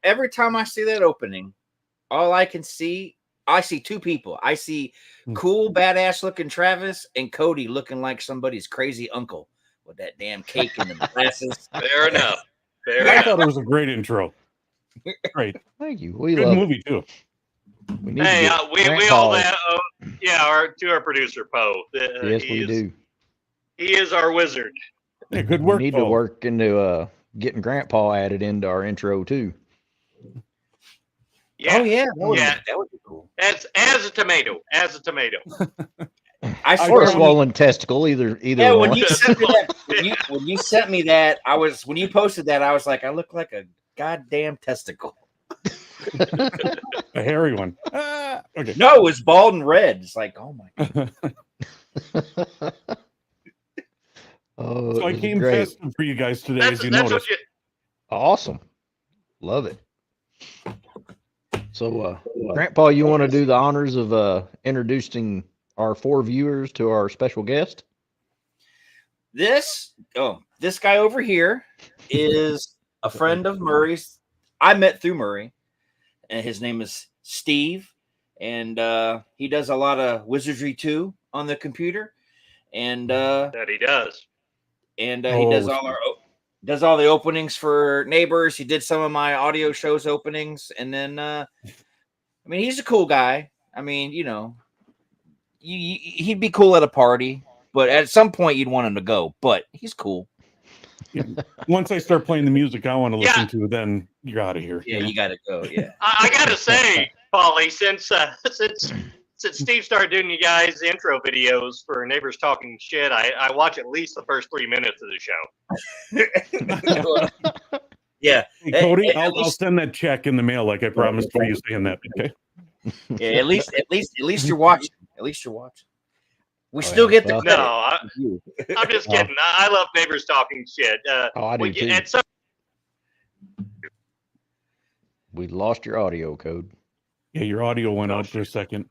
every time I see that opening, all I see two people. I see cool, badass looking Travis and Cody looking like somebody's crazy uncle with that damn cake and the glasses. Fair enough. I thought it was a great intro. Great. Thank you. We Good love movie too. We need Hey, to get we Grant all Paul. that. Our producer Poe. Yes, we do. He is our wizard. Yeah, good work. We need Paul. to work into getting Grant Paul added into our intro too. Yeah. Oh yeah, that would be cool. As a tomato. I Or swear, a swollen testicle, either yeah, one. when you sent me that, when you posted that, I was like, I look like a goddamn testicle. A hairy one. Okay. No, it was bald and red. It's like, oh my god. Oh, So I came great. festive for you guys today, That's as you what noticed. Awesome. Love it. So, Grant Paul, you want to do the honors of introducing our 4 viewers to our special guest? This guy over here is a friend of Murray's. I met through Murray, and his name is Steve, and he does a lot of wizardry too on the computer, and that he does. And he does all the openings for Neighbors. He did some of my audio shows openings, and then I mean, he's a cool guy. I mean, he'd be cool at a party, but at some point you'd want him to go. But he's cool. Yeah. Once I start playing the music I want to listen to, then you're out of here. Yeah, you got to go. Yeah, I gotta say, Paulie, since Steve started doing you guys intro videos for Neighbors Talking Shit, I watch at least the first 3 minutes of the show. Yeah. Hey, Cody, I'll send that check in the mail like I promised for you saying that. Okay. Yeah, at least you're watching. At least you're watching. We still get the credit. No, I'm just kidding. I love Neighbors Talking Shit. I do too. We lost your audio code. Yeah, your audio went out for a second.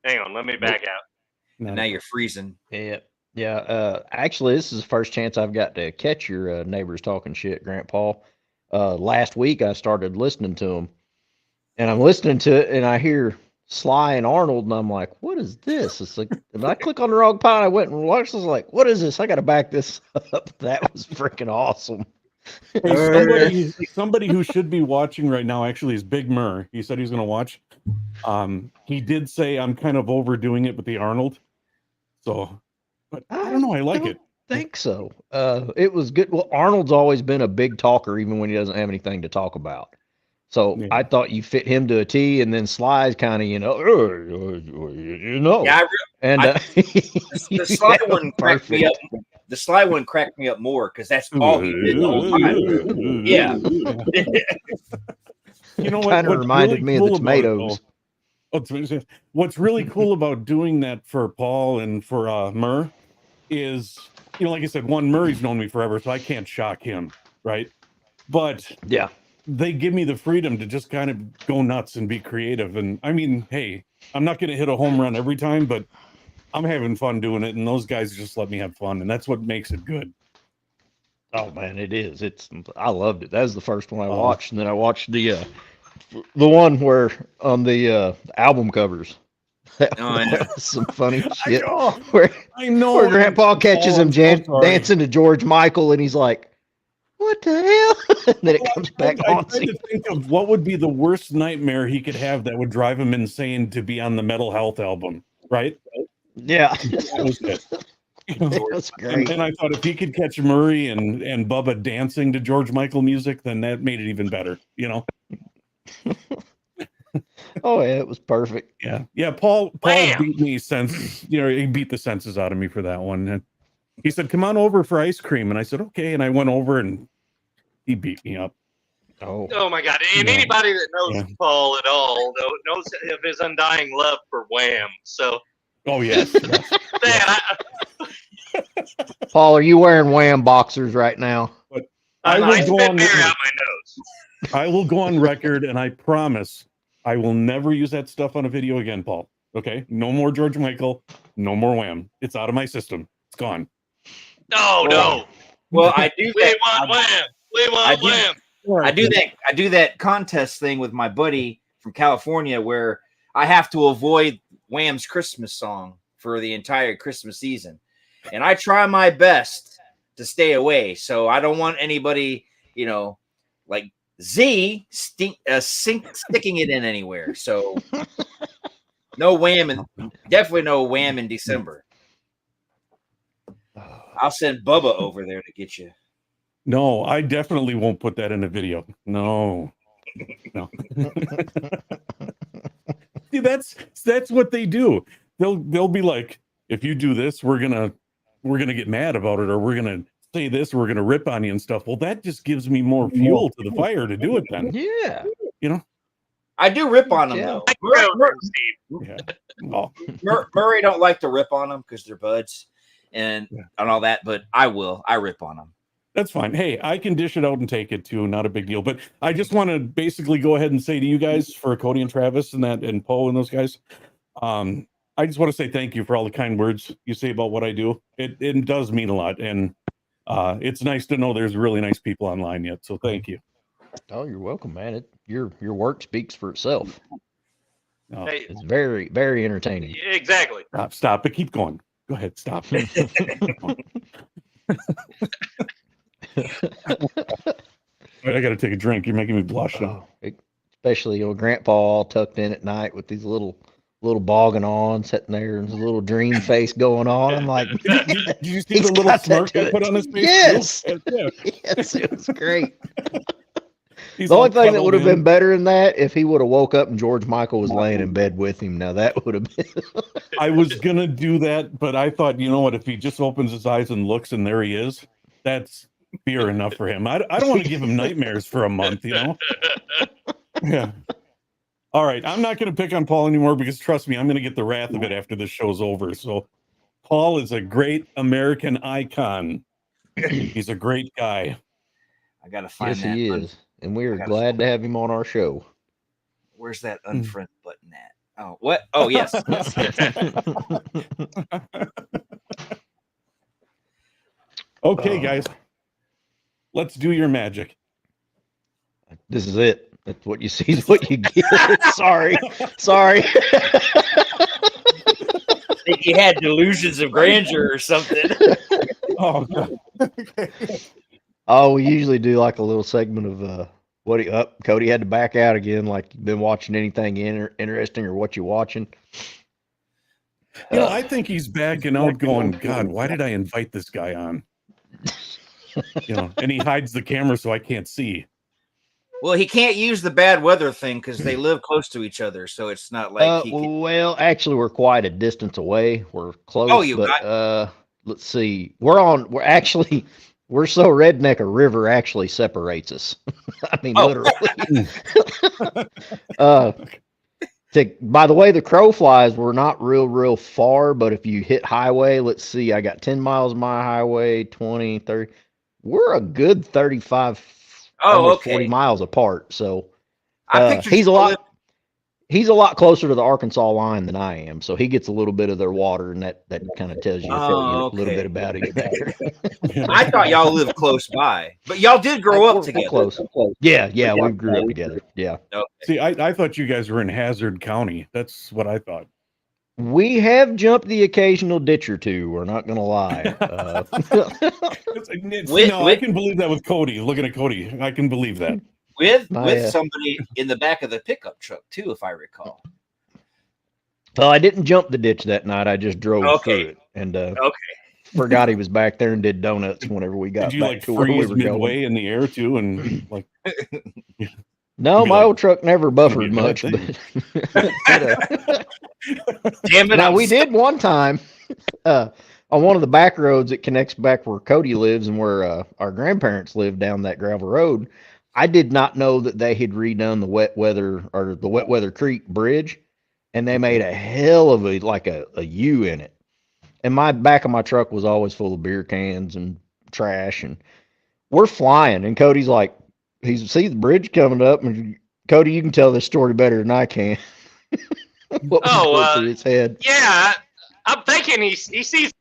Hang on, let me back out. Now you're freezing. Yeah. Actually, this is the first chance I've got to catch your Neighbors Talking Shit, Grant Paul. Last week I started listening to them, and I'm listening to it, and I hear Sly and Arnold, and I'm like, what is this? It's like, if I click on the wrong pod, I went and watched. I was like, what is this? I got to back this up. That was freaking awesome. Hey, somebody who should be watching right now actually is Big Mur. He said he's going to watch. He did say I'm kind of overdoing it with the Arnold. So, but I don't know. I like it. Think so. It was good. Well, Arnold's always been a big talker, even when he doesn't have anything to talk about. So I thought you fit him to a T, and then Sly's kind of, Yeah, the Sly one cracked me up. The Sly one cracked me up more because that's all he did the whole time. Yeah. You know what? Kind of reminded me of the tomatoes. What's really cool about doing that for Paul and for Murr is, like I said, Murray's known me forever, so I can't shock him, right? But yeah, they give me the freedom to just kind of go nuts and be creative. And I mean, hey, I'm not going to hit a home run every time, but I'm having fun doing it, and those guys just let me have fun, and that's what makes it good. Oh man, it is. I loved it. That was the first one I watched, and then I watched the one where on the album covers. That was some funny shit. Where Grandpa catches him dancing to George Michael, and he's like, "What the hell?" And then it comes back on. I tried to think of what would be the worst nightmare he could have that would drive him insane to be on the Mental Health album, right? Yeah, that was it. That's great. And I thought if he could catch Murray and Bubba dancing to George Michael music, then that made it even better, Oh yeah, it was perfect. Yeah. Paul beat me he beat the senses out of me for that one. And he said, "Come on over for ice cream," and I said, "Okay." And I went over and he beat me up. Oh my God! And anybody that knows Paul at all knows of his undying love for Wham. So. Oh yes. Paul, are you wearing Wham boxers right now? But I will go on out my nose. I will go on record, and I promise I will never use that stuff on a video again, Paul. Okay? No more George Michael. No more Wham. It's out of my system. It's gone. No. Well, I do. We want Wham. We want Wham. I do that contest thing with my buddy from California where I have to avoid Wham's Christmas song for the entire Christmas season. And I try my best to stay away. So I don't want anybody, like sticking it in anywhere. So no Wham, and definitely no Wham in December. I'll send Bubba over there to get you. No, I definitely won't put that in a video. No. See, that's what they do. They'll be like, if you do this, we're gonna get mad about it, or we're gonna say this, or we're gonna rip on you and stuff. Well, that just gives me more fuel to the fire to do it then. Yeah. I do rip on them though. Murray don't like to rip on them because they're buds and all that, but I will. I rip on them. That's fine. Hey, I can dish it out and take it too. Not a big deal. But I just want to basically go ahead and say to you guys, for Cody and Travis and Poe and those guys, I just want to say thank you for all the kind words you say about what I do. It does mean a lot, and it's nice to know there's really nice people online yet. So thank you. Oh, you're welcome, man. Your work speaks for itself. Oh, Hey, It's very, very entertaining. exactly. stop, but keep going. Go ahead, stop. I got to take a drink. You're making me blush now. Especially Grandpa all tucked in at night with these little bogging on, sitting there and his little dream face going on. I'm like, Did you see the little smirk I put on his face? Yes. Yeah. Yes, it was great. He's The only all thing that cuddled would have in. been better than that if he would have woke up and George Michael was laying in bed with him. Now that would have been. I was gonna do that, but I thought, you know what? If he just opens his eyes and looks, and there he is, that's fear enough for him. I don't want to give him nightmares for a month, Yeah. All right, I'm not going to pick on Paul anymore because trust me, I'm going to get the wrath of it after this show's over. So, Paul is a great American icon. He's a great guy. I gotta find Yes, that. he is, and we are glad to have him on our show. Where's that unfriend button at? Oh, what? Oh, yes. Okay, guys, let's do your magic. This is it. That's what you see is what you get. Sorry. Think you had delusions of grandeur or something. Oh, God. Okay. Oh, we usually do like a little segment of Cody had to back out again. Like you've been watching anything interesting or what you watching? I think he's backing out, going, God, why did I invite this guy on? And he hides the camera so I can't see. Well, he can't use the bad weather thing because they live close to each other, so it's not like he can. Well, actually, we're quite a distance away. We're close. Oh, but let's see. We're so redneck a river actually separates us. I mean, literally. By the way the crow flies, we're not real far, but if you hit highway, let's see, I got 10 miles of my highway, 20, 30. We're a good 35, almost 40 miles apart. So he's a lot closer to the Arkansas line than I am. So he gets a little bit of their water, and that kind of tells you a little bit about it there. I thought y'all lived close by, but y'all did grow up together. Close. Yeah, we grew up together. Yeah. Okay. See, I thought you guys were in Hazard County. That's what I thought. We have jumped the occasional ditch or two. We're not going to lie. I can believe that with Cody. Looking at Cody, I can believe that. With somebody in the back of the pickup truck too, if I recall. Well, I didn't jump the ditch that night. I just drove through it, and forgot he was back there and did donuts whenever we got back to where we were midway going. in the air too, and like. No, my old truck never buffered much. But damn it! Now we did one time on one of the back roads that connects back where Cody lives and where our grandparents lived down that gravel road. I did not know that they had redone the wet weather Creek bridge, and they made a hell of a U in it. And my back of my truck was always full of beer cans and trash, and we're flying. And Cody's like, he sees the bridge coming up, and Cody, you can tell this story better than I can. What was going through his head? Yeah, I'm thinking he sees.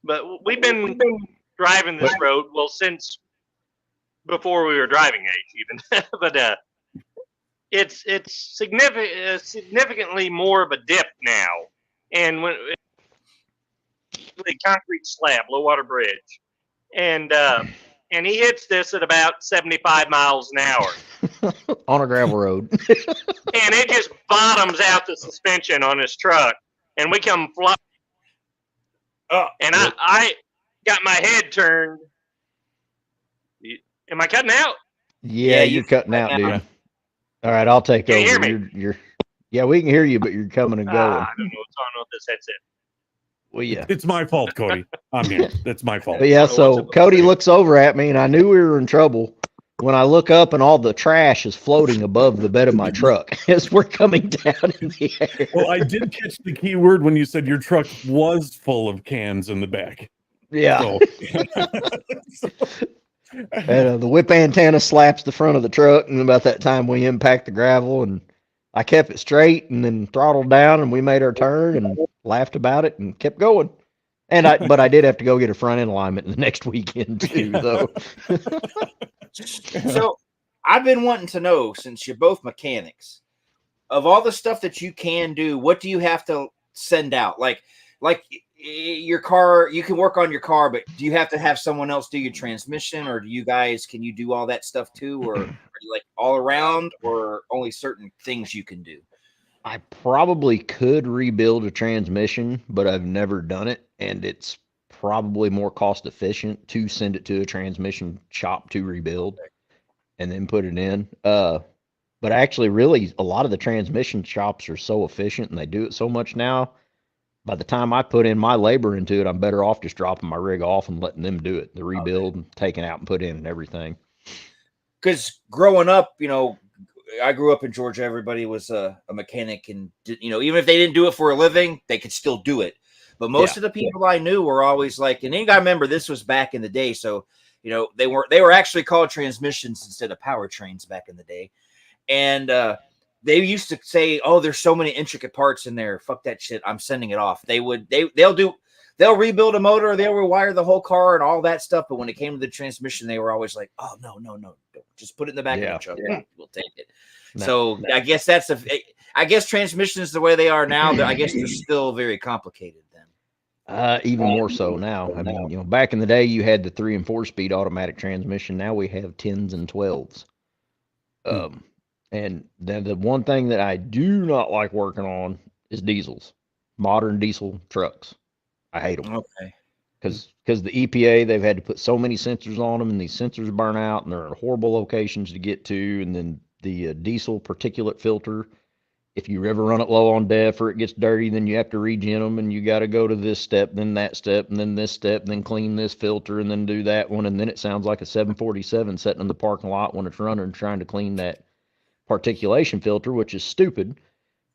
But we've been driving this road since before we were driving age, even. But it's significantly more of a dip now, and when the concrete slab, low water bridge, and he hits this at about 75 miles an hour on a gravel road. and it just bottoms out the suspension on his truck, and we come flying. And I got my head turned. Am I cutting out? Yeah, you're cutting out, dude. All right, I'll take Can over. you hear me? You're yeah, we can hear you, but you're coming and going. I don't know what's on with this headset. Well, yeah. It's my fault, Cody. I'm here. It's my fault. But yeah, so Cody looks over at me, and I knew we were in trouble when I look up and all the trash is floating above the bed of my truck as we're coming down in the air. Well, I did catch the key word when you said your truck was full of cans in the back. Yeah. So. And the whip antenna slaps the front of the truck, and about that time we impact the gravel, and I kept it straight and then throttled down, and we made our turn and laughed about it and kept going. But I did have to go get a front end alignment the next weekend too, though. So I've been wanting to know, since you're both mechanics, of all the stuff that you can do, what do you have to send out? Like your car, you can work on your car, but do you have to have someone else do your transmission, or can you do all that stuff too? Or are you like all around, or only certain things you can do? I probably could rebuild a transmission, but I've never done it, and it's probably more cost efficient to send it to a transmission shop to rebuild and then put it in. But actually, really, a lot of the transmission shops are so efficient and they do it so much now. By the time I put in my labor into it, I'm better off just dropping my rig off and letting them do it, the rebuild and taking out and put in and everything. Because growing up, I grew up in Georgia. Everybody was a mechanic, and even if they didn't do it for a living, they could still do it. But most of the people I knew were always like, and you got to remember, this was back in the day, so they were actually called transmissions instead of powertrains back in the day, and they used to say, "Oh, there's so many intricate parts in there. Fuck that shit. I'm sending it off." They'll rebuild a motor, they'll rewire the whole car and all that stuff. But when it came to the transmission, they were always like, "Oh, no, just put it in the back of the truck. Yeah. We'll take it." I guess I guess transmissions the way they are now, I guess they're still very complicated then. Even more so now. I mean, back in the day, you had the 3 and 4 speed automatic transmission. Now we have 10s and 12s. And then the one thing that I do not like working on is diesels, modern diesel trucks. I hate them. Okay. Because the EPA, they've had to put so many sensors on them, and these sensors burn out, and they're in horrible locations to get to. And then the diesel particulate filter, if you ever run it low on def or it gets dirty, then you have to regen them, and you got to go to this step, then that step, and then this step, and then clean this filter, and then do that one. And then it sounds like a 747 sitting in the parking lot when it's running, trying to clean that particulation filter, which is stupid.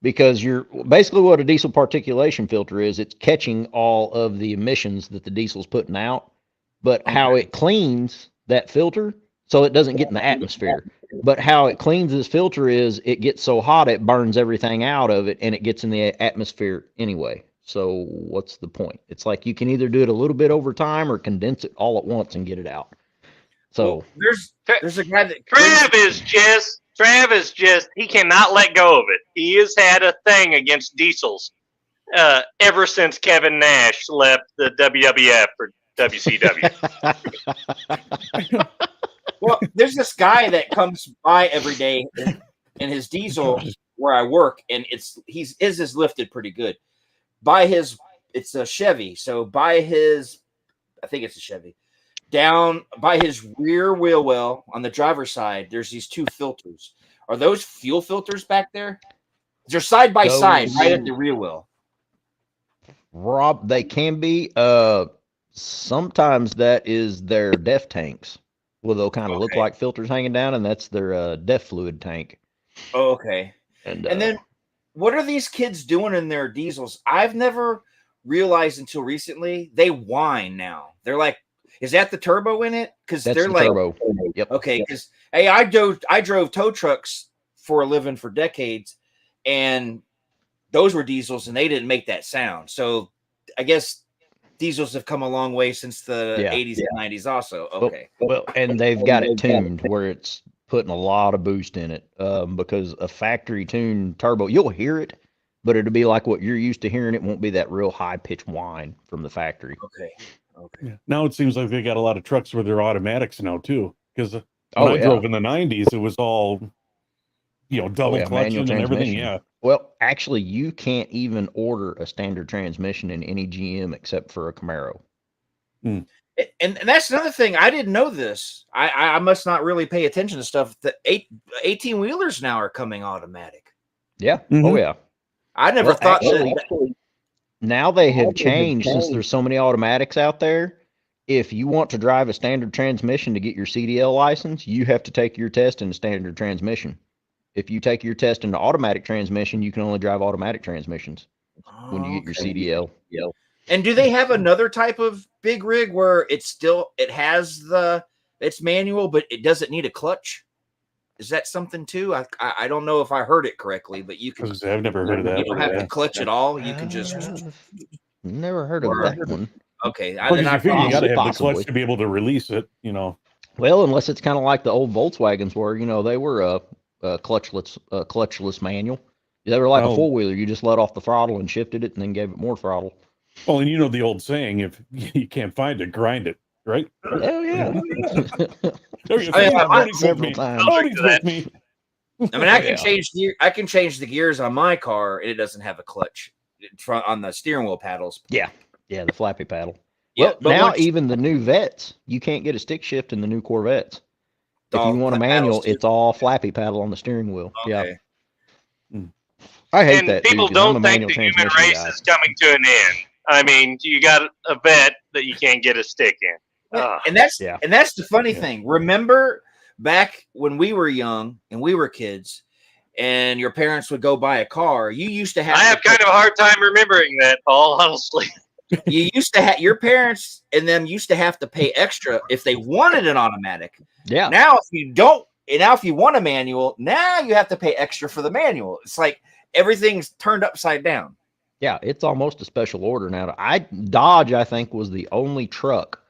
Because you're basically what a diesel particulation filter is, it's catching all of the emissions that the diesel's putting out, but how it cleans that filter so it doesn't get in the atmosphere. But how it cleans this filter is it gets so hot it burns everything out of it and it gets in the atmosphere anyway. So what's the point? It's like you can either do it a little bit over time or condense it all at once and get it out. So there's a guy that Trav is just, he cannot let go of it. He has had a thing against diesels ever since Kevin Nash left the WWF for WCW. Well, there's this guy that comes by every day in his diesel where I work, and his is lifted pretty good. It's a Chevy, so I think it's a Chevy. Down by his rear wheel well on the driver's side, there's these 2 filters. Are those fuel filters back there? They're side by side, right at the rear wheel. Rob, they can be. Sometimes that is their DEF tanks. Well, they'll kind of look like filters hanging down, and that's their DEF fluid tank. Oh, okay. And then what are these kids doing in their diesels? I've never realized until recently they whine now. They're like, is that the turbo in it? Because they're like, turbo. Yep. Okay. Because hey, I drove tow trucks for a living for decades, and those were diesels, and they didn't make that sound. So I guess diesels have come a long way since the Yeah. 80s and 90s also. Okay. Well, and they've got it tuned where it's putting a lot of boost in it, because a factory tuned turbo, you'll hear it, but it'll be like what you're used to hearing. It won't be that real high pitched whine from the factory. Okay. Yeah. Now it seems like they got a lot of trucks where they're automatics now too. Because when I drove in the 90s, it was all, double clutching manual and everything. transmission. Yeah. Well, actually, you can't even order a standard transmission in any GM except for a Camaro. And that's another thing. I didn't know this. I must not really pay attention to stuff. The 18 wheelers now are coming automatic. Yeah. Mhm. Oh yeah. I never thought actually, that. now they have changed since there's so many automatics out there. If you want to drive a standard transmission to get your CDL license, you have to take your test in a standard transmission. If you take your test in the automatic transmission, you can only drive automatic transmissions when you get your CDL. And do they have another type of big rig where it's manual, but it doesn't need a clutch? Is that something too? I don't know if I heard it correctly, but you can. I've never heard of that. You don't have to clutch at all. You can just. Never heard of that one. Okay, Well, you got to have the possibly. clutch to be able to release it. Well, unless it's kind of like the old Volkswagens were, they were a clutchless manual. They were like a four wheeler. You just let off the throttle and shifted it, and then gave it more throttle. Well, and the old saying: if you can't find it, grind it. Right? Hell yeah. Several times. I mean, I can change the gears on my car, and it doesn't have a clutch on the steering wheel paddles. Yeah, the flappy paddle. Yeah, well, now even the new Vets, you can't get a stick shift in the new Corvettes. If you want a manual, it's all flappy paddle on the steering wheel. Okay. Yeah. I hate and that. People don't think the human race is coming to an end. I mean, you got a vet that you can't get a stick in. And that's the funny thing. Remember back when we were young and we were kids, and your parents would go buy a car. You used to have. I have kind of a hard time remembering that, Paul. Honestly, you used to have your parents and them used to have to pay extra if they wanted an automatic. Yeah. Now if you don't, and now if you want a manual, now you have to pay extra for the manual. It's like everything's turned upside down. Yeah, it's almost a special order now. Dodge, I think, was the only truck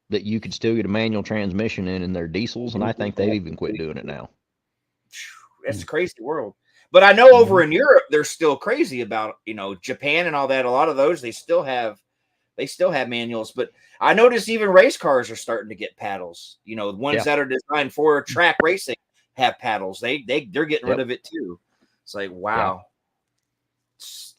that you could still get a manual transmission in their diesels, and I think they've even quit doing it now. It's a crazy world. But I know over in Europe, they're still crazy about, Japan and all that. A lot of those, they still have manuals. But I noticed even race cars are starting to get paddles. The ones that are designed for track racing have paddles. They're getting rid of it too. It's like, wow.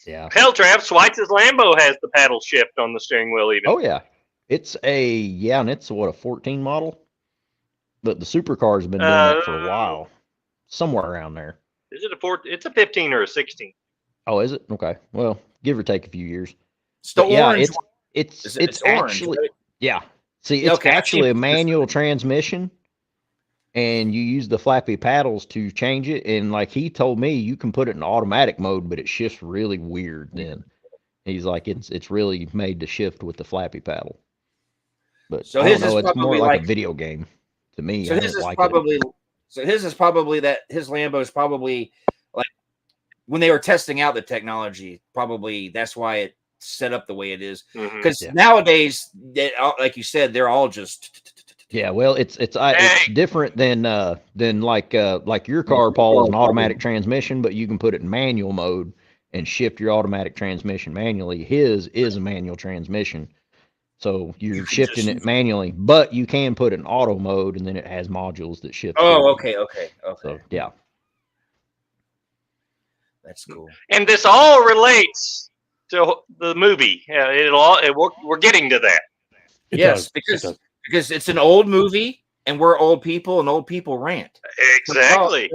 Yeah. Hell, Trav, Schweitz's Lambo has the paddle shift on the steering wheel even. Oh, yeah. It's and it's a 14 model, but the supercar's been doing it for a while, somewhere around there. Is it it's a 15 or a 16? Oh, is it? Okay. Well, give or take a few years. Still orange. It's orange, actually, right? yeah. See, it's actually a manual transmission, and you use the flappy paddles to change it. And like he told me, you can put it in automatic mode, but it shifts really weird then. He's like, it's really made to shift with the flappy paddle. But so it's more like a video game to me. So his is probably that his Lambo is probably like when they were testing out the technology. Probably that's why it set up the way it is. Because nowadays, like you said, they're all just. Yeah, well, it's different than like your car, Paul, is an automatic transmission, but you can put it in manual mode and shift your automatic transmission manually. His is a manual transmission. So you're shifting it manually, but you can put it in auto mode, and then it has modules that shift. Oh, okay. So, yeah. That's cool. And this all relates to the movie. We're getting to that. Yes, because it's an old movie, and we're old people, and old people rant. Exactly.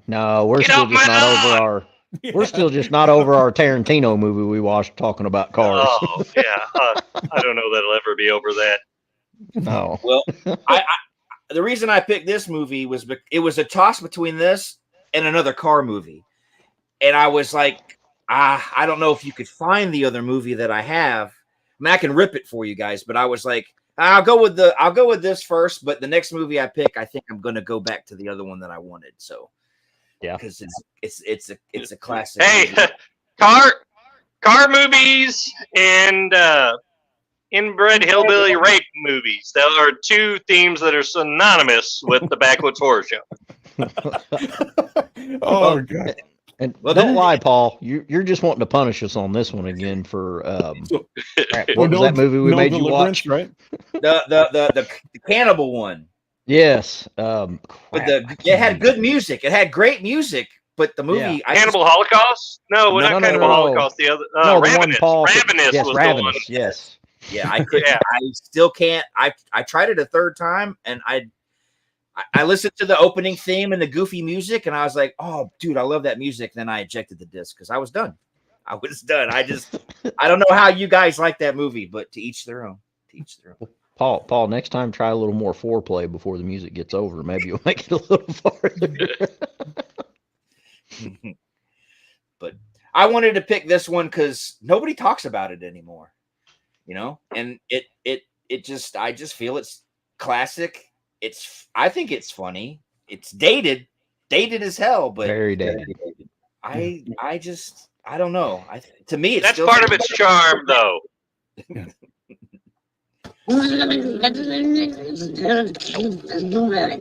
No, we're still just not over our. We're still just not over our Tarantino movie we watched talking about cars. Oh, yeah. I don't know that'll ever be over that. No. Well, the reason I picked this movie was it was a toss between this and another car movie. And I was like, I don't know if you could find the other movie that I have. I mean, I can rip it for you guys, but I was like, I'll go with this first, but the next movie I pick, I think I'm going to go back to the other one that I wanted. So. Yeah, because it's a classic. Hey, car car movies and inbred hillbilly rape movies. There are two themes that are synonymous with the Backwoods Horror Show. Oh god. And Well, don't didn't- lie, Paul. You're just wanting to punish us on this one again for So- crap, what was that movie we No made you Deliverance, watch? right? the cannibal one. Yes. But Crap, it had good music. It had great music, but the movie Yeah. Cannibal Holocaust? No, No, not no, Cannibal no. Holocaust. The other, no, the one Ravenous. Paul. Ravenous Yes, was Ravenous. the one. Yes. yeah, I could. Yeah. I still can't. I tried it a third time, and I listened to the opening theme and the goofy music, and I was like, "Oh, dude, I love that music." Then I ejected the disc because I was done. I was done. I don't know how you guys like that movie, but to each their own. To each their own. Paul, next time try a little more foreplay before the music gets over. Maybe you'll make it a little farther. But I wanted to pick this one because nobody talks about it anymore, and it just, I just feel it's classic. I think it's funny. It's dated as hell, but Very dated. I don't know. To me, it's That's still part of its charm, though.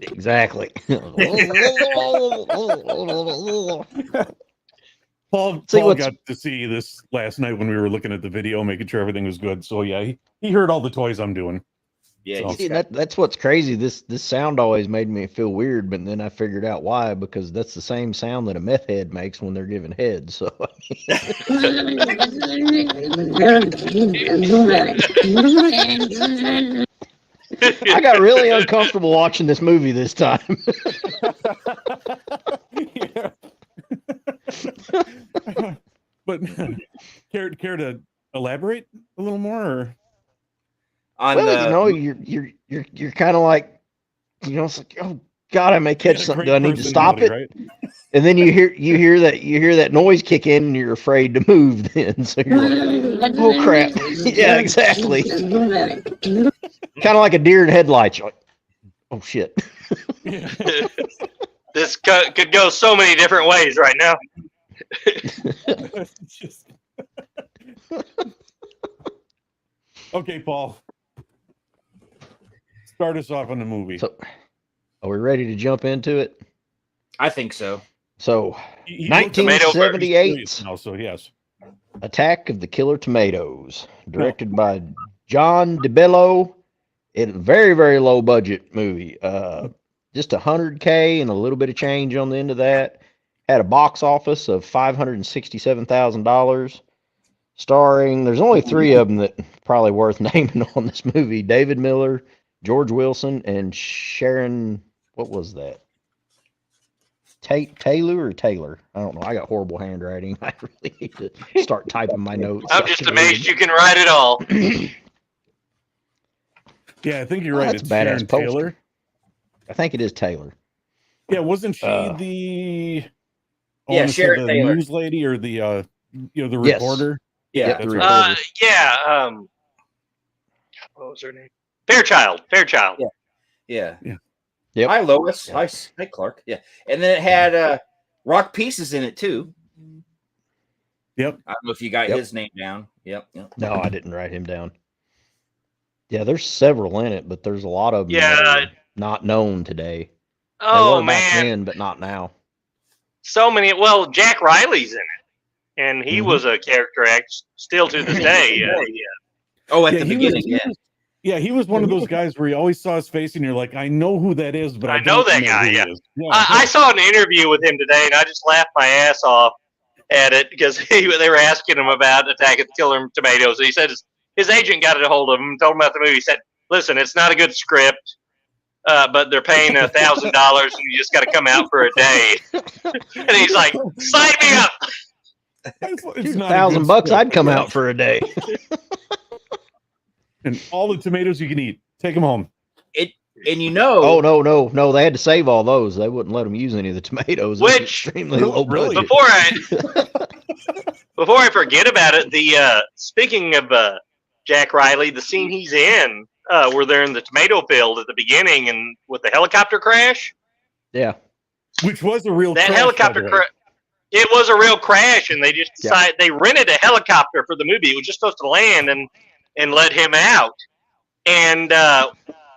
Exactly. Paul See, what's- got to see this last night when we were looking at the video, making sure everything was good. So yeah, he heard all the toys I'm doing. Yeah, So- he's See, got- that's what's crazy. This sound always made me feel weird, but then I figured out why, because that's the same sound that a meth head makes when they're giving head. So I got really uncomfortable watching this movie this time. Yeah. But care to elaborate a little more? Or? on Well, the you're kind of like, it's like, oh God, I may catch Yeah, something. great Do I need to stop it? personality, Right? And then you hear that noise kick in, and you're afraid to move. Then so you're like, oh crap! Yeah, exactly. Kind of like a deer in headlights. You're like, oh shit. Yeah. This could go so many different ways right now. It's just- Okay, Paul. Start us off on the movie. So, are we ready to jump into it? I think so. So, He looked at me 1978. serious now, so yes. Attack of the Killer Tomatoes, directed by John DeBello. It's a very, very low budget movie. Just $100K and a little bit of change on the end of that. Had a box office of $567,000. Starring, there's only three of them that probably worth naming on this movie: David Miller, George Wilson, and Sharon. What was that? Taylor? I don't know. I got horrible handwriting. I really need to start typing my notes. I'm just amazed you can write it all. Yeah, I think you're Oh, right. that's It's a badass Sharon poster. Taylor. I think it is Taylor. Yeah, wasn't she Uh, the Yeah, Sharon the Taylor. news lady or the the Yes. reporter? Yeah, Yep, that's the right. reporter. Yeah. What was her name? Fairchild. yeah. Yep. Hi, Lois. Yeah. Hi, Clark. Yeah, and then it had Rock Pieces in it too. Yep. I don't know if you got Yep. his name down. Yep. No, I didn't write him down. Yeah, there's several in it, but there's a lot of them Yeah. that are not known today. They Oh were back man, then, but not now. so many. Well, Jack Riley's in it, and he Mhm. was a character act still to this day. Yeah. Oh, at Yeah, the he beginning, was, yeah, he was one of those guys where you always saw his face and you're like, I know who that is, but I, I know don't that guy, who he yeah. is. Yeah. I saw an interview with him today, and I just laughed my ass off at it because they were asking him about Attack of the Killer Tomatoes. And he said his agent got a hold of him, told him about the movie. He said, "Listen, it's not a good script, but they're paying $1,000, and you just got to come out for a day." And he's like, "Sign me up." It's Dude, not a good $1,000, script. I'd come out for a day. And all the tomatoes you can eat, take them home. and you know, Oh no! They had to save all those. They wouldn't let them use any of the tomatoes. It was Which- extremely low Really? budget. Before I forget about it, the speaking of Jack Riley, the scene he's in, where they're in the tomato field at the beginning, and with the helicopter crash. Yeah, Which was a real That crash, helicopter by the way. crash. It was a real crash, and they just decided they rented a helicopter for the movie. It was just supposed to land and let him out. And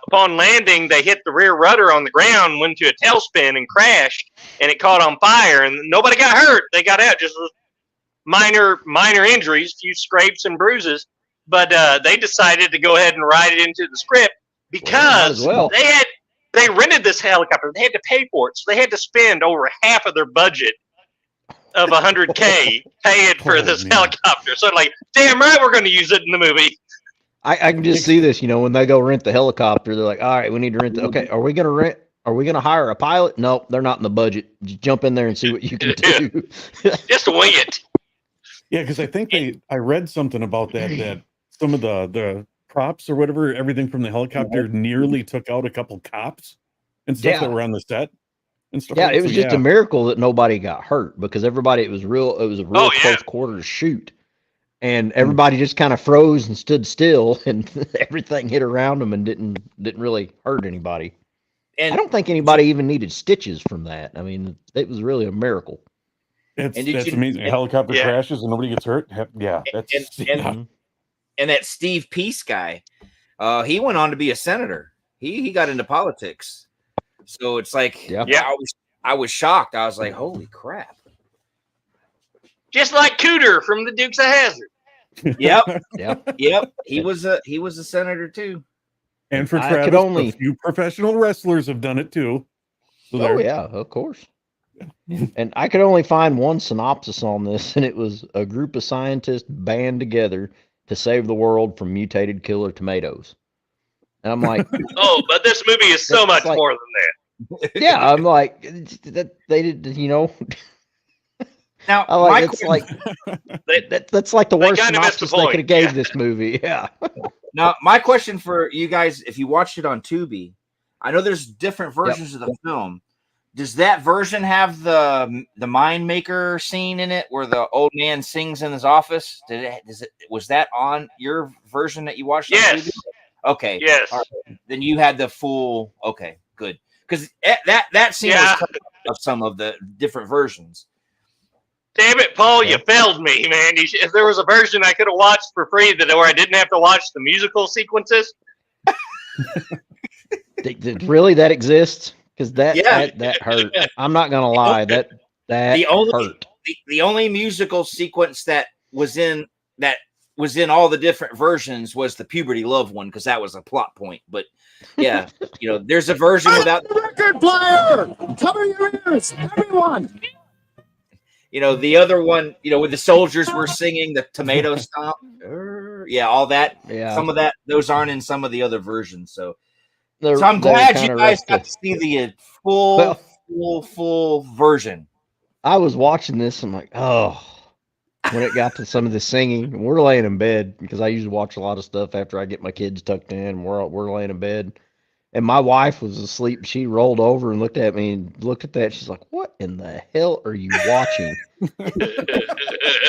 upon landing, they hit the rear rudder on the ground, went to a tailspin, and crashed. And it caught on fire, and nobody got hurt. They got out just with minor injuries, few scrapes and bruises. But they decided to go ahead and write it into the script because they rented this helicopter. They had to pay for it, so they had to spend over half of their budget of $100K paying for this helicopter. So like, damn right, we're going to use it in the movie. I can just see this, when they go rent the helicopter, they're like, all right, we need to rent okay, are we going to hire a pilot? Nope, they're not in the budget. Just jump in there and see what you can do. Just wing it. Yeah, because I think I read something about that some of the props or whatever, everything from the helicopter nearly took out a couple cops and stuff that were on the set. Yeah, it was just a miracle that nobody got hurt because everybody, it was a real close quarters shoot. And everybody just kind of froze and stood still and everything hit around them and didn't really hurt anybody. And I don't think anybody even needed stitches from that. I mean, it was really a miracle. That's amazing. A helicopter crashes and nobody gets hurt. Yeah. And that Steve Peace guy, he went on to be a senator. He got into politics. So it's like, I was shocked. I was like, holy crap. Just like Cooter from the Dukes of Hazzard. Yep. He was a senator too. And for Travis, a few professional wrestlers have done it too. So of course. And I could only find one synopsis on this, and it was a group of scientists band together to save the world from mutated killer tomatoes. And I'm like, oh, but this movie is so much more than that. Yeah, I'm like, that they did, Now, that's like the worst synopsis they could have gave this movie. Yeah. Now, my question for you guys, if you watched it on Tubi, I know there's different versions of the film. Does that version have the Mind Maker scene in it where the old man sings in his office? Was that on your version that you watched? Yes. Okay. Yes. Right. Then you had the full. Okay, good. Because that scene was cut of some of the different versions. Damn it, Paul! You failed me, man. If there was a version I could have watched for free where I didn't have to watch the musical sequences. Really, that exists? Because that hurt. I'm not gonna lie. That hurt. The only musical sequence that was in all the different versions was the puberty love one because that was a plot point. But yeah, there's a version without the record player. Cover your ears, everyone. The other one, where the soldiers were singing the tomato stomp. All that. Yeah. Some of that, those aren't in some of the other versions. So I'm glad you guys got to see the full version. I was watching this. I'm like, when it got to some of the singing, we're laying in bed because I usually watch a lot of stuff after I get my kids tucked in. We're laying in bed. And my wife was asleep. She rolled over and looked at me and looked at that. She's like, what in the hell are you watching?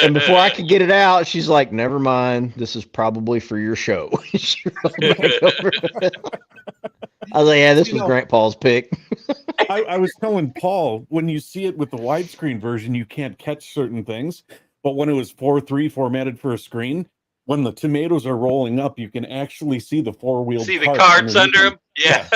And before I could get it out, she's like, never mind. This is probably for your show. She rolled back over. I was like, yeah, this was Grant Paul's pick. I was telling Paul, when you see it with the widescreen version, you can't catch certain things. But when it was 4:3 formatted for a screen, when the tomatoes are rolling up, you can actually see the four-wheeled see the carts under them. Yeah.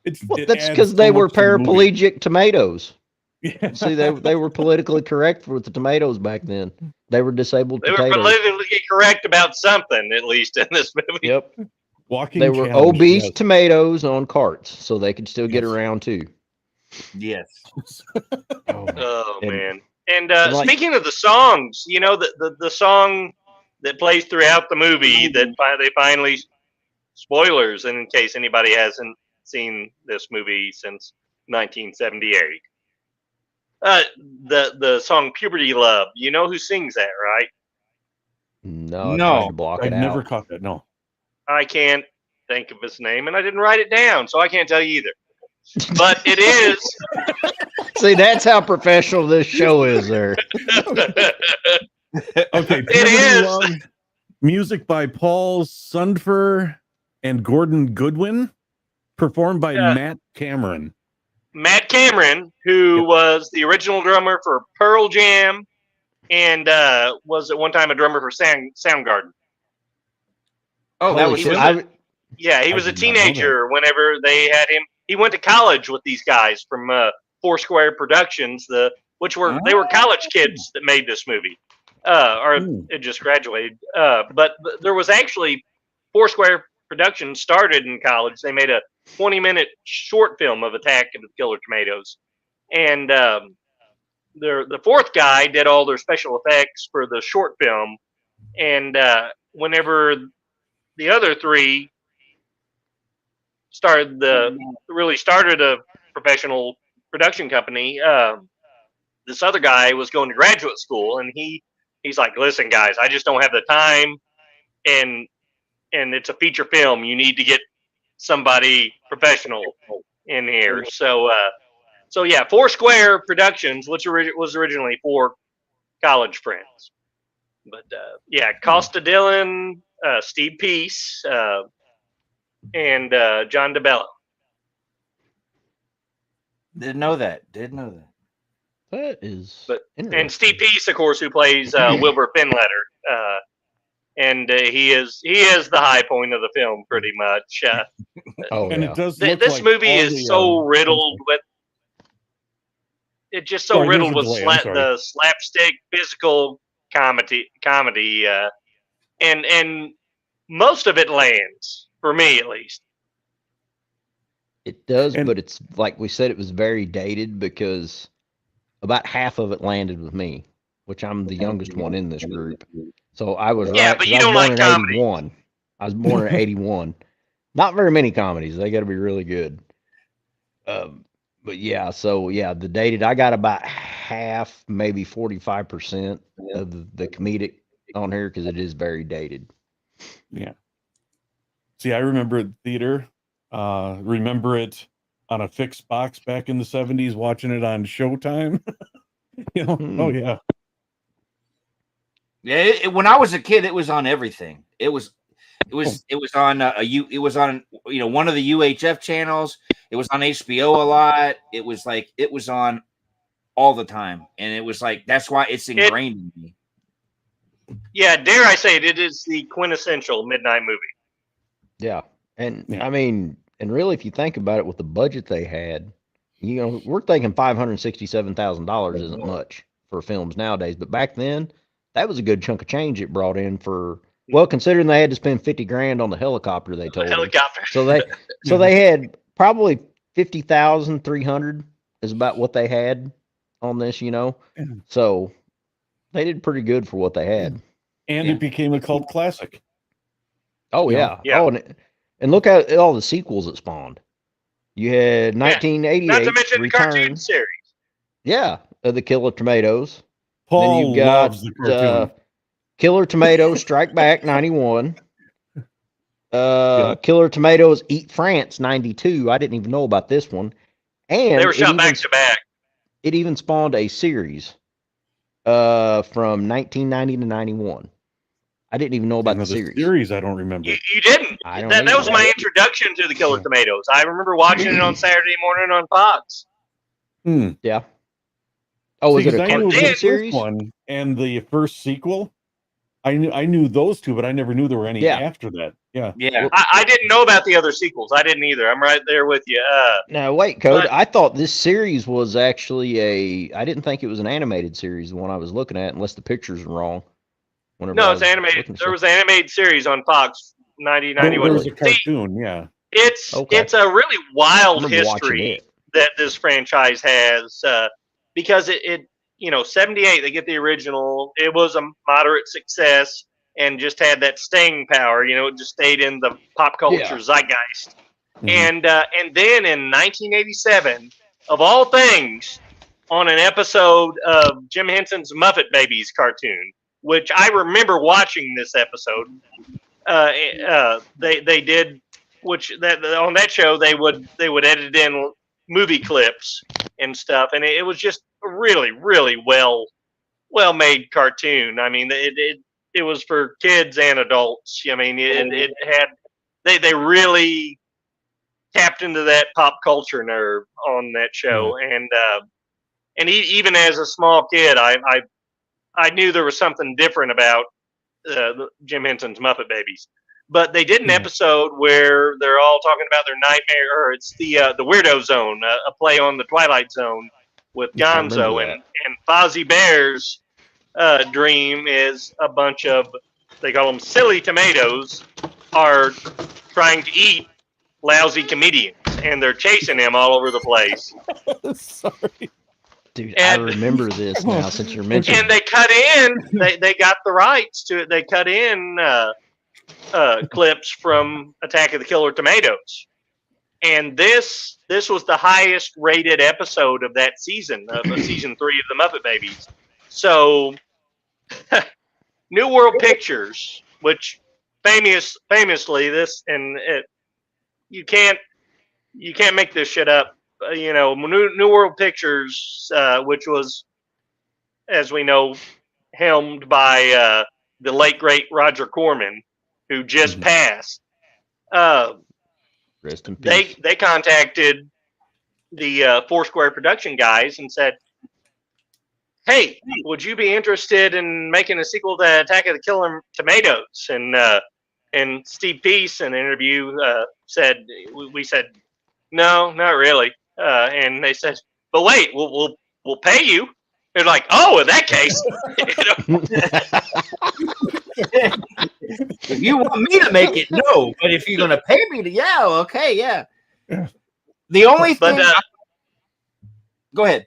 That's because they were paraplegic tomatoes. Yeah. See, they were politically correct with the tomatoes back then. They were disabled potatoes. They were politically correct about something, at least in this movie. Yep. They were obese tomatoes on carts, so they could still get around too. Yes. Man. And speaking of the songs, the song that plays throughout the movie that they finally, spoilers, and in case anybody hasn't seen this movie since 1978, the song "Puberty Love." You know who sings that, right? No. I never caught that. No, I can't think of his name, and I didn't write it down, so I can't tell you either. But it is. See, that's how professional this show is there. Okay. It is. Music by Paul Sundfer and Gordon Goodwin, performed by Matt Cameron. Matt Cameron, who was the original drummer for Pearl Jam and was at one time a drummer for Soundgarden. Oh, that Holy was shit, him. He I was a did not know that. teenager whenever they had him. He went to college with these guys from Foursquare Productions, they were college kids that made this movie, or it just graduated. But there was actually Foursquare Productions started in college. They made a 20-minute short film of Attack of the Killer Tomatoes, and the fourth guy did all their special effects for the short film. And whenever the other three started a professional production company, this other guy was going to graduate school, and he's like, listen guys, I just don't have the time, and it's a feature film, you need to get somebody professional in here. So yeah, Foursquare Productions, which was originally for college friends, but yeah, Costa Dillon, Steve Peace, and John DeBello. Didn't know that. That is And interesting. Steve Peace, of course, who plays Wilbur Finletter, and he is the high point of the film, pretty much. Oh And yeah. it does look This like movie all is the, so riddled with. It's just so Sorry, there's riddled a with delay, I'm sorry. the slapstick physical comedy, and most of it lands for me, at least. It does, And- but it's like we said, it was very dated because about half of it landed with me, which I'm the youngest one in this group. So I was Yeah, right. but 'cause you I was don't born like in comedy. 81. I was born in 81. Not very many comedies. They got to be really good. But yeah, so yeah, the dated, I got about half, maybe 45% of the comedic on here because it is very dated. Yeah. See, I remember it theater. Remember it on a fixed box back in the 70s, watching it on Showtime. Oh yeah. Yeah, when I was a kid, it was on everything. It was on it was on one of the UHF channels. It was on HBO a lot. It was on all the time, and it was like that's why it's ingrained in me. Yeah, dare I say it is the quintessential midnight movie. Yeah. And Yeah. I mean, and really, if you think about it, with the budget they had, we're thinking $567,000 isn't much for films nowadays. But back then, that was a good chunk of change it brought in for, well, considering they had to spend 50 grand on the helicopter, they told them. Helicopter. So they had probably 50,300 is about what they had on this, Yeah. So they did pretty good for what they had. And Yeah. it became a cult classic. Oh You know? yeah. Yeah. Oh, and look at all the sequels it spawned. You had 1988 Not to mention the Return. cartoon series. Yeah, of the Killer Tomatoes. Paul Then you've got loves the cartoon. Killer Tomatoes Strike Back 91. Yeah. Killer Tomatoes Eat France 92. I didn't even know about this one. And They were shot back to back. it even spawned a series from 1990 to 91. I didn't even know about the Another series. I don't remember. You didn't. I don't That was either. my introduction to the Killer Tomatoes. I remember watching it on Saturday morning on Fox. Yeah. Oh, was See, it a 'cause I knew cartoon the first series? one and the first sequel. I knew those two, but I never knew there were any Yeah. after that. Yeah. Yeah, I didn't know about the other sequels. I didn't either. I'm right there with you. Now wait, Code. But- I thought this series was actually I didn't think it was an animated series, the one I was looking at, unless the pictures are wrong. Whenever I No, it's was animated. looking at There stuff. was an animated series on Fox, 90, There 91. was a See, cartoon, yeah. Okay. it's a really I wild remember watching history it. that this franchise has, because it 78 they get the original. It was a moderate success and just had that staying power. It just stayed in the pop culture Yeah. zeitgeist. Mhm. And then in 1987, of all things, on an episode of Jim Henson's Muppet Babies cartoon, which I remember watching this episode, they did, which that on that show they would edit in movie clips and stuff, and it was just a really well made cartoon. I mean, it was for kids and adults. I mean, it had they really tapped into that pop culture nerve on that show, and even as a small kid, I knew there was something different about Jim Henson's Muppet Babies. But they did an episode where they're all talking about their nightmare, or it's the Weirdo Zone, a play on the Twilight Zone with Gonzo, and Fozzie Bear's dream is a bunch of, they call them silly tomatoes, are trying to eat lousy comedians, and they're chasing him all over the place. Sorry. Dude, I remember this now since you're mentioning. And they cut in, they got the rights to it. They cut in clips from Attack of the Killer Tomatoes, and this was the highest rated episode of that season, of season 3 of the Muppet Babies. So, New World Pictures, which famously this, and you can't make this shit up. New World Pictures, which was, as we know, helmed by the late great Roger Corman, who just passed. Rest in peace. They contacted the Foursquare production guys and said, "Hey, would you be interested in making a sequel to Attack of the Killer Tomatoes?" And Steve Peace in an interview said, "We said, no, not really." And they said, "But wait, we'll pay you." They're like, "Oh, in that case." If you want me to make it, no. But if you're going to pay me to, yeah, okay, yeah. The only thing. Go ahead.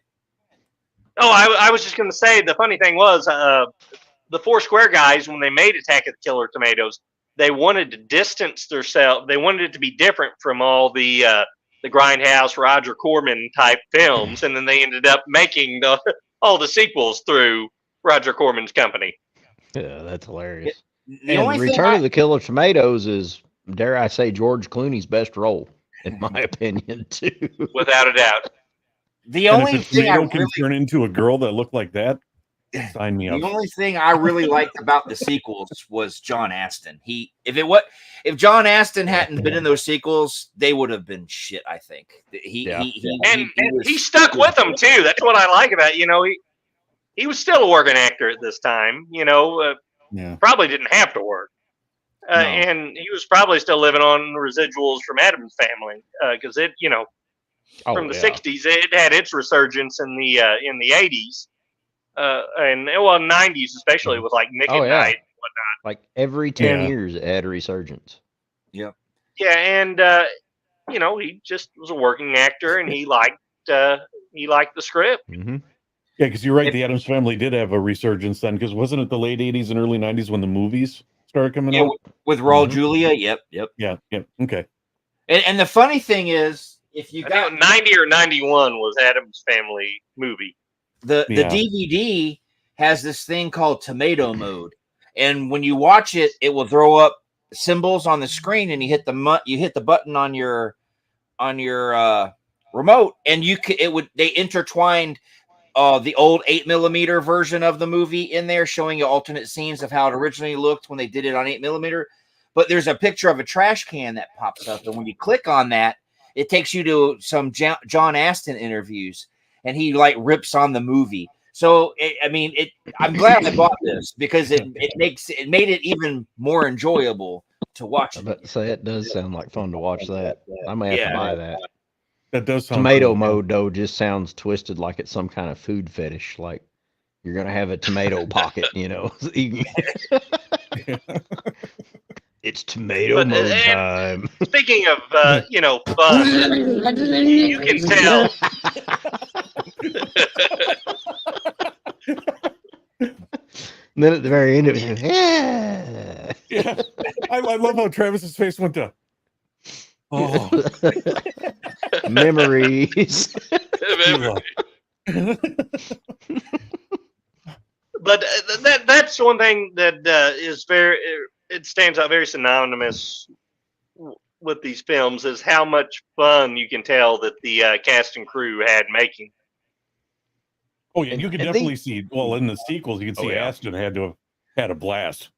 Oh, I was just going to say, the funny thing was, the Foursquare guys, when they made Attack of the Killer Tomatoes, they wanted to distance themselves. They wanted it to be different from all the Grindhouse, Roger Corman type films, and then they ended up making all the sequels through Roger Corman's company. Yeah, that's hilarious. The only Return of the Killer Tomatoes is, dare I say, George Clooney's best role, in my opinion, too. Without a doubt. The only thing I can turn into a girl that looked like that, sign me up. The only thing I really liked about the sequels was John Astin. If John Astin hadn't been in those sequels, they would have been shit. I think he stuck with them too. That's what I like about it. He was still a working actor at this time. Probably didn't have to work, and he was probably still living on residuals from Addams Family because from the '60s it had its resurgence in the '80s. And 90s, especially with like Nick at Night and whatnot. Like every 10 years, it had a resurgence. Yeah. Yeah, and he just was a working actor, and he liked the script. Mm-hmm. Yeah, because you're right. The Addams Family did have a resurgence then, because wasn't it the late '80s and early '90s when the movies started coming out? With Raul Julia. Yep. Yeah. Okay. And the funny thing is, if you got 90 or 91 was Addams Family movie. The DVD has this thing called tomato mode, and when you watch it, it will throw up symbols on the screen, and you hit the button on your remote, and they intertwined the old 8mm version of the movie in there, showing you alternate scenes of how it originally looked when they did it on 8mm. But there's a picture of a trash can that pops up, and when you click on that, it takes you to some John Astin interviews. And he rips on the movie. So I'm glad I bought this because it made it even more enjoyable to watch. I bet say it does sound like fun to watch that. I may have to buy that. That does sound tomato cool. mode though just sounds twisted, like it's some kind of food fetish. Like you're gonna have a tomato pocket, It's tomato mode time. Speaking of fun, you can tell. And then at the very end of it, yeah. I love how Travis's face went to. Oh, memories. But that's one thing that is it stands out very synonymous with these films, is how much fun you can tell that the cast and crew had making. Oh yeah, you can definitely see. Well, in the sequels, you can see Astin had to have had a blast.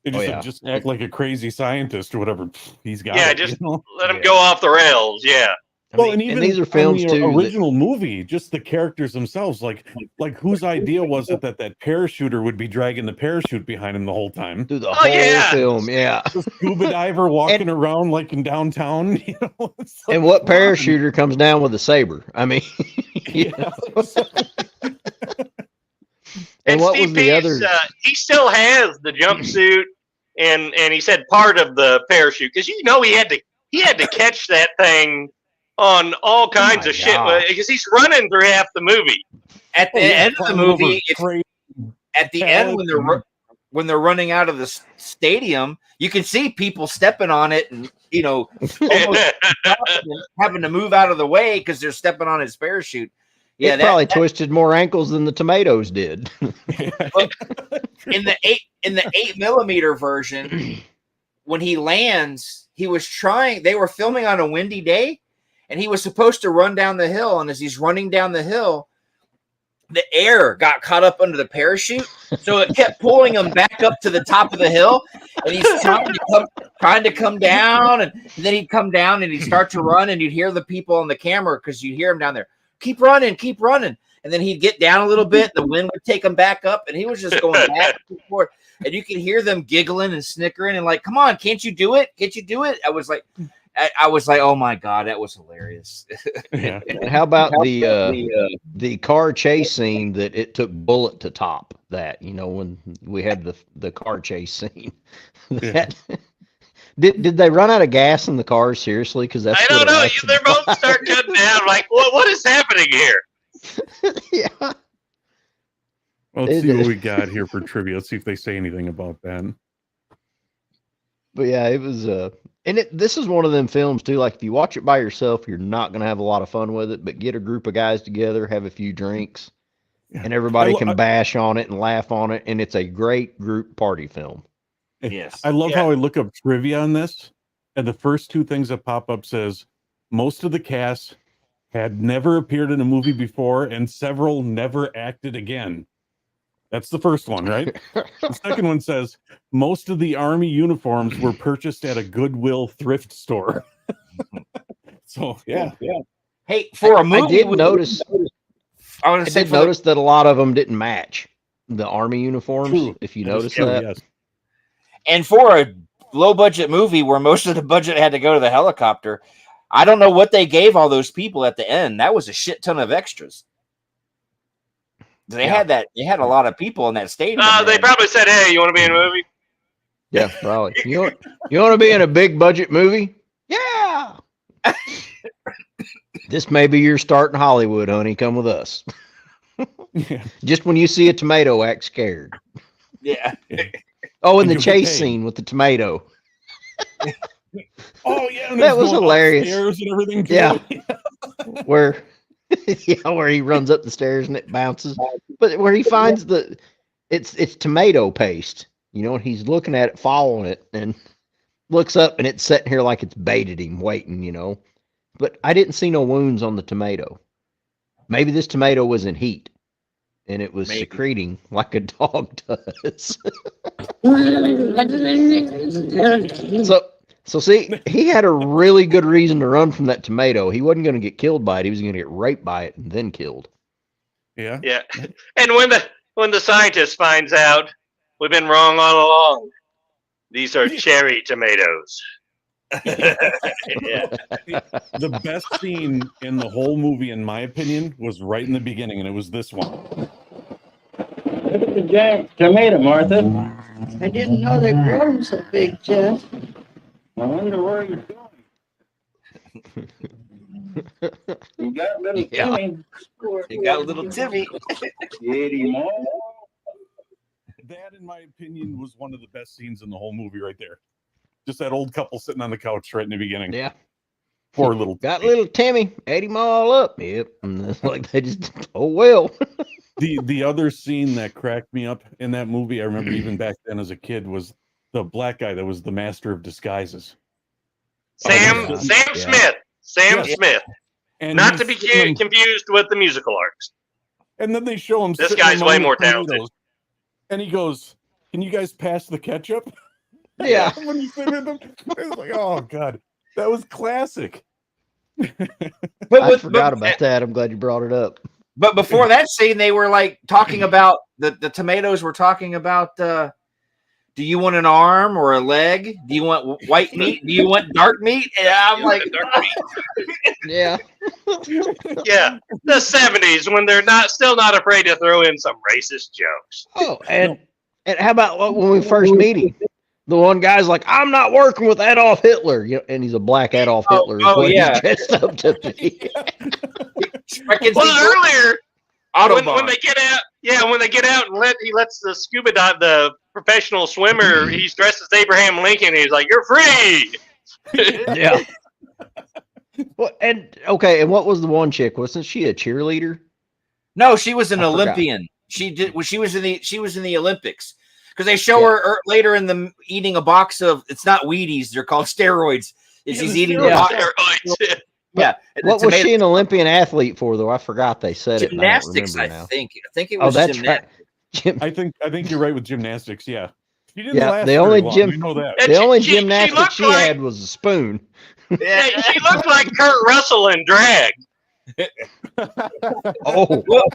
They just yeah. just act like a crazy scientist or whatever. He's got Yeah, it. just you know? let him Yeah. go off the rails. Yeah. I Well, mean, and even these are on films the too. original movie, just the characters themselves, like whose idea was it that parachuter would be dragging the parachute behind him the whole time? Through the Oh, whole yeah. film, yeah. The scuba diver walking around like in downtown, you know. It's like, And what come on. parachuter comes down with a saber? I mean, you Yeah. know. And what Steve was the Pease, other? he still has the jumpsuit, and he said part of the parachute because he had to catch that thing on all kinds my of shit God. because he's running through half the movie. At the Oh, yeah, end of the climbing over movie, crazy at the end pallets when they're running out of the stadium, you can see people stepping on it and almost having to move out of the way because they're stepping on his parachute. Yeah, It probably twisted more ankles than the tomatoes did. in the 8mm version, when he lands, they were filming on a windy day, and he was supposed to run down the hill. And as he's running down the hill, the air got caught up under the parachute, so it kept pulling him back up to the top of the hill. And he's trying to come down, and then he'd come down and he'd start to run, and you'd hear the people on the camera because you'd hear him down there, keep running. And then he'd get down a little bit, the wind would take him back up, and he was just going back and forth. And you could hear them giggling and snickering and like, come on, can't you do it? Can't you do it? I was like, oh my God, that was hilarious. Yeah. And how about the car chase scene that it took Bullet to top that, when we had the car chase scene. That, did they run out of gas in the cars? Seriously? Because that's I don't know. They're both start cutting down. Like, what is happening here? Yeah. Well, let's see what we got here for trivia. Let's see if they say anything about that. But yeah, it was this is one of them films too. Like if you watch it by yourself, you're not gonna have a lot of fun with it. But get a group of guys together, have a few drinks, and everybody can bash on it and laugh on it, and it's a great group party film. Yes. I love how I look up trivia on this, and the first two things that pop up says most of the cast had never appeared in a movie before, and several never acted again. That's the first one, right? The second one says most of the Army uniforms were purchased at a Goodwill thrift store. So yeah. Hey, for a movie, I did notice that a lot of them didn't match the Army uniforms. True. If you notice that, yes. And for a low budget movie where most of the budget had to go to the helicopter, I don't know what they gave all those people at the end. That was a shit ton of extras. They had a lot of people in that stadium. They probably said, "Hey, you want to be in a movie?" yeah, probably. You want to be in a big budget movie? Yeah. This may be your start in Hollywood, honey. Come with us. Yeah. Just when you see a tomato, act scared. Yeah. Oh, and the chase scene with the tomato. Oh yeah, that was hilarious. And everything. Yeah, where he runs up the stairs and it bounces, but where he finds it's tomato paste. He's looking at it, following it, and looks up and it's sitting here like it's baited him, waiting. But I didn't see no wounds on the tomato. Maybe this tomato was in heat, and it was secreting like a dog does. So see, he had a really good reason to run from that tomato. He wasn't going to get killed by it. He was going to get raped by it and then killed. Yeah. Yeah. And when the scientist finds out, we've been wrong all along. These are cherry tomatoes. Yeah. The best scene in the whole movie, in my opinion, was right in the beginning, and it was this one. Look at the giant tomato, Martha. I didn't know they grow so big, Jeff. I wonder where you're going. You got little Timmy. You got little Timmy. Get him all. That, in my opinion, was one of the best scenes in the whole movie right there. Just that old couple sitting on the couch right in the beginning. Yeah. Poor little Got little Timmy. Ate him all up. Yep. And it's like they just, oh, well. The other scene that cracked me up in that movie, I remember even back then as a kid, was the black guy that was the master of disguises. Sam Smith. Sam Smith. And not to be confused with the musical artist. And then they show him. This guy's way more talented. And he goes, "Can you guys pass the ketchup?" Yeah. When you sit with them, it was like, oh god, that was classic. I forgot about that. I'm glad you brought it up. But before that scene, they were like talking about the tomatoes were talking about. Do you want an arm or a leg? Do you want white meat? Do you want dark meat? And I'm like, Yeah. Yeah, the 70s when they're still not afraid to throw in some racist jokes. Oh, and how about when we first meet him? The one guy's like, "I'm not working with Adolf Hitler," and he's a black Adolf Hitler. Is what he's dressed up to be. Well, earlier Autobahn. when they get out, when they get out and he lets the scuba dive, the professional swimmer, he's dressed as Abraham Lincoln. And he's like, "You're free." Yeah. Well, and what was the one chick? Wasn't she a cheerleader? No, she was an I forgot. Olympian. She was in the Olympics because they show her later in the eating a box of, it's not Wheaties, they're called steroids. She's eating a box. Steroids. Yeah. What was she an Olympian athlete for, though? I forgot they said gymnastics, it. I think it was that's gymnastics. right. I think you're right with gymnastics. Yeah. She didn't Yeah, last the very only long. gym- We know that. The only she gymnastics she looked had was a spoon. Yeah, she looked like Kurt Russell in drag.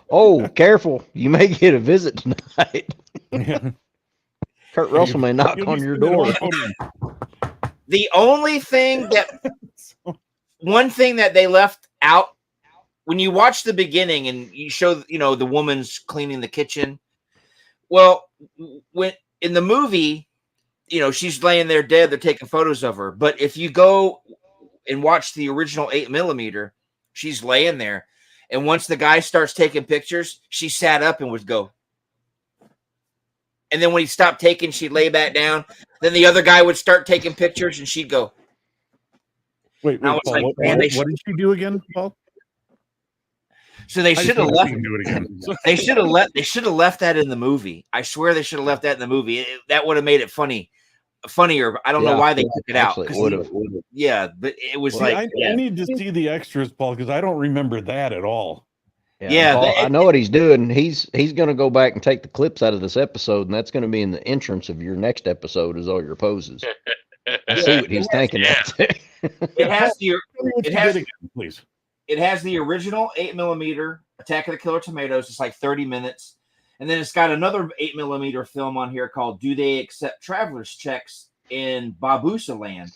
Oh, careful. You may get a visit tonight. Yeah. Kurt Russell may knock on your door. The only thing one thing that they left out when you watch the beginning and you show, the woman's cleaning the kitchen. Well, when in the movie, she's laying there dead. They're taking photos of her. But if you go and watch the original 8mm, she's laying there. And once the guy starts taking pictures, she sat up and would go. And then when he stopped taking, she'd lay back down. Then the other guy would start taking pictures and she'd go. Wait, Paul, like, what did she do again, Paul? So they should have left. Do it again. They should have left that in the movie. I swear they should have left that in the movie. That would have made it funnier. I don't know why they took it out. Yeah, but it was I need to see the extras, Paul, because I don't remember that at all. Yeah, Paul, I know what he's doing. He's going to go back and take the clips out of this episode, and that's going to be in the entrance of your next episode. Is all your poses. I see what he's thinking. It has the Please. original 8mm Attack of the Killer Tomatoes. It's like 30 minutes. And then it's got another 8mm film on here called Do They Accept Traveler's Checks in Babusa Land?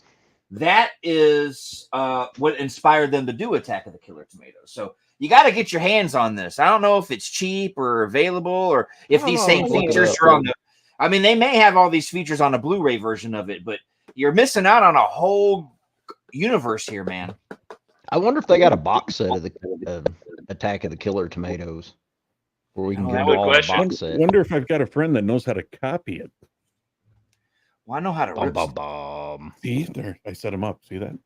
That is what inspired them to do Attack of the Killer Tomatoes. So you got to get your hands on this. I don't know if it's cheap or available or if these same features are on the... I mean, they may have all these features on a Blu-ray version of it, but you're missing out on a whole universe here, man. I wonder if they got a box set of the Attack of the Killer Tomatoes, where we can get all a box set. I wonder if I've got a friend that knows how to copy it. Well, I know how to See, there, I set him up. See that?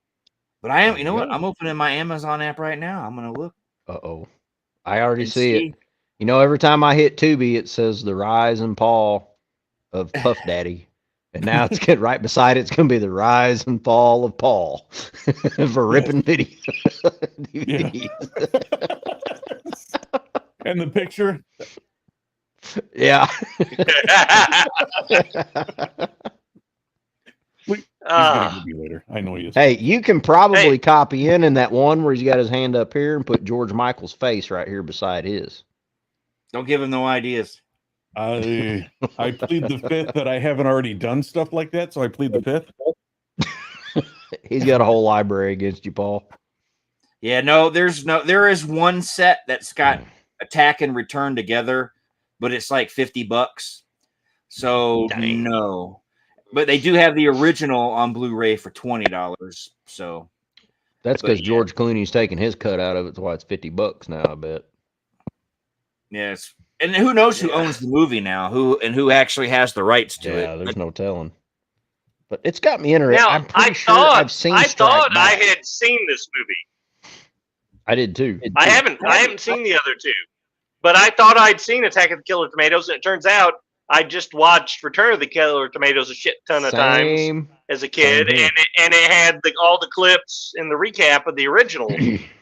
But I am, what? I'm opening my Amazon app right now. I'm gonna look. I already see it. Every time I hit Tubi, it says The Rise and Fall of Puff Daddy. And now it's getting right beside it. It's going to be The Rise and Fall of Paul for ripping video DVDs. And the picture? Yeah. He's gonna give you later. I know he is. Hey, you can probably copy in that one where he's got his hand up here and put George Michael's face right here beside his. Don't give him no ideas. I plead the fifth that I haven't already done stuff like that, so I plead the fifth. He's got a whole library against you, Paul. Yeah, there is one set that's got Attack and Return together, but it's like $50. So no. But they do have the original on Blu-ray for $20. So that's because George Clooney's taking his cut out of it. That's why it's $50 now, I bet. Yes. And who knows who owns the movie now? Who actually has the rights to it? Yeah, there's no telling. But it's got me interested. Now, I'm pretty sure I've seen. I thought I had seen this movie. I did too. I haven't seen the other two, but I thought I'd seen Attack of the Killer Tomatoes, and it turns out I just watched Return of the Killer Tomatoes a shit ton of times as a kid, and it had all the clips in the recap of the original,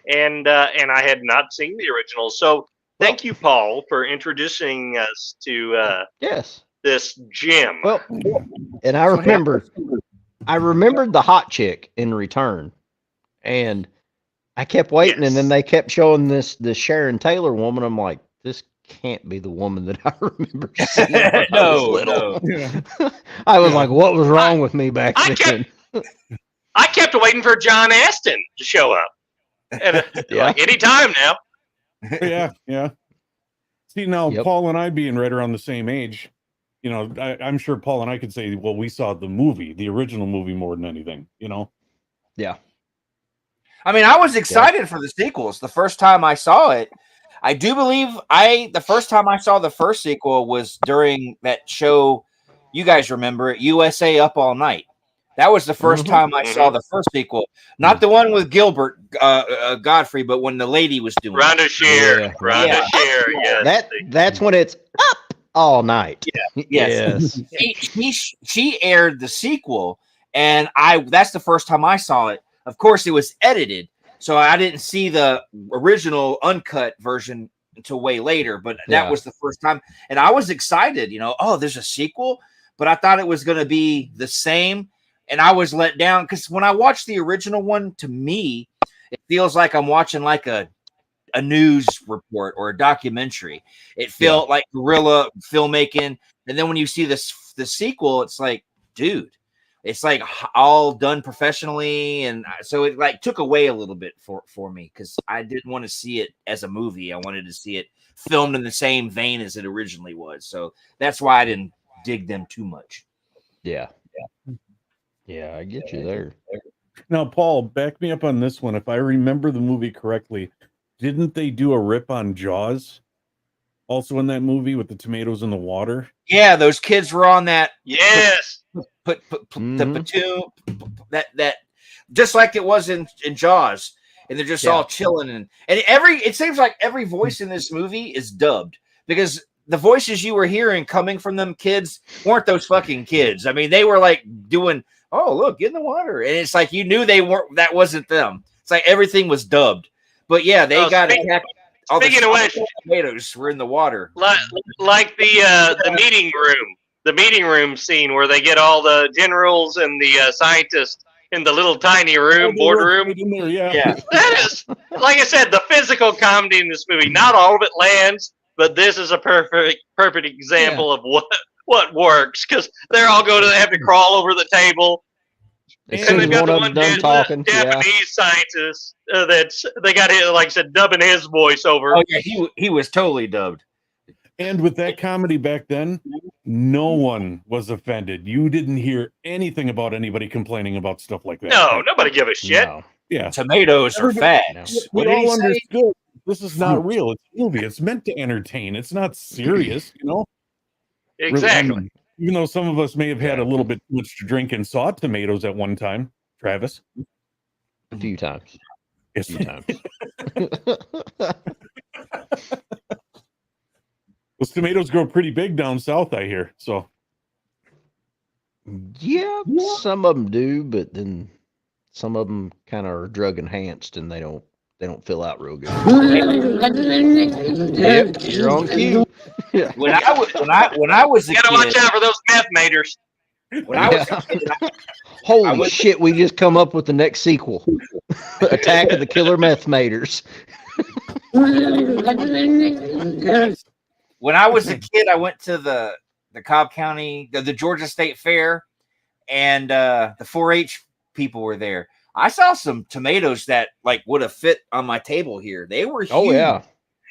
and I had not seen the original. So thank you, Paul, for introducing us to this gem. Well, and I remembered the hot chick in Return, and I kept waiting, and then they kept showing this Sharon Taylor woman. I'm like, this can't be the woman that I remember seeing when I was little. I was like, what was wrong with me back then? I kept waiting for John Aston to show up. And like any time now. Yeah. See, now Paul and I being right around the same age, you know, I'm sure Paul and I could say, well, we saw the original movie more than anything, you know? Yeah. I mean, I was excited for the sequels. The first time I saw it, I do believe the first time I saw the first sequel was during that show. You guys remember it, USA Up All Night. That was the first time I saw the first sequel, not the one with Gilbert Godfrey, but when the lady was doing Rhonda Shear. Rhonda Shear, yes. That's when it's up all night. Yeah. Yes. She aired the sequel, and that's the first time I saw it. Of course, it was edited, so I didn't see the original uncut version until way later, but that was the first time. And I was excited, you know, oh, there's a sequel, but I thought it was going to be the same. And I was let down because when I watched the original one, to me, it feels like I'm watching like a news report or a documentary. It felt like guerrilla filmmaking. And then when you see the sequel, it's like, dude, it's like all done professionally. And so it like took away a little bit for me because I didn't want to see it as a movie. I wanted to see it filmed in the same vein as it originally was. So that's why I didn't dig them too much. Yeah, I get you there. Now, Paul, back me up on this one. If I remember the movie correctly, didn't they do a rip on Jaws? Also in that movie with the tomatoes in the water? Yeah, those kids were on that. Yes. The platoon, that just like it was in Jaws, and they're just all chilling and it seems like every voice in this movie is dubbed because the voices you were hearing coming from them kids weren't those fucking kids. I mean, they were like doing, oh, look, get in the water. And it's like you knew that wasn't them. It's like everything was dubbed. But yeah, they got attacked. All the tomatoes were in the water. Like the meeting room scene where they get all the generals and the scientists in the little tiny room, boardroom. Yeah. That is, like I said, the physical comedy in this movie. Not all of it lands, but this is a perfect example of what works because they're all going to have to crawl over the table. And they've got the one Japanese scientist they got it, like I said, dubbing his voice over. Oh yeah, he was totally dubbed. And with that comedy back then, no one was offended. You didn't hear anything about anybody complaining about stuff like that. No, nobody give a shit. No. Yeah, tomatoes are facts. We all understood this is not real. It's a movie. It's meant to entertain. It's not serious, you know. Exactly. I mean, even though some of us may have had a little bit too much to drink and saw tomatoes at one time, Travis. A few times. Yes. A few times. Those tomatoes grow pretty big down south, I hear. So. Yeah, some of them do, but then some of them kind of are drug enhanced and they don't fill out real good. Yep, you're on cue. When I was a kid, gotta watch out for those meth maters. When I was a kid, holy shit, we just come up with the next sequel. Attack of the Killer Meth Maters. When I was a kid, I went to the Cobb County, the Georgia State Fair, and the 4-H people were there. I saw some tomatoes that like would have fit on my table here. They were huge. Oh yeah.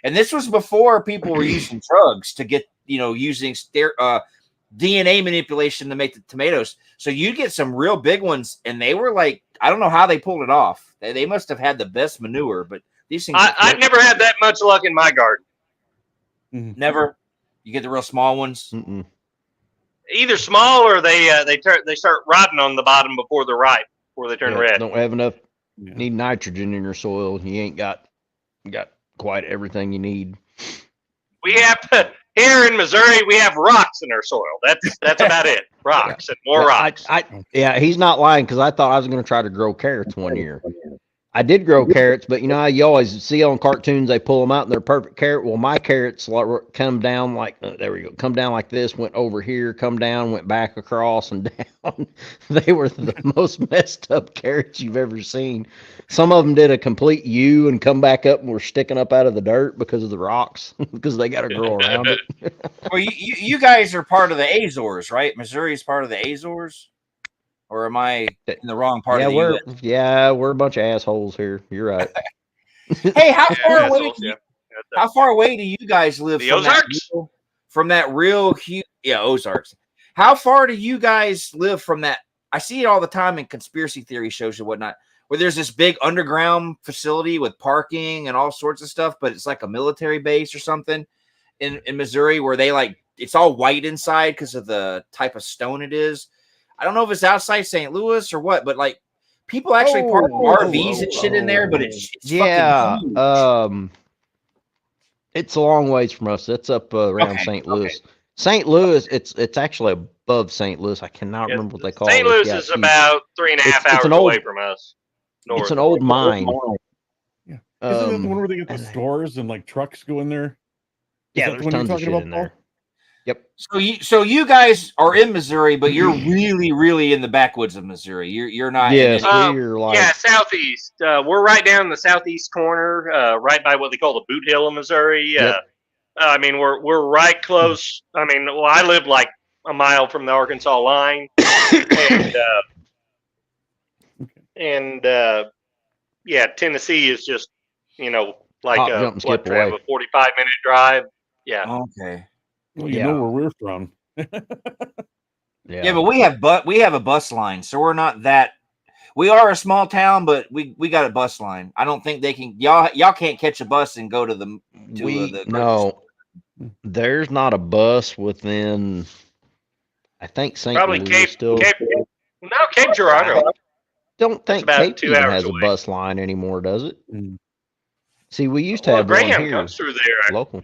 And this was before people were using drugs to get, using DNA manipulation to make the tomatoes. So you get some real big ones, and they were like, I don't know how they pulled it off. They must have had the best manure, but these things. I've never had that much luck in my garden. Never. You get the real small ones. Mm-mm. Either small or they start rotting on the bottom before they're ripe, before they turn red. Don't have enough. Need nitrogen in your soil. You ain't got quite everything you need. We have here in Missouri. We have rocks in our soil. That's about it. Rocks and more rocks. He's not lying because I thought I was going to try to grow carrots one year, I did grow carrots, but you know how you always see on cartoons they pull them out and they're perfect carrot. Well, my carrots come down like there we go, come down like this, went over here, come down, went back across and down. They were the most messed up carrots you've ever seen. Some of them did a complete U and come back up and were sticking up out of the dirt because of the rocks because they got to grow around it. Well, you guys are part of the Azores, right? Missouri is part of the Azores, or am I in the wrong part Yeah, of the we're U.S.? we're a bunch of assholes here. You're right. Hey, how far away? assholes, yeah. How far away do you guys live The from Ozarks? that real huge? Yeah, Ozarks. How far do you guys live from that? I see it all the time in conspiracy theory shows and whatnot, where there's this big underground facility with parking and all sorts of stuff, but it's like a military base or something in Missouri where they it's all white inside because of the type of stone it is. I don't know if it's outside St. Louis or what, but people actually park RVs and shit in there, but it's yeah. fucking huge. It's a long ways from us. It's up around Okay, St. Louis. St. Louis, it's actually above St. Louis. I cannot remember what they call it. St. Louis is about 3.5 hours away from us. North. It's an old mine. Yeah. Isn't that the one where they get the stores and trucks go in there? Yeah, there's tons of shit in there. Yep. So you guys are in Missouri, but you're really, really in the backwoods of Missouri. You're not. Yes, we're southeast. We're right down in the southeast corner, right by what they call the Boot Hill of Missouri. Yep. I mean, we're right close. I mean, well, I live like a mile from the Arkansas line, and Tennessee is just like Hop, jump, and skip away. A 45-minute drive. Yeah. Okay. Well, you know where we're from. Yeah, but we have a bus line, so we're not that. We are a small town, but we got a bus line. I don't think they can. Y'all can't catch a bus and go to the. No, there's not a bus within. I think St. Probably Louis still. Cape Girardeau. Don't think about Cape 2 even hours has away. a bus line anymore, does it? Mm. See, we used to have one Greyhound here. comes through there. Local.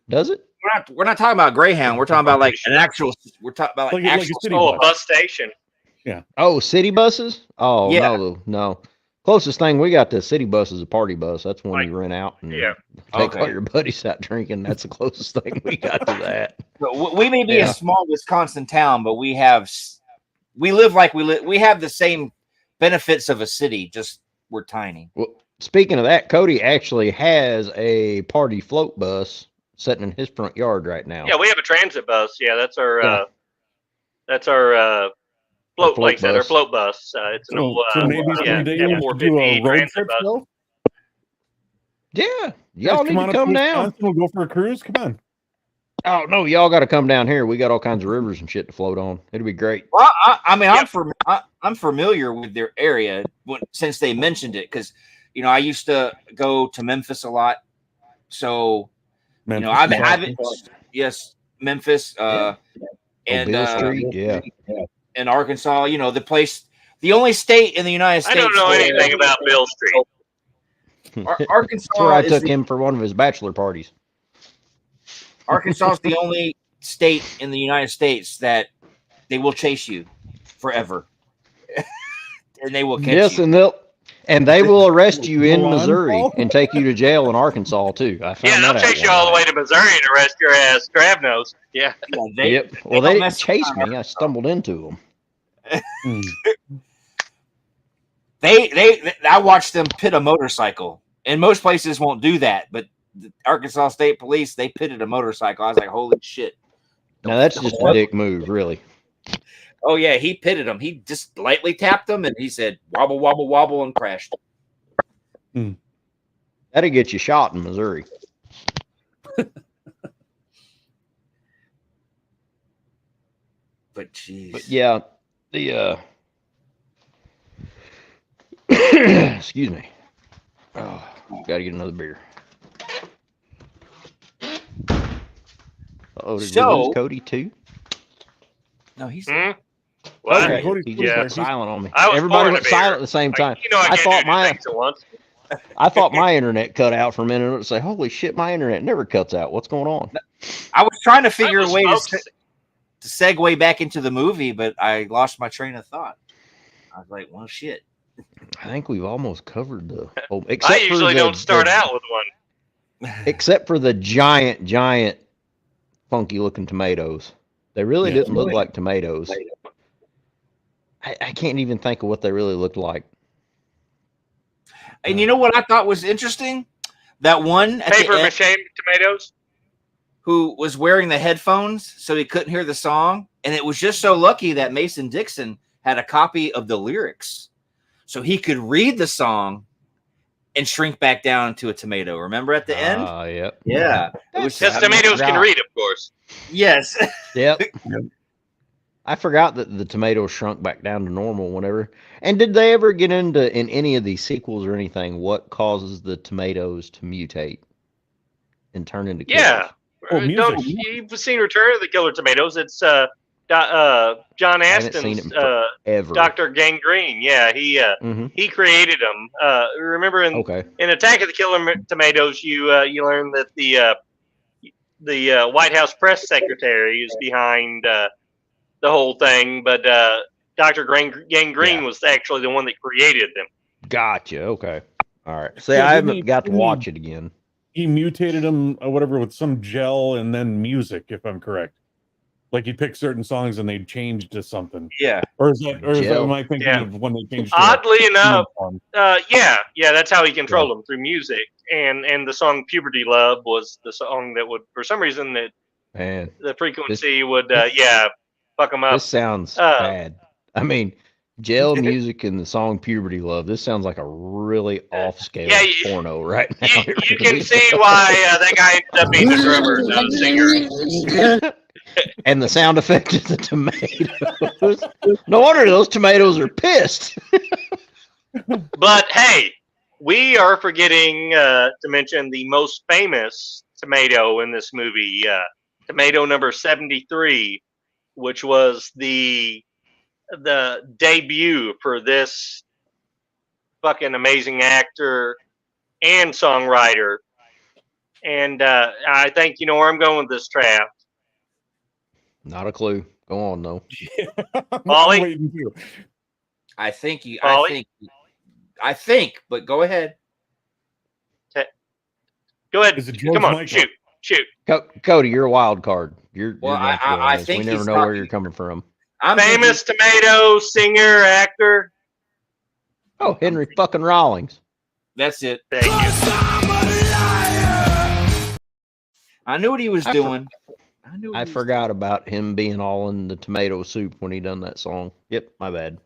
Does it? We're not talking about Greyhound. We're talking about an actual. We're talking about actual. A bus station. Yeah. Oh, city buses? Oh, yeah. no. Closest thing we got to city bus is a party bus. That's one you rent out and take all your buddies out drinking. That's the closest thing we got to that. But we may be a small Wisconsin town, but we live like we live. We have the same benefits of a city, just we're tiny. Well, speaking of that, Cody actually has a party float bus sitting in his front yard right now. Yeah, we have a transit bus. Yeah, that's our float bus. Our float bus. It's an old so maybe someday you have to do a road trip bus. Yeah, y'all need to come down. We'll go for a cruise. Come on. Oh no, y'all got to come down here. We got all kinds of rivers and shit to float on. It'll be great. Well, I'm familiar with their area since they mentioned it because I used to go to Memphis a lot, so yes, Memphis, and Bill Street, in Arkansas. The only state in the United States. I don't know anything about Bill Street. Arkansas. That's where I took him for one of his bachelor parties. Arkansas is the only state in the United States that they will chase you forever, and they will catch you. And they will arrest you in Missouri and take you to jail in Arkansas too. I found that out. They'll chase you all the way to Missouri and arrest your ass, Travnos. Yeah. Well, they didn't chase me. I stumbled into them. I watched them pit a motorcycle, and most places won't do that, but the Arkansas State Police, they pitted a motorcycle. I was like, holy shit. Now that's just a dick move, really. Oh yeah, he pitted him. He just lightly tapped him, and he said, wobble, wobble, wobble, and crashed. That'll get you shot in Missouri. But jeez. But yeah, the excuse me. Oh, gotta get another beer. Oh, did we lose Cody too? No, he's What? Okay. He just went silent on me. I was Everybody pouring went a silent beer. at the same time. I thought I thought my internet cut out for a minute. It would say, "Holy shit, my internet never cuts out. What's going on?" I was trying to figure a way to segue back into the movie, but I lost my train of thought. I was like, "Well, shit." I think we've almost covered the whole. I usually don't start out with one. Except for the giant, funky looking tomatoes. They really Yes. didn't look like tomatoes. I can't even think of what they really looked like. And you know what I thought was interesting? That one at Paper the end mache tomatoes. who was wearing the headphones so he couldn't hear the song. And it was just so lucky that Mason Dixon had a copy of the lyrics so he could read the song and shrink back down to a tomato. Remember at the end? Yep. Yeah. It was Because tomatoes can read, of course. Yes. Yep. I forgot that the tomatoes shrunk back down to normal whenever. And did they ever get into, in any of these sequels or anything, what causes the tomatoes to mutate and turn into killers? Yeah. Oh, music. You've seen Return of the Killer Tomatoes. It's John I haven't seen Astin's it ever. Dr. Gangrene. Yeah, he created them. Remember in Attack of the Killer Tomatoes, you learn that the White House press secretary is behind the whole thing, but Dr. Gangrene was actually the one that created them. Gotcha. Okay. All right. See, Yeah, I haven't got to watch it again. He mutated them or whatever with some gel and then music, if I'm correct. Like he picked certain songs and they'd change to something. Yeah. Or is that am I thinking of when they changed? Oddly enough, yeah, that's how he controlled them, through music. And the song "Puberty Love" was the song that would, for some reason, the frequency would fuck them up. This sounds bad. I mean, gel music and the song "Puberty Love." This sounds like a really off-scale porno right now. You can see why that guy ended up being the drummer, not a singer. And the sound effect of the tomatoes. No wonder those tomatoes are pissed. But hey, we are forgetting to mention the most famous tomato in this movie, tomato number 73, which was the debut for this fucking amazing actor and songwriter. And I think you know where I'm going with this, Trav. Not a clue. Go on, though. Ollie? I think, but go ahead. Go ahead. Is it George Come on, Michael? shoot. Cody, you're a wild card. You're I think we never he's know where you're coming from. Famous tomato singer, actor. Oh, Henry fucking Rawlings. That's it. Thank you. I knew what he was doing. I forgot about him being all in the tomato soup when he done that song. Yep, my bad.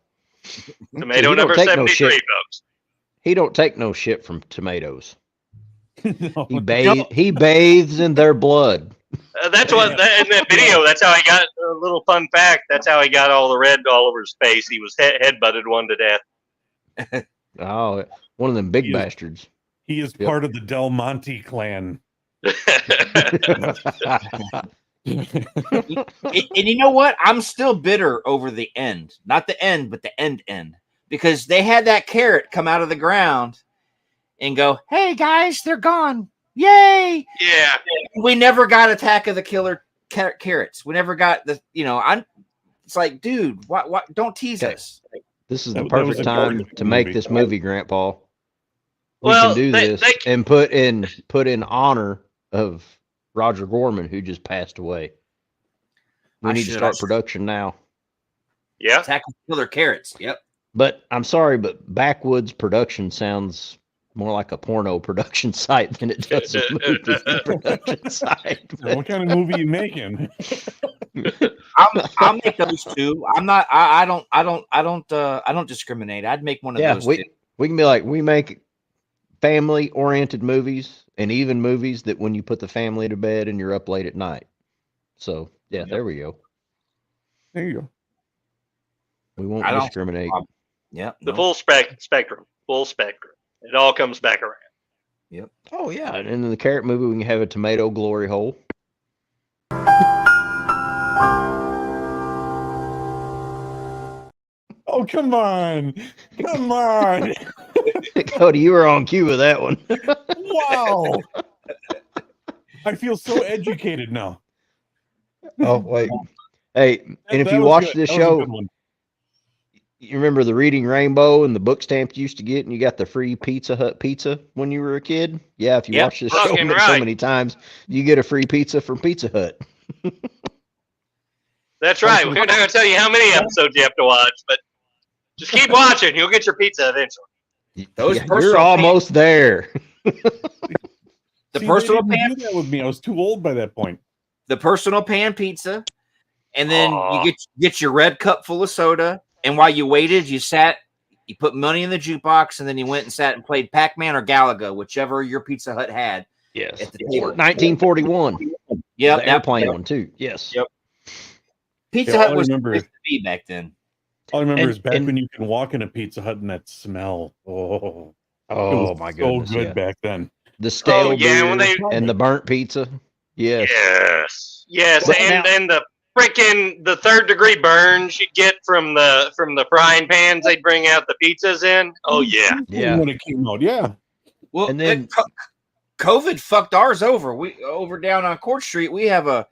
Tomato number 73, folks. He don't take no shit from tomatoes. No. He bathes in their blood. That's what in that video. That's how he got a little fun fact. That's how he got all the red all over his face. He was headbutted one to death. Oh, one of them big bastards. He is part of the Del Monte clan. And you know what? I'm still bitter over the end. Not the end, but the end. Because they had that carrot come out of the ground and go, "Hey guys, they're gone. Yay!" Yeah. We never got Attack of the Killer Carrots. We never got the, it's like, dude, what don't tease us. This is the perfect time to make this movie, Grandpa. We Well, can do this and put in honor of Roger Gorman, who just passed away. We need to start production now. Yeah. Attack of the Killer Carrots. Yep. But I'm sorry, but Backwoods production sounds more like a porno production site than it does a movie production site. What kind of movie are you making? I'll make those two. I'm not. I don't discriminate. I'd make one of those. We can be like, we make family-oriented movies, and even movies that when you put the family to bed and you're up late at night. So yeah, there we go. There you go. We won't discriminate. Yeah, the full spectrum. Full spectrum. It all comes back around. Yep. Oh yeah, and in the carrot movie, we can have a tomato glory hole. Oh, come on. Come on. Cody, you were on cue with that one. Wow. I feel so educated now. Oh, wait. Hey, and if you watch this show, You remember the Reading Rainbow and the book stamps you used to get, and you got the free Pizza Hut pizza when you were a kid? Yeah, if you Yep. watch this show Fucking so right. many times, you get a free pizza from Pizza Hut. That's right. We're not going to tell you how many episodes you have to watch, but just keep watching. You'll get your pizza eventually. Those Yeah, you're personal almost there. The See, personal they didn't pan, do that with me. I was too old by that point. the personal pan pizza, and then Aw. you get your red cup full of soda. And while you waited, you put money in the jukebox, and then you went and sat and played Pac-Man or Galaga, whichever your Pizza Hut had Yes. at the table. 1941. Yep, The airplane one, too. Yes. Yep. Pizza Yeah, Hut all I was remember- the place to be back then. All I remember And- is back and- when you can walk in a Pizza Hut and that smell. Oh, it Oh, was my so goodness. good Yeah. back then. The stale yeah, beer when they- and the burnt pizza. Yes. Yes, But and now- then the the 3rd-degree burns you'd get from the frying pans they'd bring out the pizzas in. Oh yeah. Yeah. When it came out, yeah. Well, And then- COVID fucked ours over. We over down on Court Street. We have a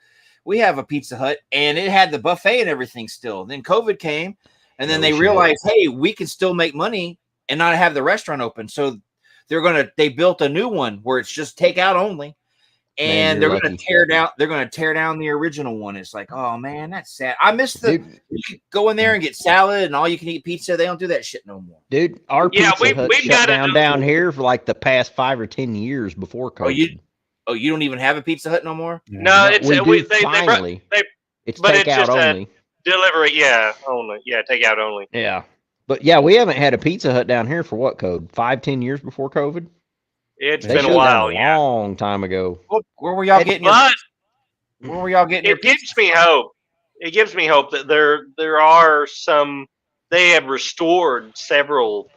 Pizza Hut, and it had the buffet and everything still. Then COVID came, and then No they shit. realized, hey, we can still make money and not have the restaurant open. So they built a new one where it's just takeout only. And you're they're going lucky. to tear down. They're going to tear down the original one. It's like, oh man, that's sad. I miss the. Dude, You could go in there and get salad and all you can eat pizza. They don't do that shit no more. dude, our Yeah, Pizza Hut we've shut gotta down do- down here for like the past 5 or 10 years before COVID. You don't even have a Pizza Hut no more. No, it's we do they brought finally. they- It's but it's takeout just a- only. delivery. Yeah, only. Yeah, takeout only. Yeah. But yeah, we haven't had a Pizza Hut down here for what, Code? 5-10 years before COVID? It's They been shut a while. down Yeah, a long time ago. Where were y'all It- getting? Your, but where were y'all getting your it pizza? gives me hope. It gives me hope that there are some. They have restored several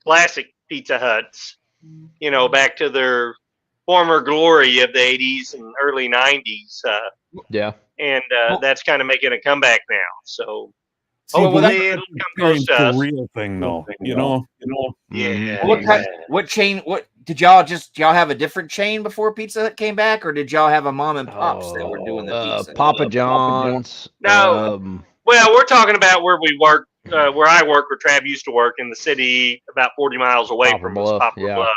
classic Pizza Huts. You know, back to their former glory of the 80s and early 90s. Yeah. And Well- that's kind of making a comeback now. So See, but hopefully that's it'll come close to the us. real thing, though. You know. Yeah. What chain? What did y'all have a different chain before Pizza Hut came back, or did y'all have a mom and pops that were doing the pizza? Papa John's. No. Well, we're talking about where we work, where I work, where Trav used to work in the city, about 40 miles away Poplar from Bluff, us, Poplar yeah. Bluff,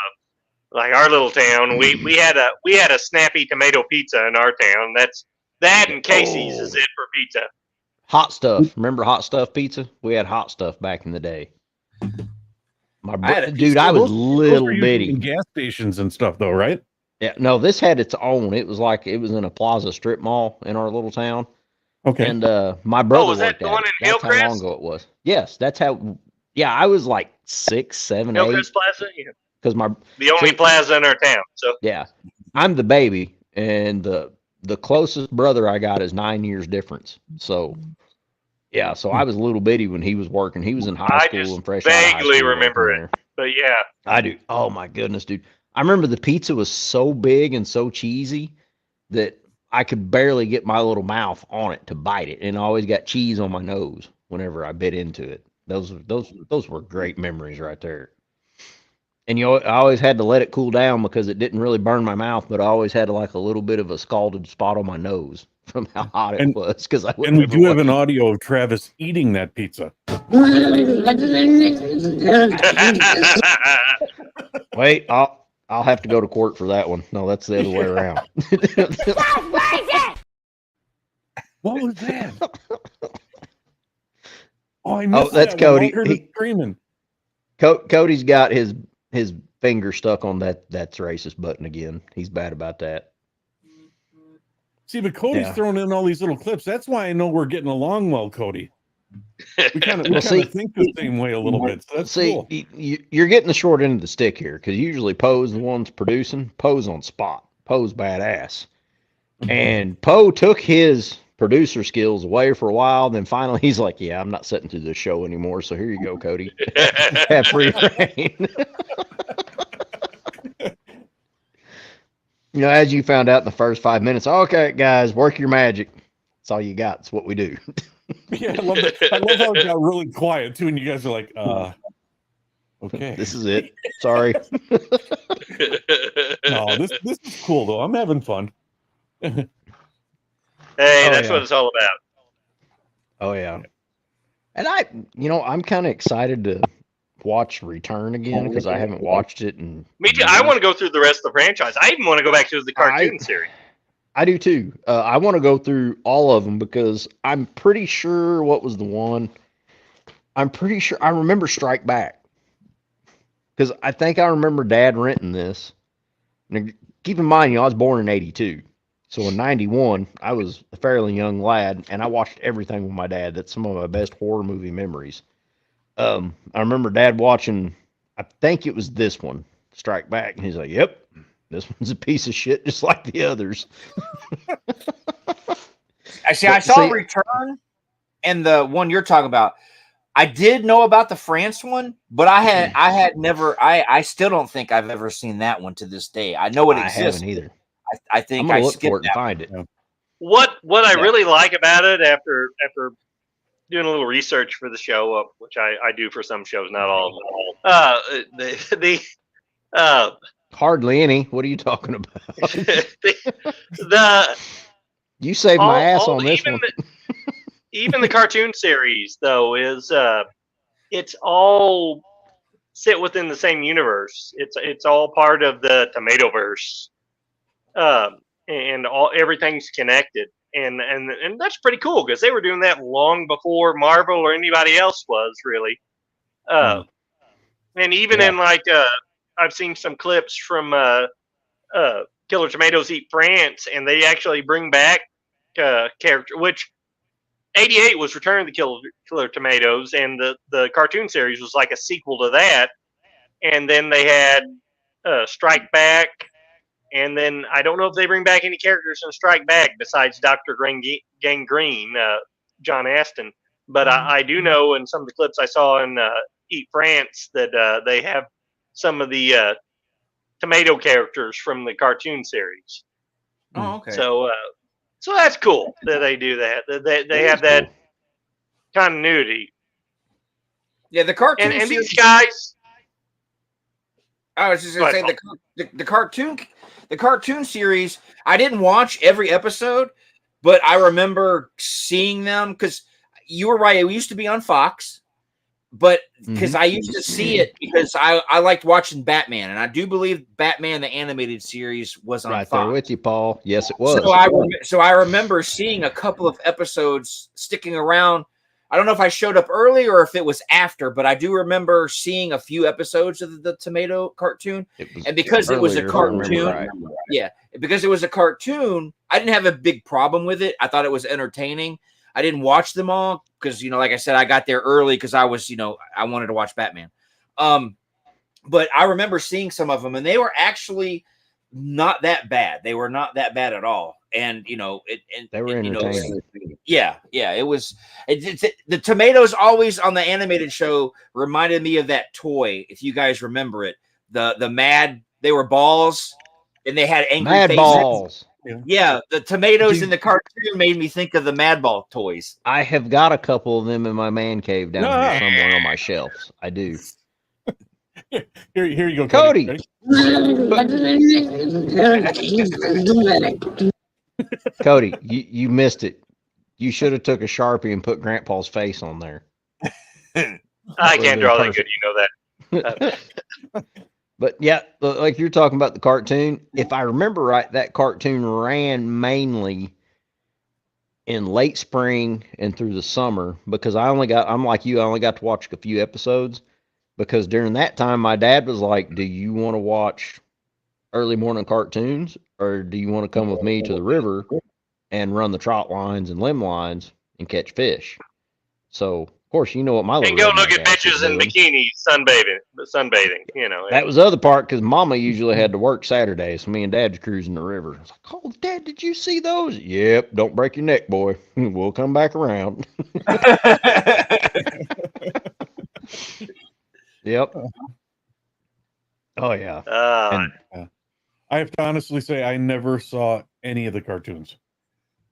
like our little town. We had a snappy tomato pizza in our town. That and Casey's is it for pizza. Hot Stuff. Remember Hot Stuff pizza? We had Hot Stuff back in the day. Dude, I was Those little were usually bitty. in gas stations and stuff, though, right? Yeah, no, this had its own. It was in a Plaza strip mall in our little town. Okay. And my brother was that worked the at one it. in That's how long Hillcrest? ago it was. Yes, that's how. Yeah, I was like 6, 7, 8. Hillcrest Plaza, yeah. Because The only plaza in our town. So yeah, I'm the baby, and the closest brother I got is 9 years difference. So yeah, so I was a little bitty when he was working. He was in high I school just and fresh out of high vaguely school remember working it. there. but yeah. I do. Oh my goodness, dude. I remember the pizza was so big and so cheesy that I could barely get my little mouth on it to bite it, and I always got cheese on my nose whenever I bit into it. Those were great memories right there. And I always had to let it cool down because it didn't really burn my mouth, but I always had like a little bit of a scalded spot on my nose from how hot it was. Because And we do have an audio of Travis eating that pizza. Wait, I'll have to go to court for that one. No, that's the other way around. What was that? Oh, I missed that's that one. Cody. I heard him screaming. Cody's got his finger stuck on that's racist button again. He's bad about that. See, but Cody's Yeah. throwing in all these little clips. That's why I know we're getting along well, Cody. We kind of see- think the same way a little bit. So that's See, cool. you're getting the short end of the stick here because usually Poe's the one's producing. Poe's on spot. Poe's badass. And Poe took his producer skills away for a while. Then finally he's like, yeah, I'm not sitting through this show anymore. So here you go, Cody. Have free reign. You know, as you found out in the first 5 minutes, okay, guys, work your magic. That's all you got. It's what we do. Yeah, I love that. I love how it got really quiet too, and you guys are like, okay. This is it. Sorry. No, this is cool though. I'm having fun. Hey, that's yeah. what it's all about. Oh yeah. And I'm kind of excited to watch Return again because I haven't watched it in Me too. I want to go through the rest of the franchise. I even want to go back to the cartoon series. I do too. I want to go through all of them because I'm pretty sure what was the one. I'm pretty sure I remember Strike Back because I think I remember Dad renting this. Now, keep in mind, I was born in '82, so in '91 I was a fairly young lad, and I watched everything with my dad. That's some of my best horror movie memories. I remember Dad watching. I think it was this one, Strike Back, and he's like, "Yep, this one's a piece of shit, just like the others." I saw Return and the one you're talking about. I did know about the France one, but I had never. I still don't think I've ever seen that one to this day. I know it exists. I haven't either. I think I'm I gonna look for skipped it and that. find it. What I really like about it after doing a little research for the show, which I do for some shows, not all of them. Hardly any. What are you talking about? the You saved my ass on this one. Even the cartoon series, though, is it's all sit within the same universe. It's all part of the Tomatoverse, and everything's connected, and that's pretty cool because they were doing that long before Marvel or anybody else was really. And even in I've seen some clips from Killer Tomatoes Eat France, and they actually bring back character, which '88 was Return of the Killer Tomatoes, and the cartoon series was like a sequel to that. And then they had Strike Back, and then I don't know if they bring back any characters in Strike Back besides Dr. Gangrene, John Aston. But I do know in some of the clips I saw in Eat France that they have some of the tomato characters from the cartoon series. Oh, okay. So that's cool that they do that. They have that continuity. Yeah, the cartoon and series, these guys. I was just gonna say the cartoon series. I didn't watch every episode, but I remember seeing them because you were right. It used to be on Fox, but because I used to see it because I liked watching Batman, and I do believe Batman the animated series was on right Fox. there with you, Paul. Yes, it was. So I remember seeing a couple of episodes sticking around. I don't know if I showed up early or if it was after, but I do remember seeing a few episodes of the Tomato cartoon. And because it was a cartoon, because it was a cartoon, I didn't have a big problem with it. I thought it was entertaining. I didn't watch them all because, like I said, I got there early because I was, I wanted to watch Batman. But I remember seeing some of them, and they were actually not that bad. They were not that bad at all. And they were entertaining. It was. The tomatoes always on the animated show reminded me of that toy. If you guys remember it, the mad, they were balls, and they had angry mad faces. Balls. Yeah, the tomatoes in the cartoon made me think of the Mad Ball toys. I have got a couple of them in my man cave down here somewhere on my shelves. I do. Here you go, Cody. Cody, you missed it. You should have took a Sharpie and put Grandpa's face on there. I can't draw that good, that. But yeah, like you're talking about the cartoon. If I remember right, that cartoon ran mainly in late spring and through the summer because I'm like you, I only got to watch a few episodes because during that time my dad was like, "Do you want to watch early morning cartoons or do you want to come with me to the river and run the trout lines and limb lines and catch fish?" So of course, you know what my little and go look at bitches in bikinis sunbathing. That was the other part because Mama usually had to work Saturdays. So me and Dad's cruising the river. I was like, "Oh, Dad, did you see those?" "Yep. Don't break your neck, boy. We'll come back around." Yep. Oh yeah. I have to honestly say I never saw any of the cartoons.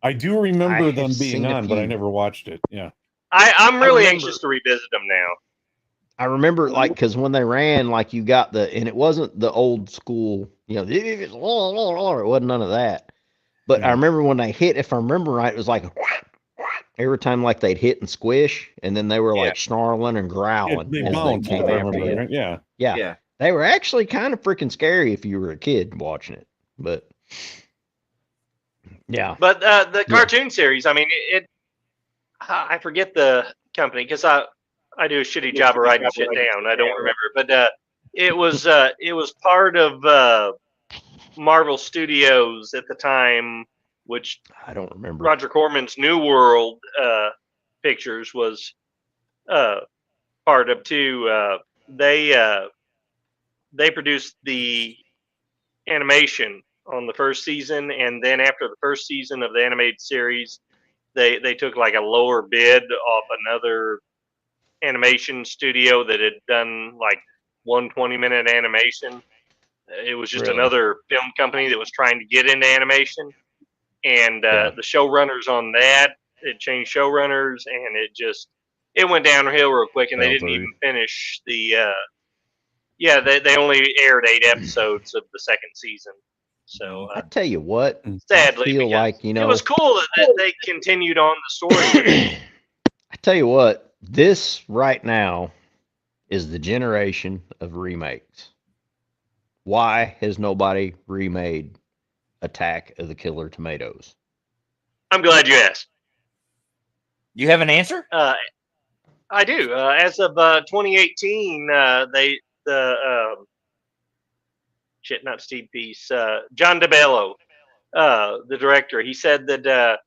I do remember them being on, but I never watched it. Yeah. I'm really anxious to revisit them now. I remember because when they ran, you got and it wasn't the old school, it wasn't none of that. But I remember when they hit, if I remember right, it was like, every time like they'd hit and squish, and then they were like snarling and growling They as bounced. they came I after remember you. that, yeah. Yeah. Yeah. They were actually kind of freaking scary if you were a kid watching it. But yeah. But the cartoon series, I mean, I forget the company because I do a shitty job of writing shit down. I don't remember, but it was part of Marvel Studios at the time, which I don't remember. Roger Corman's New World Pictures was part of too. They produced the animation on the first season, and then after the first season of the animated series, they took like a lower bid off another animation studio that had done like 120-minute animation. It was just Really? another film company that was trying to get into animation, and the showrunners on that, it changed showrunners, and it went downhill real quick, and they Fell didn't through. even finish the. They only aired 8 episodes of the second season. So I tell you what, sadly, I feel because like, you know, it was cool that they continued on the story. I tell you what, this right now is the generation of remakes. Why has nobody remade Attack of the Killer Tomatoes? I'm glad you asked. You have an answer? I do. As of 2018, not Steve Peace, John DeBello, the director, he said that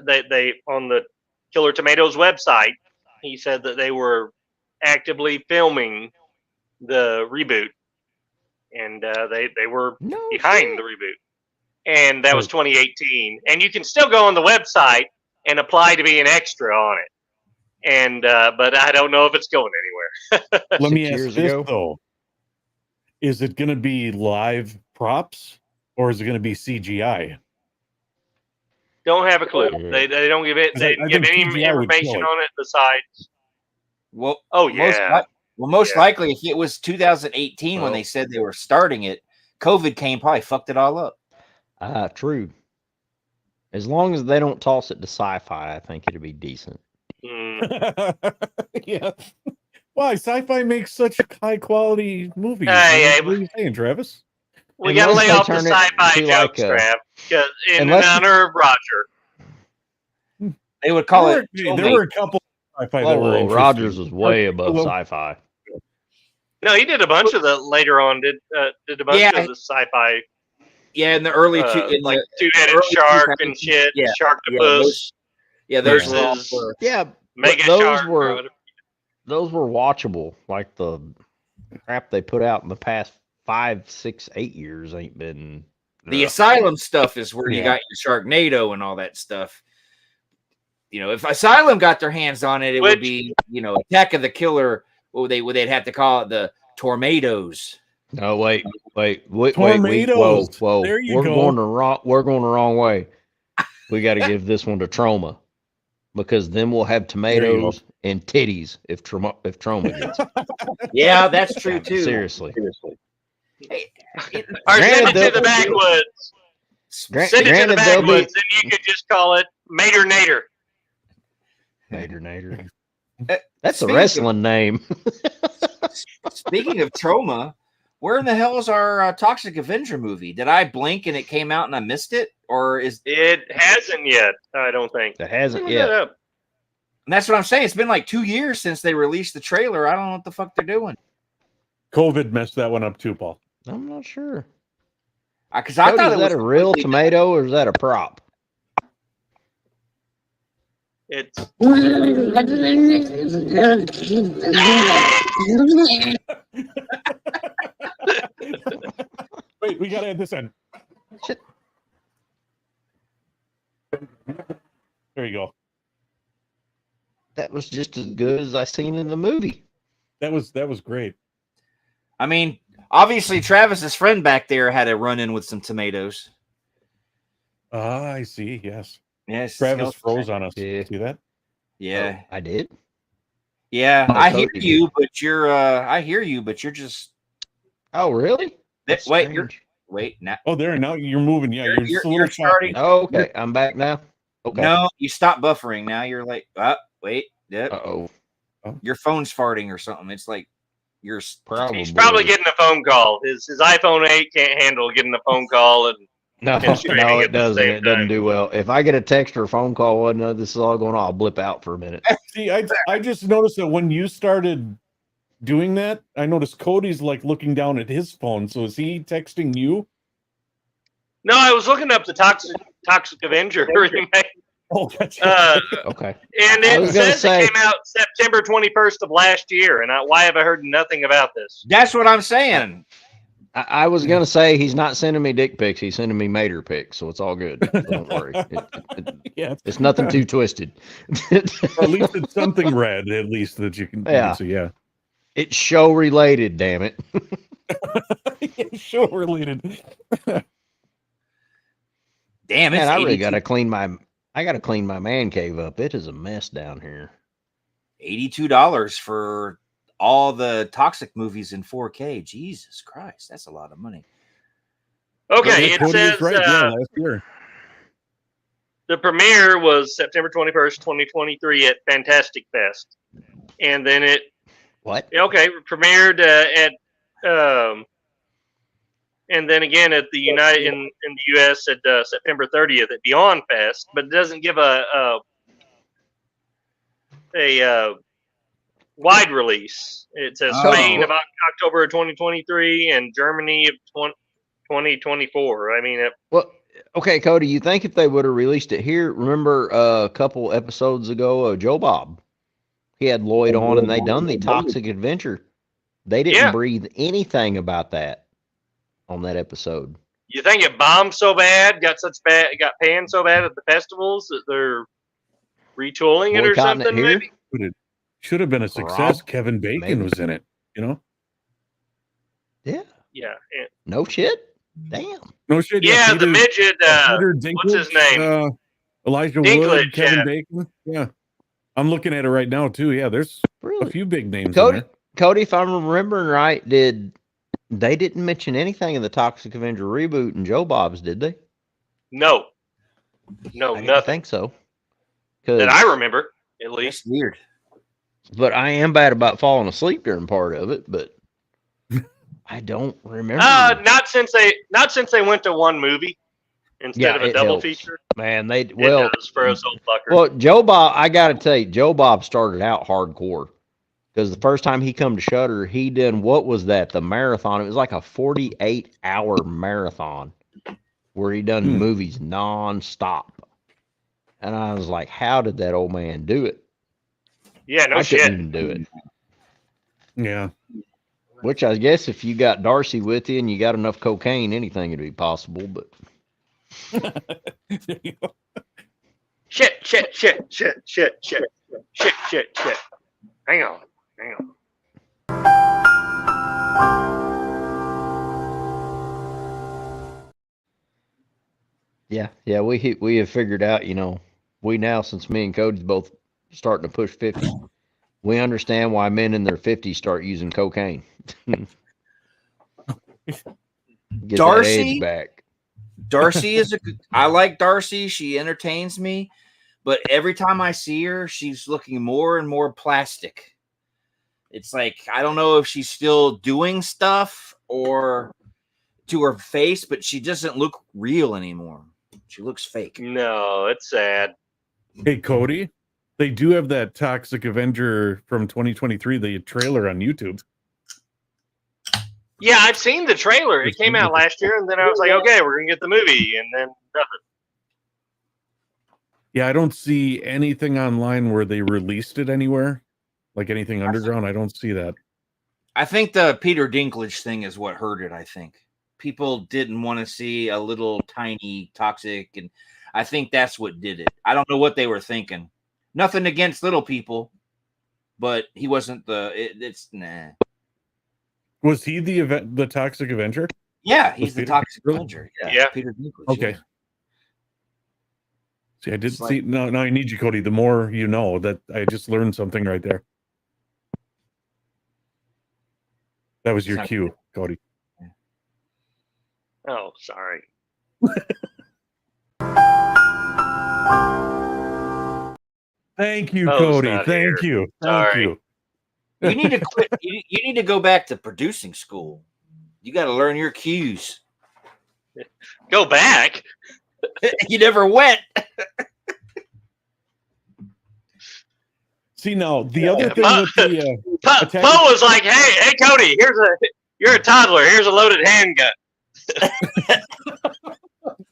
they on the Killer Tomatoes website, he said that they were actively filming the reboot, and they were behind the reboot, and that was 2018. And you can still go on the website and apply to be an extra on it. And but I don't know if it's going anywhere. Let me 6 ask years this ago? though: is it going to be live props or is it going to be CGI? Don't have a clue. Yeah. They don't give it. 'Cause They I didn't give think any CGI would kill information it. on it besides. Well, Oh yeah. most Yeah. likely, if it was 2018 when Well. they said they were starting it, COVID came, probably fucked it all up. True. As long as they don't toss it to sci-fi, I think it'll be decent. Yeah. Why sci-fi makes such high quality movies? Hey, What are you saying, Travis? We got to Unless lay they off the turn it sci-fi to jokes, like a- Trav, because in Unless- honor of Roger. They would call it. There were a couple sci-fi that were Whoa, interesting. Rogers was way above Well, sci-fi. No, he did a bunch of the later on. Did a bunch Yeah. of the sci-fi, Yeah, in the early like two-headed early shark 2000s. and shit, Yeah, Sharktopus those were all versus for- Yeah, Mega those Shark. were those were watchable. Like the crap they put out in the past 5, 6, 8 years ain't been. the Asylum stuff is where you Yeah. got your Sharknado and all that stuff. You know, if Asylum got their hands on it, it would be, Attack of the Killer. What they'd have to call it the Tornadoes. No, wait. Whoa. Tornadoes. There you we're go. going the wrong way. We got to give this one to Trauma, because then we'll have tomatoes and titties if Trauma gets it. Yeah, that's true too. Seriously. Hey, Or send it Granted, to the backwoods. Send it to the Granted, they'll be- backwoods, and you could just call it Mater Nader. Nader. Uh, That's a speaking wrestling name. Speaking of trauma, where in the hell is our Toxic Avenger movie? Did I blink and it came out and I missed it, or is It hasn't yet? I don't think. It hasn't Look yet. that up. And that's what I'm saying. It's been like 2 years since they released the trailer. I don't know what the fuck they're doing. COVID messed that one up too, Paul. I'm not sure. Because I Cody, thought is it that was a real completely- tomato or is that a prop? It's Wait, we gotta add this in. Shit. There you go. That was just as good as I seen in the movie. That was great. I mean, obviously Travis's friend back there had a run in with some tomatoes. Ah, I see. Yes. Yes, Travis froze on us. Yeah. See that? Yeah, Oh, I did. yeah. Oh, I hear Cody you, but you're just. Oh, really? That's Wait, strange. wait. Now Oh, there now you're moving. Yeah, you're, You're just a little starting- choppy. Oh, okay. I'm back now. Okay. No, you stop buffering. Now you're like, wait, yep. Uh-oh. Your phone's farting or something. It's like you're Probably. He's probably getting a phone call. His iPhone 8 can't handle getting a phone call and No, streaming no, at it the doesn't. same It doesn't time. do well. If I get a text or a phone call, and this is all going on, I'll blip out for a minute. See, I just noticed that when you started doing that, I noticed Cody's like looking down at his phone. So is he texting you? No, I was looking up the Toxic Avenger remake. Oh, gotcha. Okay. And I it was gonna says say- it came out September 21st of last year. And why have I heard nothing about this? That's what I'm saying. I was gonna say he's not sending me dick pics. He's sending me mater pics, so it's all good. So don't worry. Yeah, It's nothing too twisted. at least it's something red. At least that you can. Yeah. So yeah. It's show related. Damn it. Show related. Damn, it's Man, I really 82 gotta clean my man cave up. It is a mess down here. $82 for all the Toxic movies in 4K. Jesus Christ, that's a lot of money. Okay, Yeah, it Cody says was right. Yeah, last year. the premiere was September 21st, 2023 at Fantastic Fest. And then it What? premiered and then again at the in the US at September 30th at Beyond Fest, but it doesn't give a wide release. It says Oh. Spain of October of 2023 and Germany of 2024. I mean, Well, okay, Cody, you think if they would have released it here, remember a couple episodes ago, Joe Bob, he had Lloyd on and they done the Toxic Adventure. They didn't Yeah. breathe anything about that on that episode. you think it bombed so bad, got panned so bad at the festivals that they're retooling it or Boycotting it something? here? Maybe. Should have been a success. Rob, Kevin Bacon maybe. was in it. You know. Yeah. Yeah. No shit. Damn. No shit. Yeah, the Peter, midget. Peter What's his Dinklage, name? Elijah Dinklage, Wood, Kevin yeah. Bacon. Yeah, I'm looking at it right now too. Yeah, there's a Really? few big names Cody, in there. Cody, if I'm remembering right, they didn't mention anything in the Toxic Avenger reboot and Joe Bob's, did they? No, I didn't nothing think so. that I remember, at That's least. weird. But I am bad about falling asleep during part of it, but I don't remember. Not since they went to one movie instead of a it double helps. feature. Man, It does for us old fuckers. well, Joe Bob, I gotta tell you, Joe Bob started out hardcore because the first time he come to Shudder, he did what was that? The marathon. It was like a 48-hour marathon where he done movies nonstop. And I was like, how did that old man do it? yeah, no I shit. couldn't even do it. Yeah. Which I guess if you got Darcy with you and you got enough cocaine, anything would be possible. But Shit. Hang on. yeah, we have figured out, we now, since me and Cody's both starting to push 50, we understand why men in their 50s start using cocaine. Get Darcy? that age back. Darcy I like Darcy. She entertains me, but every time I see her, she's looking more and more plastic. It's like, I don't know if she's still doing stuff or to her face, but she doesn't look real anymore. She looks fake. No, it's sad. Hey, Cody, they do have that Toxic Avenger from 2023, the trailer on YouTube. Yeah, I've seen the trailer. It came out last year, and then I was like, okay, we're gonna get the movie, and then nothing. Yeah, I don't see anything online where they released it anywhere, like anything underground. I don't see that. I think the Peter Dinklage thing is what hurt it. I think people didn't want to see a little tiny Toxic, and I think that's what did it. I don't know what they were thinking. Nothing against little people, but he wasn't it's nah. Was he the Toxic Avenger? Yeah, he's Was the Peter Toxic really? Avenger. Yeah. Peter Dinklage. Okay. Yeah. See, I did It's like- see. No, I need you, Cody. The more you know, that I just learned something right there. That was your Sounds cue, Cody. Oh, sorry. Thank you, Poe's Cody. not Thank here. you. Thank Sorry. you. You need to quit. You need to go back to producing school. You got to learn your cues. Go back. You never went. See, now, the other thing with the Poe was like, hey, Cody, you're a toddler. Here's a loaded handgun.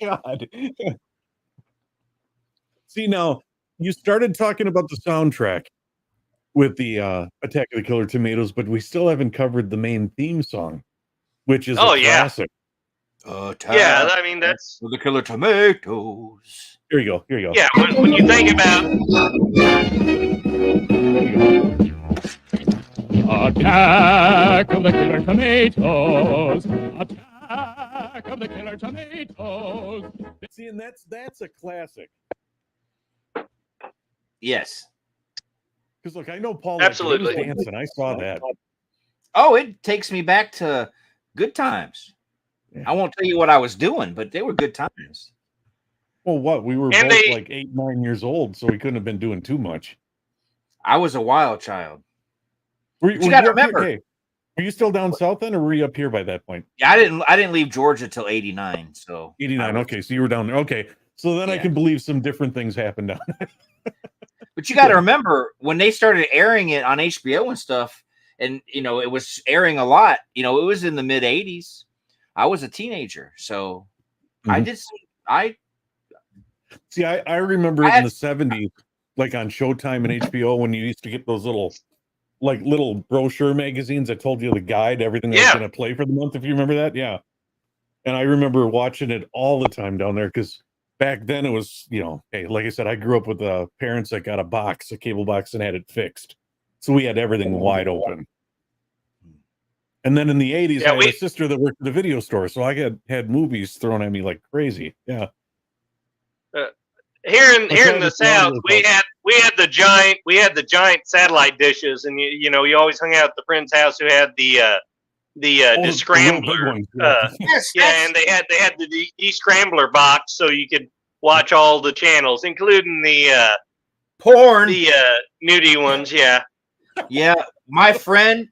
God. See, now, you started talking about the soundtrack with the Attack of the Killer Tomatoes, but we still haven't covered the main theme song, which is a classic. Yeah, I mean, that's the Killer Tomatoes. Here you go. Here you go. Yeah, when you think about Attack of the Killer Tomatoes. Attack of the Killer Tomatoes. See, and that's a classic. Yes. Because look, I know Paul Absolutely. was dancing. I saw that. Oh, it takes me back to good times. Yeah. I won't tell you what I was doing, but they were good times. Well, what? We were And both they- like 8, 9 years old, so we couldn't have been doing too much. I was a wild child. Were you you gotta up here- remember- hey, were you still down south then, or were you up here by that point? Yeah, I didn't leave Georgia till 89. So 89. Okay, so you were down there. Okay, so then I Yeah. can believe some different things happened down there. But you got to remember when they started airing it on HBO and stuff, and it was airing a lot. It was in the mid 80s. I was a teenager, so I Mhm. did some. I See, I remember I in the 70s, like on Showtime and HBO, when you used to get those little brochure magazines that told you the guide, everything that was Yeah. going to play for the month, if you remember that. Yeah. And I remember watching it all the time down there because back then it was, hey, like I said, I grew up with parents that got a cable box, and had it fixed. So we had everything wide open. And then in the 80s, Yeah, I had a sister that worked at the video store. So I had movies thrown at me like crazy. Yeah. here in trying the to tell South, you we had the giant satellite dishes, and you always hung out at the friend's house who had the Oh, the real big scrambler. ones, yeah. yes, Yeah, and they had the scrambler box, so you could watch all the channels, including the porn. nudie ones. Yeah, Yeah, my friend,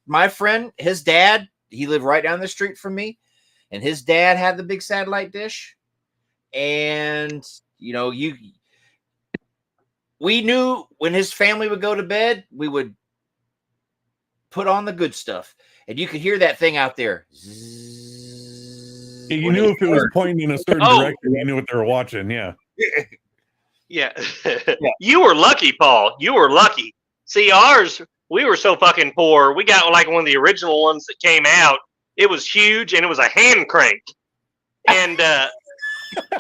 his dad, he lived right down the street from me, and his dad had the big satellite dish, and we knew when his family would go to bed, we would put on the good stuff, and you could hear that thing out there. Yeah, you knew if it was pointing in a certain Oh. direction, you knew what they were watching. Yeah. yeah. You were lucky, Paul. You were lucky. See, ours, we were so fucking poor. We got like one of the original ones that came out. It was huge, and it was a hand crank. And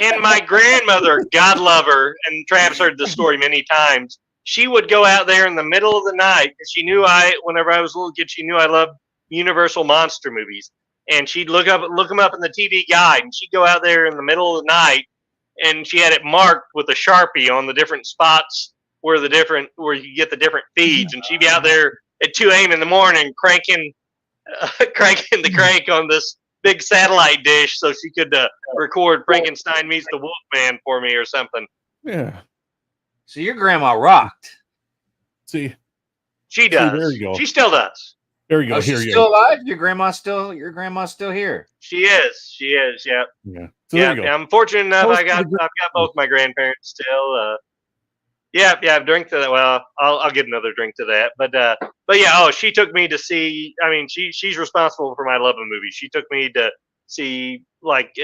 and my grandmother, God love her, and Travis heard this story many times. She would go out there in the middle of the night because she knew whenever I was a little kid, she knew I loved Universal monster movies, and she'd look them up in the TV guide, and she'd go out there in the middle of the night, and she had it marked with a Sharpie on the different spots where you get the different feeds, and she'd be out there at 2 a.m. in the morning cranking the crank on this big satellite dish so she could record Frankenstein Meets the Wolfman for me or something. Yeah. So your grandma rocked. See, She does. there you go. She still does. there you go. Oh, Here she's you still go. alive. Your grandma's still here. She is. Yeah. Yeah. So Yeah. there you go. I'm fortunate enough. Most I've got of the- both my grandparents still. Yeah. I've drank to that. Well, I'll get another drink to that. But yeah. Oh, she took me to see. I mean, she's responsible for my love of movies. She took me to see like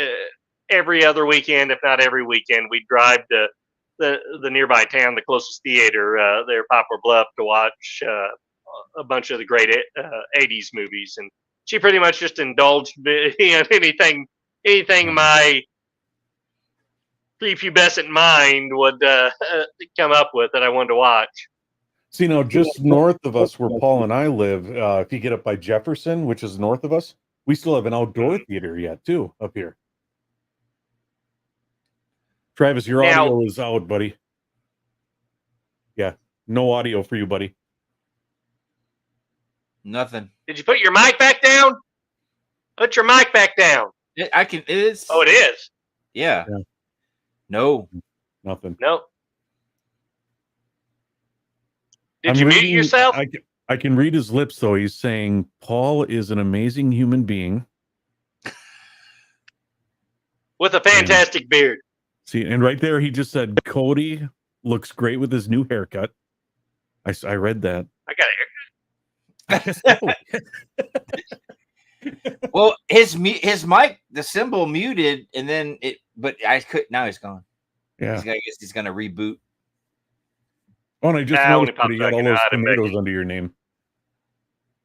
every other weekend, if not every weekend. We'd drive to the nearby town, the closest theater there, Poplar Bluff, to watch a bunch of the great 80s movies. And she pretty much just indulged me in anything my prepubescent mind would come up with that I wanted to watch. See, now just north of us where Paul and I live, if you get up by Jefferson, which is north of us, we still have an outdoor theater yet, too, up here. Travis, your Now- audio is out, buddy. Yeah, no audio for you, buddy. Nothing. Did you put your mic back down? Put your mic back down. I can. It is. Oh, it is. Yeah. Yeah. No. Nothing. No. Did you mute yourself? I can read his lips though. He's saying Paul is an amazing human being With a fantastic beard. See, and right there he just said Cody looks great with his new haircut. I read that. I got a haircut. Well, his mic, the symbol muted, and then it. But I could. Now he's gone. Yeah. I guess he's gonna reboot. Oh, and I just Nah, when noticed he that you pops got all back in, those I'd have tomatoes back under your name.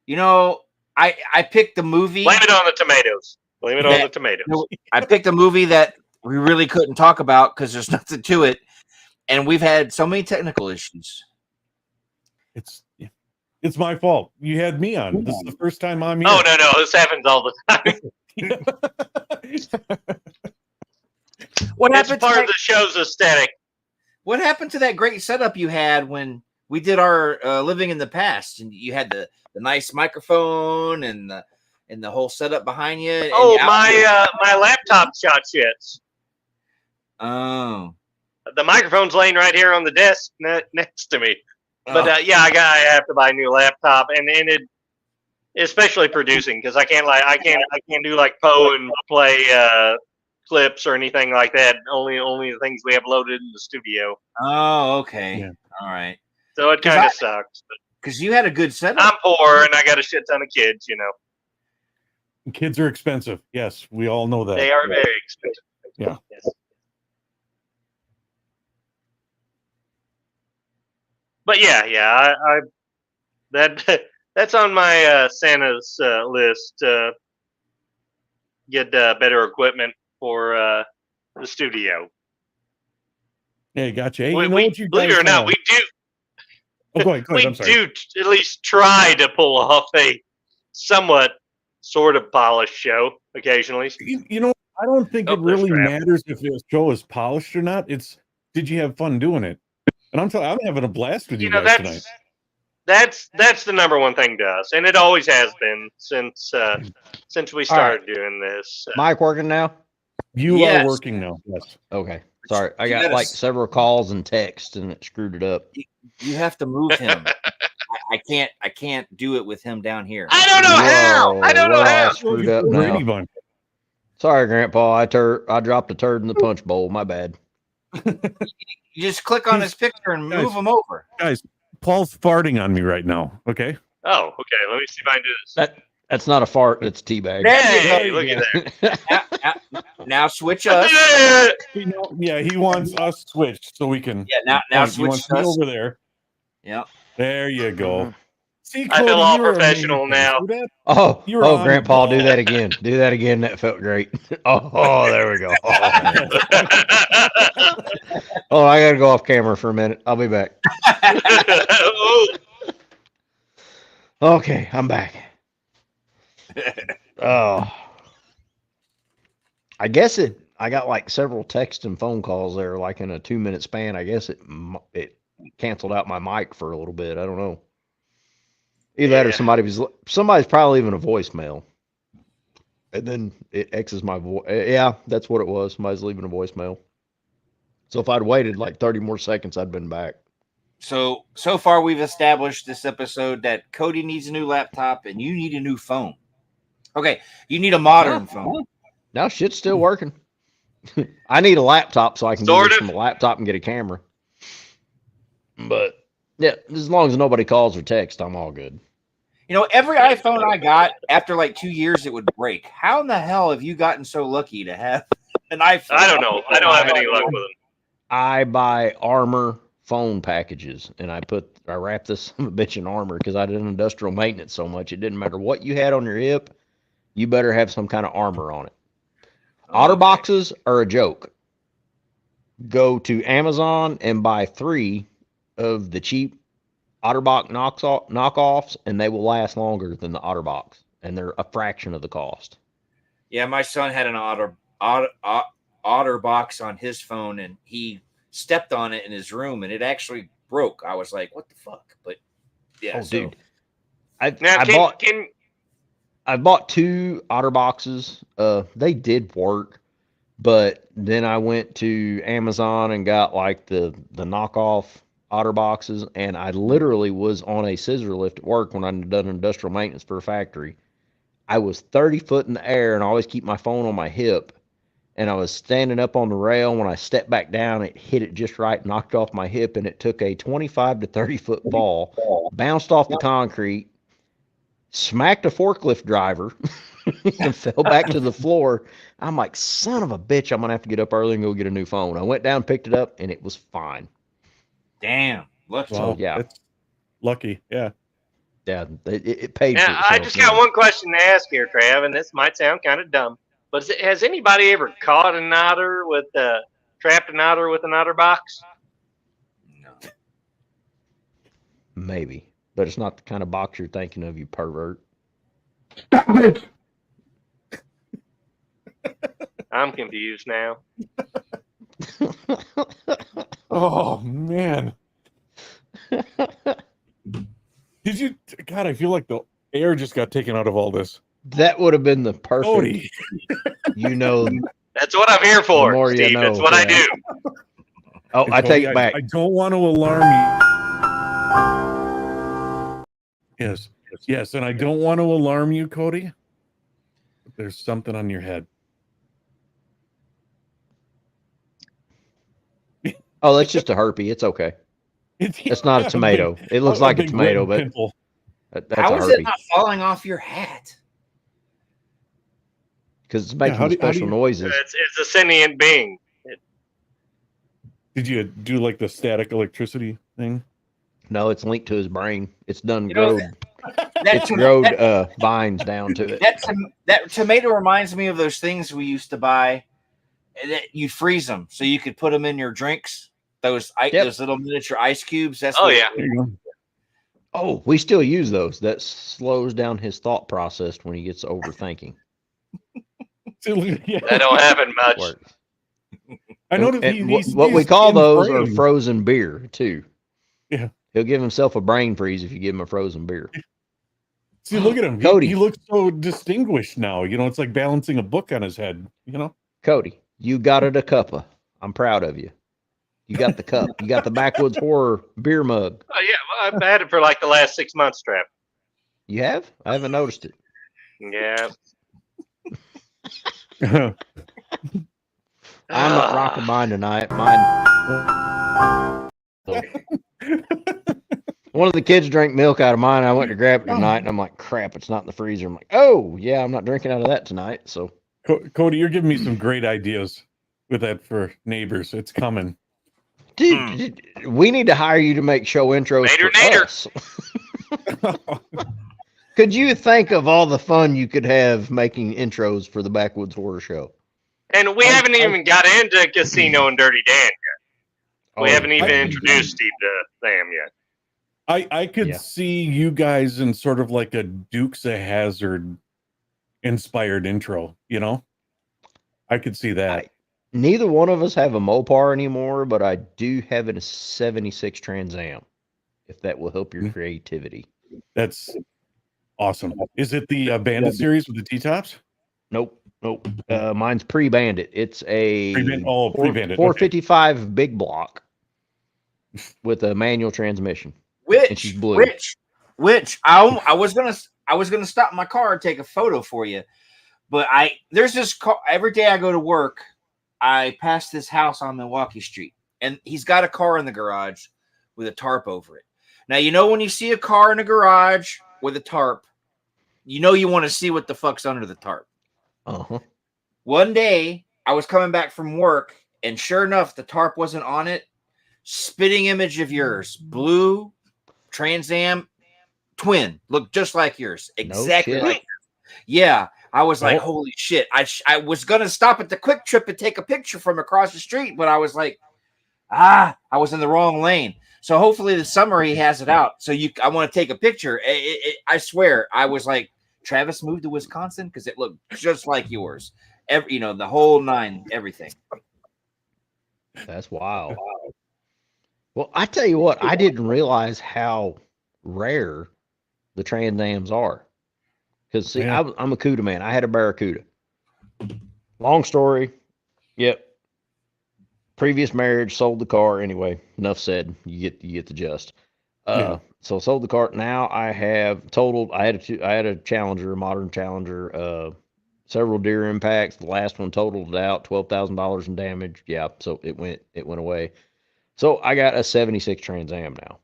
You know, I picked the movie. Blame it on the tomatoes. Blame it on the tomatoes. I picked a movie that we really couldn't talk about because there's nothing to it, and we've had so many technical issues. It's my fault. You had me on. This is the first time I'm here. Oh no, this happens all the time. What It's happened? part of the show's aesthetic. What happened to that great setup you had when we did our living in the past, and you had the nice microphone and the whole setup behind you? And Oh, my laptop shot shits. Oh, The microphone's laying right here on the desk next to me. But Oh. yeah, I have to buy a new laptop, and it, especially producing, because I can't do like Poe and play clips or anything like that. Only the things we have loaded in the studio. Oh, okay. Yeah. All right. So it 'Cause kind I- of sucks. But Because you had a good setup. I'm poor and I got a shit ton of kids. You know, Kids are expensive. Yes, we all know that. they are very expensive. Yeah. Yes. But yeah, I that's on my Santa's list. Get better equipment for the studio. Hey, gotcha. Hey, We, you know we- what you believe guys it or not, know? we do Oh, go ahead. we I'm sorry. do at least try to pull off a somewhat sort of polished show occasionally. You know, I don't think Oh, it they're really strapped. matters if the show is polished or not. It's did you have fun doing it? And I'm having a blast with you, You know, guys tonight. that's the number one thing to us, and it always has been since we started doing this. Mic working now? You Yes. are working now. Yes. Okay. Sorry. I You got gotta like s- several calls and texts and it screwed it up. You have to move him. I can't do it with him down here. I don't know how. I don't know we're all how. screwed up Brady now. Bunch. Sorry, Grandpa. I dropped a turd in the punch bowl. My bad. You just click on his picture and Guys. move him over. Guys, Paul's farting on me right now. Okay. Oh, okay. Let me see if I can do this. That's not a fart. That's teabag. There Hey, you look at that. Now switch us. Yeah, he wants us switched so we can. Yeah, now He switch wants me us. over there. Yeah. There you go. See, I feel Cody, all you're professional amazing. now. See that? Oh, You're oh, on Grandpa, do ball. that again. Do that again. That felt great. Oh, there we go. Oh, I gotta go off camera for a minute. I'll be back. Oh, Okay, I'm back. Oh, I guess I got like several texts and phone calls there, like in a 2-minute span. I guess it canceled out my mic for a little bit. I don't know. Either that or Yeah. somebody's probably leaving a voicemail, and then it X's my voice. Yeah, that's what it was. Somebody's leaving a voicemail. So if I'd waited like 30 more seconds, I'd been back. So far we've established this episode that Cody needs a new laptop and you need a new phone. Okay, you need a modern phone. Now shit's still working. I need a laptop so I can do Sort this of. from a laptop and get a camera. But yeah, as long as nobody calls or texts, I'm all good. You know, every iPhone I got after like 2 years, it would break. How in the hell have you gotten so lucky to have an iPhone? I don't know. I don't have any luck with them. I buy armor phone packages and I wrap this son of a bitch in armor because I did industrial maintenance so much. It didn't matter what you had on your hip, you better have some kind of armor on it. Otter boxes are a joke. Go to Amazon and buy 3 of the cheap OtterBox knockoffs, and they will last longer than the OtterBox, and they're a fraction of the cost. Yeah, my son had an otter box on his phone, and he stepped on it in his room, and it actually broke. I was like, "What the fuck?" But yeah, Oh, so- dude, I Now, I bought 2 Otter boxes. They did work, but then I went to Amazon and got like the knockoff otter boxes, and I literally was on a scissor lift at work when I done industrial maintenance for a factory. I was 30 foot in the air, and I always keep my phone on my hip. And I was standing up on the rail. When I stepped back down, it hit it just right, knocked off my hip, and it took a 25 to 30 foot ball, bounced off the concrete, smacked a forklift driver, and fell back to the floor. I'm like, son of a bitch, I'm going to have to get up early and go get a new phone. I went down, picked it up, and it was fine. Damn. Look. Wow, yeah. That's lucky. Yeah. Yeah, it paid for Now, itself. I just got one question to ask here, Trav, and this might sound kind of dumb, but has anybody ever caught an otter trapped an otter with an otter box? No. Maybe, but it's not the kind of box you're thinking of, you pervert. Stop it! I'm confused now. Oh man. Did you? God, I feel like the air just got taken out of all this. That would have been the perfect. Cody. You know, That's what I'm here for, The more you Steve. know, That's what I yeah. do. oh, I take Cody, it back. I don't want to alarm you. Yes, and I don't want to alarm you, Cody. But there's something on your head. Oh, that's just a herpy. It's okay. It's not a tomato. It looks like a big tomato, red but pimple. that's How a is herpy. it not falling off your hat? Because it's making how do special you- noises. It's a sentient being. Did you do like the static electricity thing? No, it's linked to his brain. It's done You know, growed. That, It's tom- growed that, vines down to it. that tomato reminds me of those things we used to buy. That you freeze them so you could put them in your drinks. Those little miniature ice cubes. That's Oh, what- yeah. There you go. Oh, we still use those. That slows down his thought process when he gets overthinking. Yeah. That don't happen much. Works. I noticed And he's what we he's call in those are frame. frozen beer too. Yeah. He'll give himself a brain freeze if you give him a frozen beer. See, look at him. Cody. He looks so distinguished now. You know, it's like balancing a book on his head. You know. Cody, you got it a cuppa. I'm proud of you. You got the cup. You got the Backwoods Horror beer mug. Oh, yeah, well, I've had it for like the last 6 months, Trav. You have? I haven't noticed it. Yeah. I'm not rocking mine tonight. One of the kids drank milk out of mine. I went to grab it tonight, and I'm like, crap, it's not in the freezer. I'm like, oh, yeah, I'm not drinking out of that tonight. So, Cody, you're giving me some great ideas with that for neighbors. It's coming. dude, we need to hire you to make show intros for Nader. us. Could you think of all the fun you could have making intros for the Backwoods Horror Show? And we haven't even got into Casino and Dirty Dan yet. We haven't even introduced Steve to them yet. I could Yeah. see you guys in sort of like a Dukes of Hazzard inspired intro, you know? I could see that. Neither one of us have a Mopar anymore, but I do have a 76 Trans Am, if that will help your creativity. That's awesome. Is it the Bandit series with the T-tops? Nope. Mine's pre-Bandit. It's a Pre-Bandit. 455 big block with a manual transmission. And she's blue. Which I was gonna stop my car and take a photo for you, but there's this car every day I go to work. I pass this house on Milwaukee Street, and he's got a car in the garage with a tarp over it. Now, you know, when you see a car in a garage with a tarp, you know you want to see what the fuck's under the tarp. Uh-huh. One day, I was coming back from work, and sure enough, the tarp wasn't on it. Spitting image of yours, blue Trans Am twin, looked just like yours, exactly shit. like yours. Yeah, I was like, Oh. holy shit! I was gonna stop at the Quick Trip and take a picture from across the street, but I was like, I was in the wrong lane. So hopefully this summer he has it out. So I want to take a picture. I swear, I was like, Travis moved to Wisconsin because it looked just like yours. The whole nine, everything. That's wild. Well, I tell you what, I didn't realize how rare the Trans Ams are. Because, see, Yeah. I'm a CUDA man. I had a Barracuda. Long story. Yep. previous marriage, sold the car. Anyway, enough said. You get the gist. So sold the car. Now I have totaled. I had a Challenger, a modern Challenger. Several deer impacts. The last one totaled out $12,000 in damage. Yeah, so it went away. So I got a '76 Trans Am now.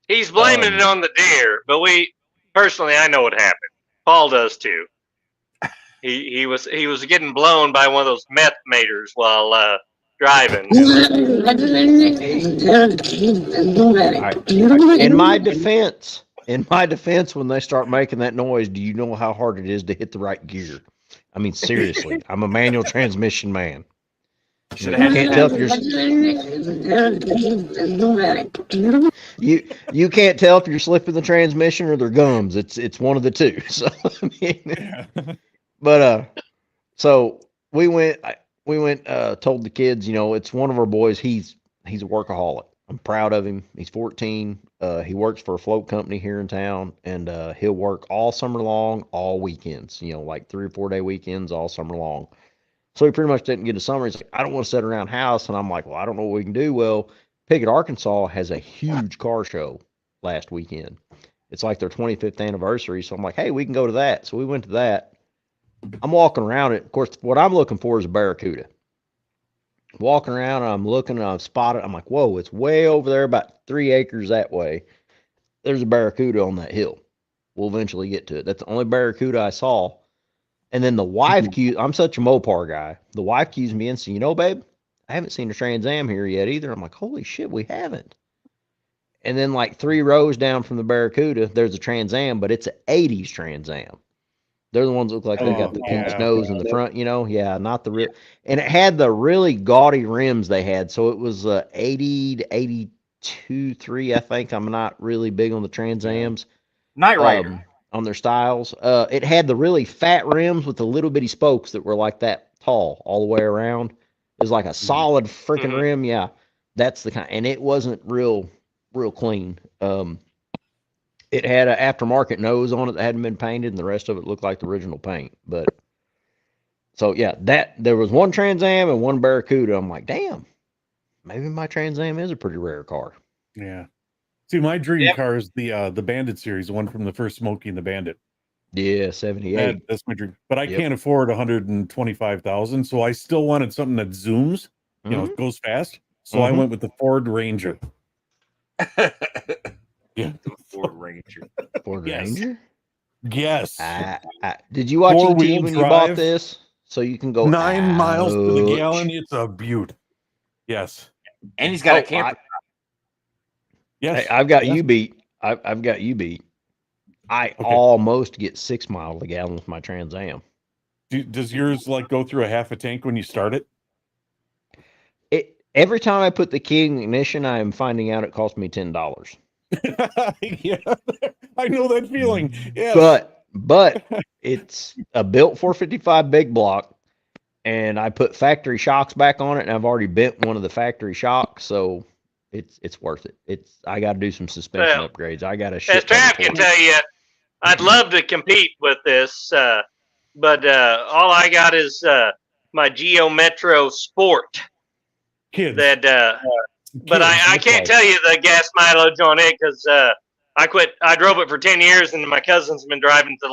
He's blaming it on the deer, but I know what happened. Paul does too. He was getting blown by one of those meth maters while driving. In my defense, when they start making that noise, do you know how hard it is to hit the right gear? I mean, seriously, I'm a manual transmission man. Should have Can't tell if you can't tell if you're slipping the transmission or their gums. It's one of the two. So I mean, but so we went told the kids, it's one of our boys. He's a workaholic. I'm proud of him. He's 14. He works for a float company here in town, and he'll work all summer long, all weekends. Like 3 or 4 day weekends, all summer long. So he pretty much didn't get a summer. He's like, I don't want to sit around house. And I'm like, well, I don't know what we can do. Well, Pickett, Arkansas has a huge car show last weekend. It's like their 25th anniversary. So I'm like, hey, we can go to that. So we went to that. I'm walking around it. Of course, what I'm looking for is a Barracuda. Walking around, and I'm looking, and I've spotted. I'm like, whoa, it's way over there, about 3 acres that way. There's a Barracuda on that hill. We'll eventually get to it. That's the only Barracuda I saw. And then the wife I'm such a Mopar guy. The wife cues me in, so, babe, I haven't seen a Trans Am here yet either. I'm like, holy shit, we haven't. And then like 3 rows down from the Barracuda, there's a Trans Am, but it's an 80s Trans Am. They're the ones that look like they got the pinched nose in the front, Yeah, not the real. And it had the really gaudy rims they had. So it was 80 to 82, 3, I think. I'm not really big on the Trans Ams. Night Rider. On their styles. It had the really fat rims with the little bitty spokes that were like that tall all the way around. It was like a solid freaking rim. Yeah, that's the kind. And it wasn't real clean. It had an aftermarket nose on it that hadn't been painted, and the rest of it looked like the original paint. But so yeah, there was one Trans Am and one Barracuda. I'm like, damn, maybe my Trans Am is a pretty rare car. Yeah. See, my dream car is the Bandit series, the one from the first Smokey and the Bandit. Yeah, 78. That's my dream. But I can't afford 125,000, so I still wanted something that zooms, goes fast. So I went with the Ford Ranger. Yeah, the Ford Ranger. Ford Ranger. Yes. Did you watch ET when you bought this? So you can go 9 miles to the gallon. It's a beaut. Yes. And he's got a camper. Yes. Hey, I've got you beat. I've got you beat. I almost get 6 miles a gallon with my Trans Am. Does yours go through a half a tank when you start it? Every time I put the key in the ignition, I am finding out it cost me $10. Yeah, I know that feeling. Yes. But it's a built 455 big block, and I put factory shocks back on it, and I've already bent one of the factory shocks, so it's worth it. I got to do some suspension upgrades. I got to shit. As Trav can tell you, I'd love to compete with this, but all I got is my Geo Metro Sport. Kids. But I can't tell you the gas mileage on it because I drove it for 10 years, and my cousin's been driving the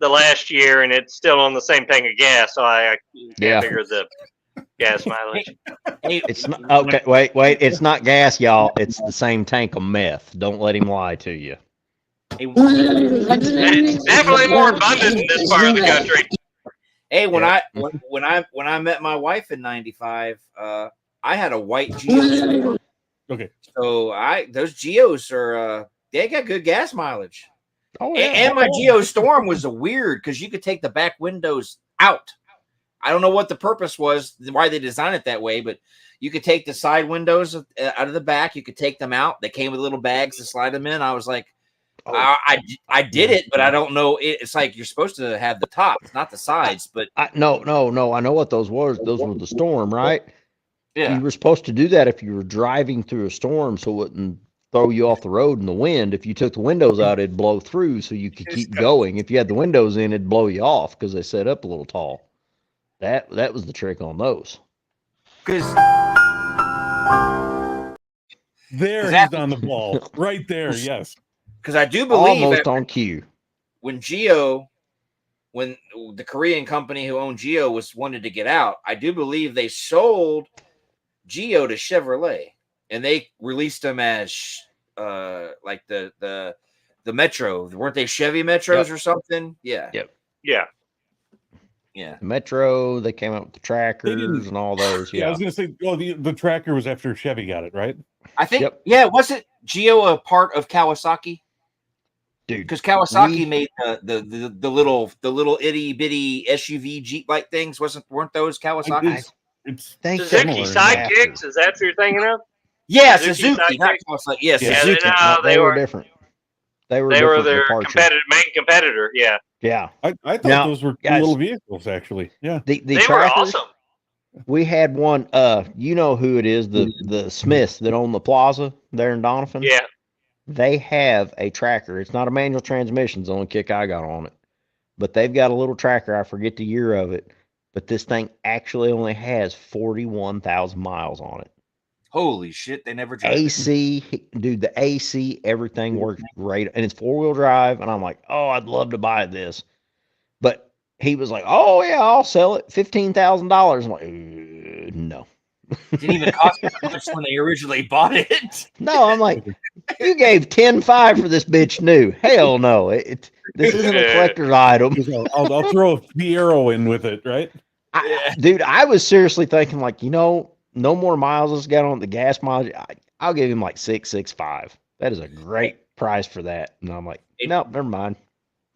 last year, and it's still on the same tank of gas, so I can't figure the gas mileage. It's not okay. Wait. It's not gas, y'all. It's the same tank of meth. Don't let him lie to you. It's definitely more abundant in this part of the country. Hey, when I met my wife in '95, I had a white Geo. Okay. So those Geos are they got good gas mileage. Oh yeah. And my Geo Storm was weird because you could take the back windows out. I don't know what the purpose was, why they designed it that way, but you could take the side windows out of the back. You could take them out. They came with little bags to slide them in. I was like, I did it, but I don't know. It's like you're supposed to have the tops, not the sides. But no. I know what those were. Those were the Storm, right? Yeah. You were supposed to do that if you were driving through a storm, so it wouldn't throw you off the road in the wind. If you took the windows out, it'd blow through, so you could keep going. If you had the windows in, it'd blow you off because they set up a little tall. That was the trick on those. Because There, That- he's on the ball. Right there, yes. I do believe Almost on cue. when when the Korean company who owned Geo wanted to get out, I do believe they sold Geo to Chevrolet, and they released them as like the Metro. Weren't they Chevy Metros or something? Yeah. Yep. Yeah. Yeah. Metro, they came out with the trackers and all those. Yeah, I Yeah. was gonna say, oh, the tracker was after Chevy got it, right? I think. Yep. Yeah. Wasn't Geo a part of Kawasaki? Dude, Because Kawasaki made the little itty bitty SUV Jeep like things. Weren't those Kawasaki? It's think Suzuki similar after. Sidekicks, is that what you're thinking of? Yeah, Suzuki Suzuki, not Sidekick? Kawasaki. Yeah, Yeah, Suzuki. no, they were different. They were different their departures. main competitor. Yeah, Yeah. I thought Now, those were cool guys, little vehicles, actually. Yeah. The they were trackers, awesome. we had one, you know who it is, the Smiths that own the plaza there in Doniphan. Yeah, They have a tracker. It's not a manual transmission, it's the only kick I got on it. But they've got a little tracker, I forget the year of it, but this thing actually only has 41,000 miles on it. Holy shit, they never drive it. AC, dude, the AC, everything works great. And it's 4-wheel drive. And I'm like, oh, I'd love to buy this. But he was like, oh, yeah, I'll sell it. $15,000. I'm like, no. Didn't even cost that much when they originally bought it. No, I'm like, you gave 10.5 for this bitch new. Hell no. This isn't a collector's item. I'll throw a Fiero in with it, right? Dude, I was seriously thinking, like, no more miles it's got on the gas mileage. I'll give him like 6.65. That is a great price for that. And I'm like, no, never mind.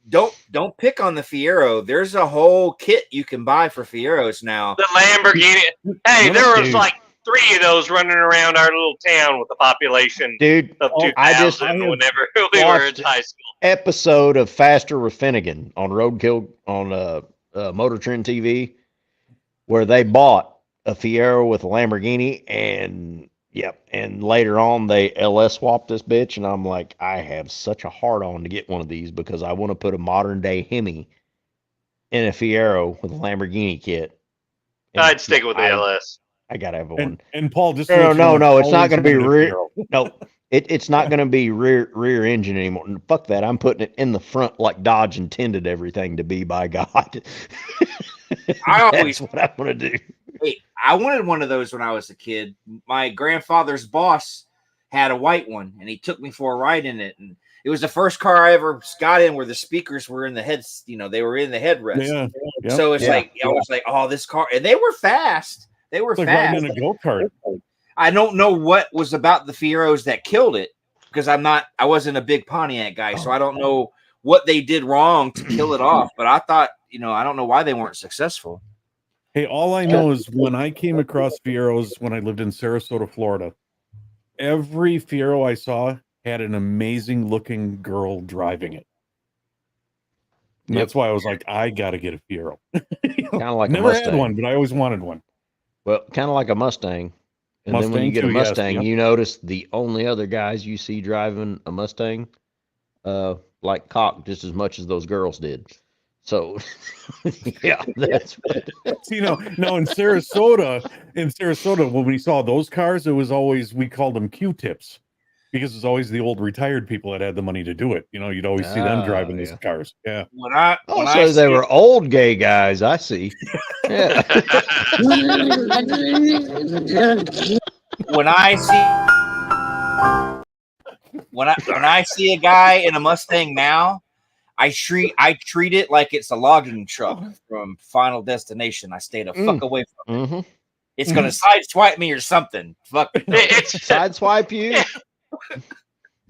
Don't pick on the Fiero. There's a whole kit you can buy for Fieros now. the Lamborghini. Hey, there was like 3 of those running around our little town with a population Dude, of 2,000 I just whenever we were in high school. episode of Faster with Finnegan on Roadkill on Motor Trend TV, where they bought a Fiero with a Lamborghini, and and later on they LS swapped this bitch, and I'm like, I have such a hard on to get one of these because I want to put a modern day Hemi in a Fiero with a Lamborghini kit. And I'd stick with the LS. I gotta have one. And Paul, just No, it's not gonna be rear. No, it's not gonna be rear engine anymore. Fuck that. I'm putting it in the front like Dodge intended everything to be, by God. I always That's what I want to do. Hey, I wanted one of those when I was a kid. My grandfather's boss had a white one, and he took me for a ride in it. And it was the first car I ever got in where the speakers were in the heads. They were in the headrest. Yeah. Yep. So it's I was like, oh, this car, and they were fast. They were It's like fast. riding in a go-kart. I don't know what was about the Fieros that killed it because I wasn't a big Pontiac guy, so I don't know what they did wrong to kill it off. But I thought, I don't know why they weren't successful. Hey, all I know is when I came across Fieros when I lived in Sarasota, Florida, every Fiero I saw had an amazing looking girl driving it. And that's why I was like, I got to get a Fiero. Kind of like Never a had Mustang. one, but I always wanted one. Well, kind of like a Mustang. And then when you Mustang get a too, yes, Mustang, yep. you notice the only other guys you see driving a Mustang, like cock just as much as those girls did. So, yeah, that's what. See, no, in Sarasota, when we saw those cars, it was always, we called them Q-tips because it's always the old retired people that had the money to do it. You'd always see them driving these cars. Yeah. So they were old gay guys. I see. Yeah. When I see a guy in a Mustang now, I treat it like it's a logging truck from Final Destination. I stay the fuck away from it. Mm-hmm. It's gonna sideswipe me or something. Fuck. Sideswipe you.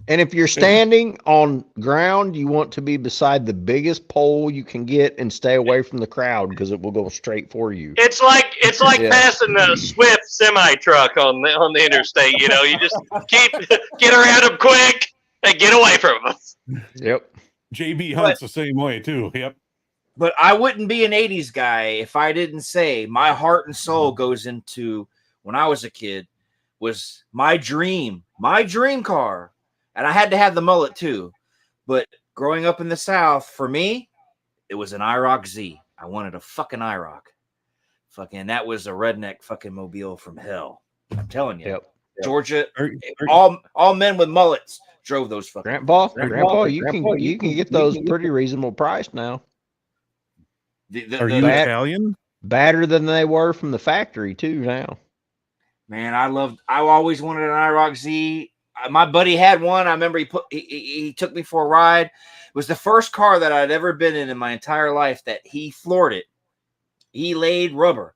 And if you're standing on ground, you want to be beside the biggest pole you can get and stay away from the crowd because it will go straight for you. It's like Yeah. passing a Swift semi truck on the interstate. You just get around them quick and get away from us. Yep. JB Hunt's the same way too. Yep. But I wouldn't be an 80s guy if I didn't say my heart and soul goes into when I was a kid was my dream car. And I had to have the mullet too. But growing up in the South, for me, it was an IROC Z. I wanted a fucking IROC. Fucking, that was a redneck fucking mobile from hell. I'm telling you. Yep. Georgia, Are- all men with mullets drove those fucking Grandpa, you can get those pretty reasonable priced now. Are you Italian? Better than they were from the factory too now. Man, I always wanted an IROC Z. My buddy had one. I remember he took me for a ride. It was the first car that I'd ever been in my entire life that he floored it. He laid rubber.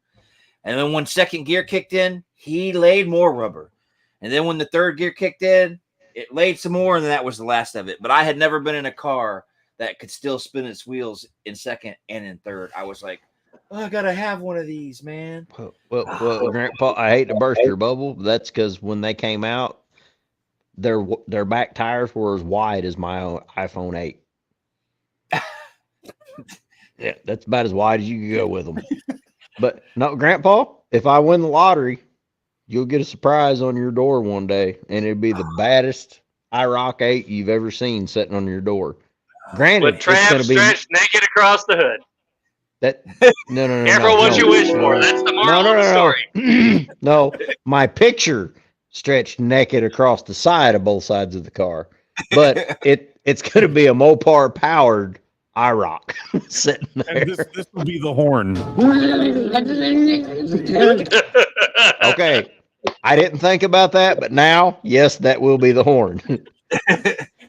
And then when second gear kicked in, he laid more rubber. And then when the third gear kicked in, it laid some more, and then that was the last of it. But I had never been in a car that could still spin its wheels in second and in third. I was like, oh, I gotta have one of these, man. Well, Grandpa, I hate to burst your bubble, but that's because when they came out, their back tires were as wide as my own iPhone 8. Yeah, that's about as wide as you could go with them. But no, Grandpa, if I win the lottery, you'll get a surprise on your door one day, and it'll be the baddest IROC 8 you've ever seen sitting on your door. Granted, With it's going traps to be stretched naked across the hood. that. No. Careful what you wish for. That's the moral of the story. No, my picture stretched naked across the side of both sides of the car, but it's going to be a Mopar powered IROC sitting there. And this will be the horn. Okay, I didn't think about that, but now, yes, that will be the horn.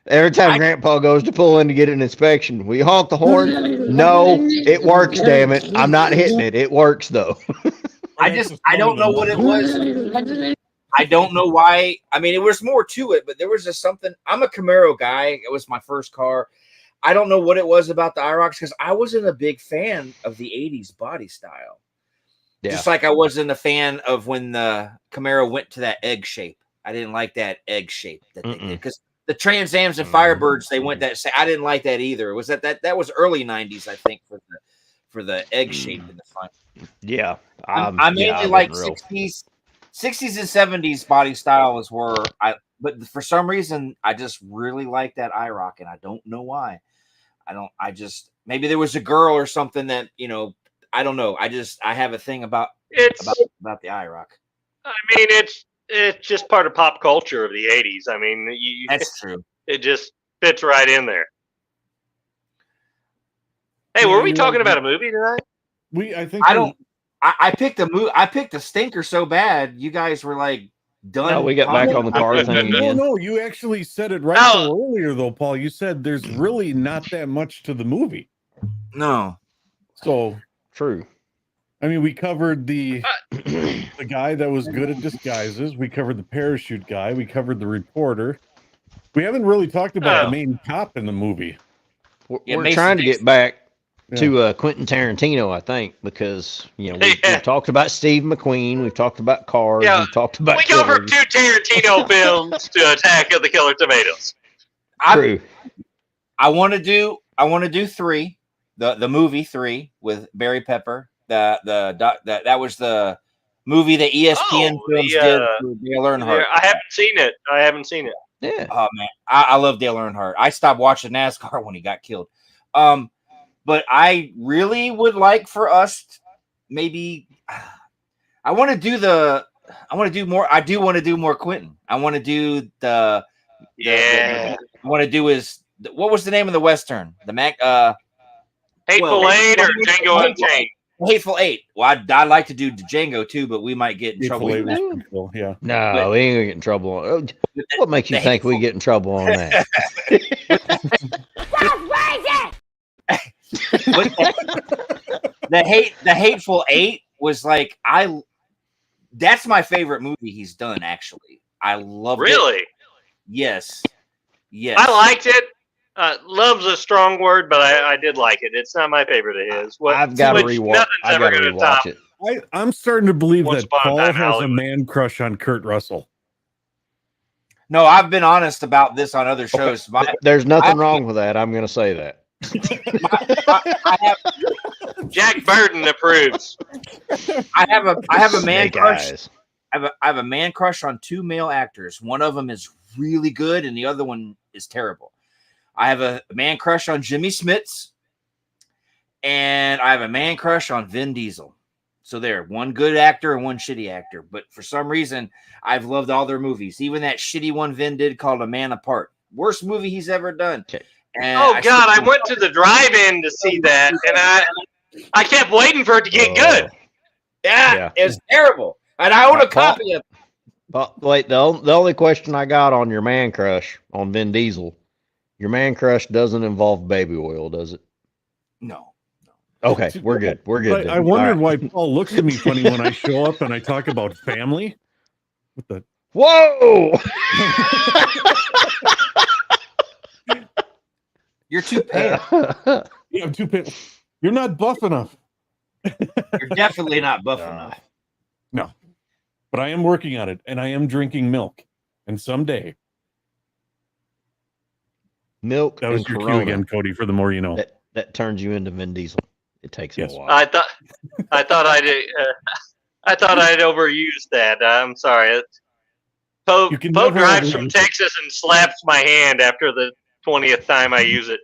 Every time Grandpa goes to pull in to get an inspection, we honk the horn. No, it works, damn it. I'm not hitting it. It works, though. I don't know what it was. I don't know why. I mean, it was more to it, but there was just something. I'm a Camaro guy. It was my first car. I don't know what it was about the IROCs because I wasn't a big fan of the 80s body style. Yeah. Just like I wasn't a fan of when the Camaro went to that egg shape. I didn't like that egg shape that they did because the Trans Ams and Firebirds, they went that. I didn't like that either. It was that was early 90s, I think, for the egg shape in the front. Yeah. I mainly like 60s and 70s body styles but for some reason I just really like that IROC, and I don't know why. Maybe there was a girl or something that, I don't know. I have a thing about the IROC. I mean, it's just part of pop culture of the 80s. I mean, that's true. It just fits right in there. Hey, were we talking about a movie tonight? I picked a movie. I picked a stinker so bad. You guys were like done. No, we got back on the car thing again. No, you actually said it right earlier, though, Paul. You said there's really not that much to the movie. No. So true. I mean, we covered the guy that was good at disguises. We covered the parachute guy. We covered the reporter. We haven't really talked about the main cop in the movie. We're trying to get back to Quentin Tarantino, I think, because we've talked about Steve McQueen, we've talked about cars, we've talked about. We go from 2 Tarantino films to Attack of the Killer Tomatoes. True. I want to do 3, the movie 3 with Barry Pepper. That was the movie that ESPN films did with Dale Earnhardt. Yeah, I haven't seen it. Yeah. Oh man, I love Dale Earnhardt. I stopped watching NASCAR when he got killed. But I really would like for us maybe. I want to do more. I do want to do more Quentin. I want to do I want to do what was the name of the Western? Hateful Eight or Django Unchained? Hateful Eight. Well, I'd like to do Django too, but we might get in trouble. Cool. Yeah. No, we ain't gonna get in trouble. What makes you think we get in trouble on that? the Hateful Eight was like that's my favorite movie he's done. Actually, I love it. Really? Yes. I liked it. Love's a strong word, but I did like it. It's not my favorite of his. I've got to rewatch. I got to rewatch it. I'm starting to believe that Paul has a man crush on Kurt Russell. No, I've been honest about this on other shows. There's nothing wrong with that. I'm going to say that. Jack Burton approves. I have a man crush. I have a man crush on 2 male actors. One of them is really good, and the other one is terrible. I have a man crush on Jimmy Smits, and I have a man crush on Vin Diesel. So there, one good actor and one shitty actor. But for some reason, I've loved all their movies. Even that shitty one Vin did called A Man Apart. Worst movie he's ever done. Okay. And Oh God, I went to the drive-in to see that, and I kept waiting for it to get good. Yeah, it's terrible. And I own a copy of it. But wait, the only question I got on your man crush on Vin Diesel, your man crush doesn't involve baby oil, does it? No. Okay, we're good. We're good. I wondered why Paul looks at me funny when I show up and I talk about family. What the? Whoa! You're too pale. Yeah, I'm too pale. You're not buff enough. You're definitely not buff enough. No, but I am working on it, and I am drinking milk. And someday, Milk. that was and your Corona, cue again, Cody. For the more you know. that turns you into Vin Diesel. It takes him a while. I thought I'd overused that. I'm sorry. Poe drives from Texas and slaps my hand after the 20th time I use it.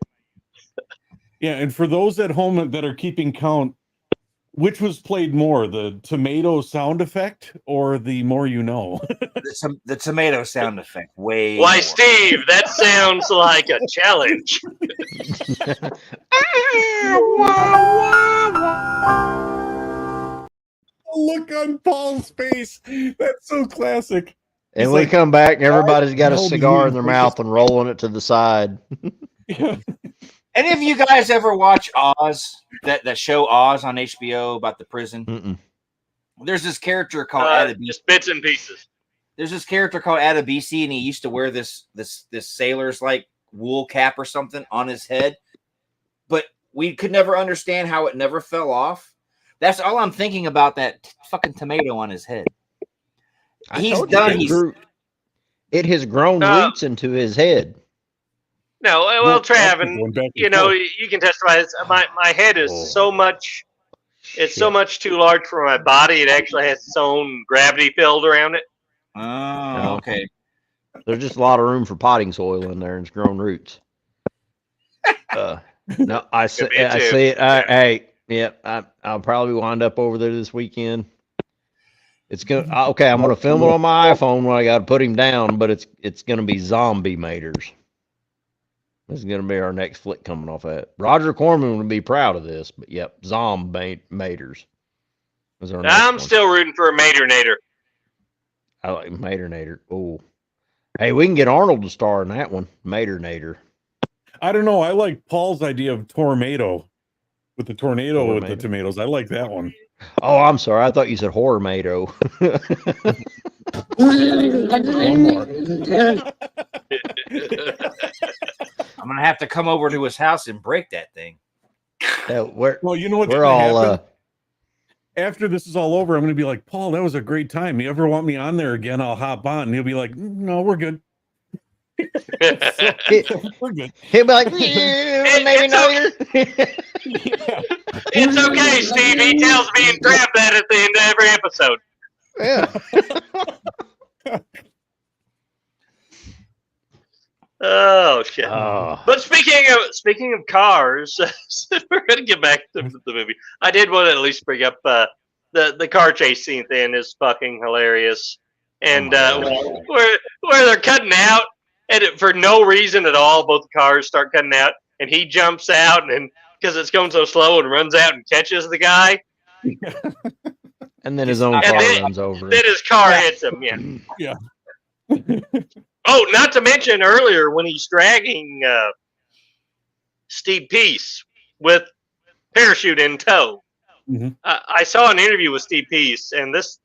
Yeah, and for those at home that are keeping count, which was played more, the tomato sound effect or the more you know? The tomato sound effect. Why, more. Steve, that sounds like a challenge. Look on Paul's face. That's so classic. And He's we like, come back and everybody's got a hell do cigar you in their think mouth and rolling it to the side. Any of you guys ever watch Oz? That show Oz on HBO about the prison? Mm-mm. There's this character called Adebisi. Just bits and pieces. There's this character called Adebisi, and he used to wear this sailor's like wool cap or something on his head. But we could never understand how it never fell off. That's all I'm thinking about, that fucking tomato on his head. He's done. It has grown roots into his head. No, well, Trav, and you know, you can testify. My head is so much. It's so much too large for my body. It actually has its own gravity field around it. Oh, okay. There's just a lot of room for potting soil in there, and it's grown roots. No, I see it. Hey, yeah, I'll probably wind up over there this weekend. It's gonna okay. I'm gonna film it on my iPhone when I got to put him down, but it's gonna be Zombie Maters. This is gonna be our next flick coming off that. Roger Corman would be proud of this, but yep, Zombie Maters. I'm still rooting for a Maternator. I like Maternator. Oh, hey, we can get Arnold to star in that one, Maternator. I don't know. I like Paul's idea of tornado with the tornado with the tomatoes. I like that one. Oh, I'm sorry. I thought you said Hormato. I'm gonna have to come over to his house and break that thing. Well, you know what? We're all. After this is all over, I'm gonna be like, Paul, that was a great time. You ever want me on there again? I'll hop on. And he'll be like, no, we're good. We're good. He'll be like, maybe not here. It's okay, Steve. He tells me and Trav that at the end of every episode. Yeah. Oh shit! Oh. But speaking of cars, we're gonna get back to the movie. I did want to at least bring up the car chase scene at the end is fucking hilarious, and where they're cutting out, and for no reason at all, both cars start cutting out, and he jumps out, and because it's going so slow, and runs out and catches the guy, and then his own car runs over. Then his car hits him. Yeah. Oh, not to mention earlier when he's dragging Steve Peace with parachute in tow. Mm-hmm. I saw an interview with Steve Peace, and this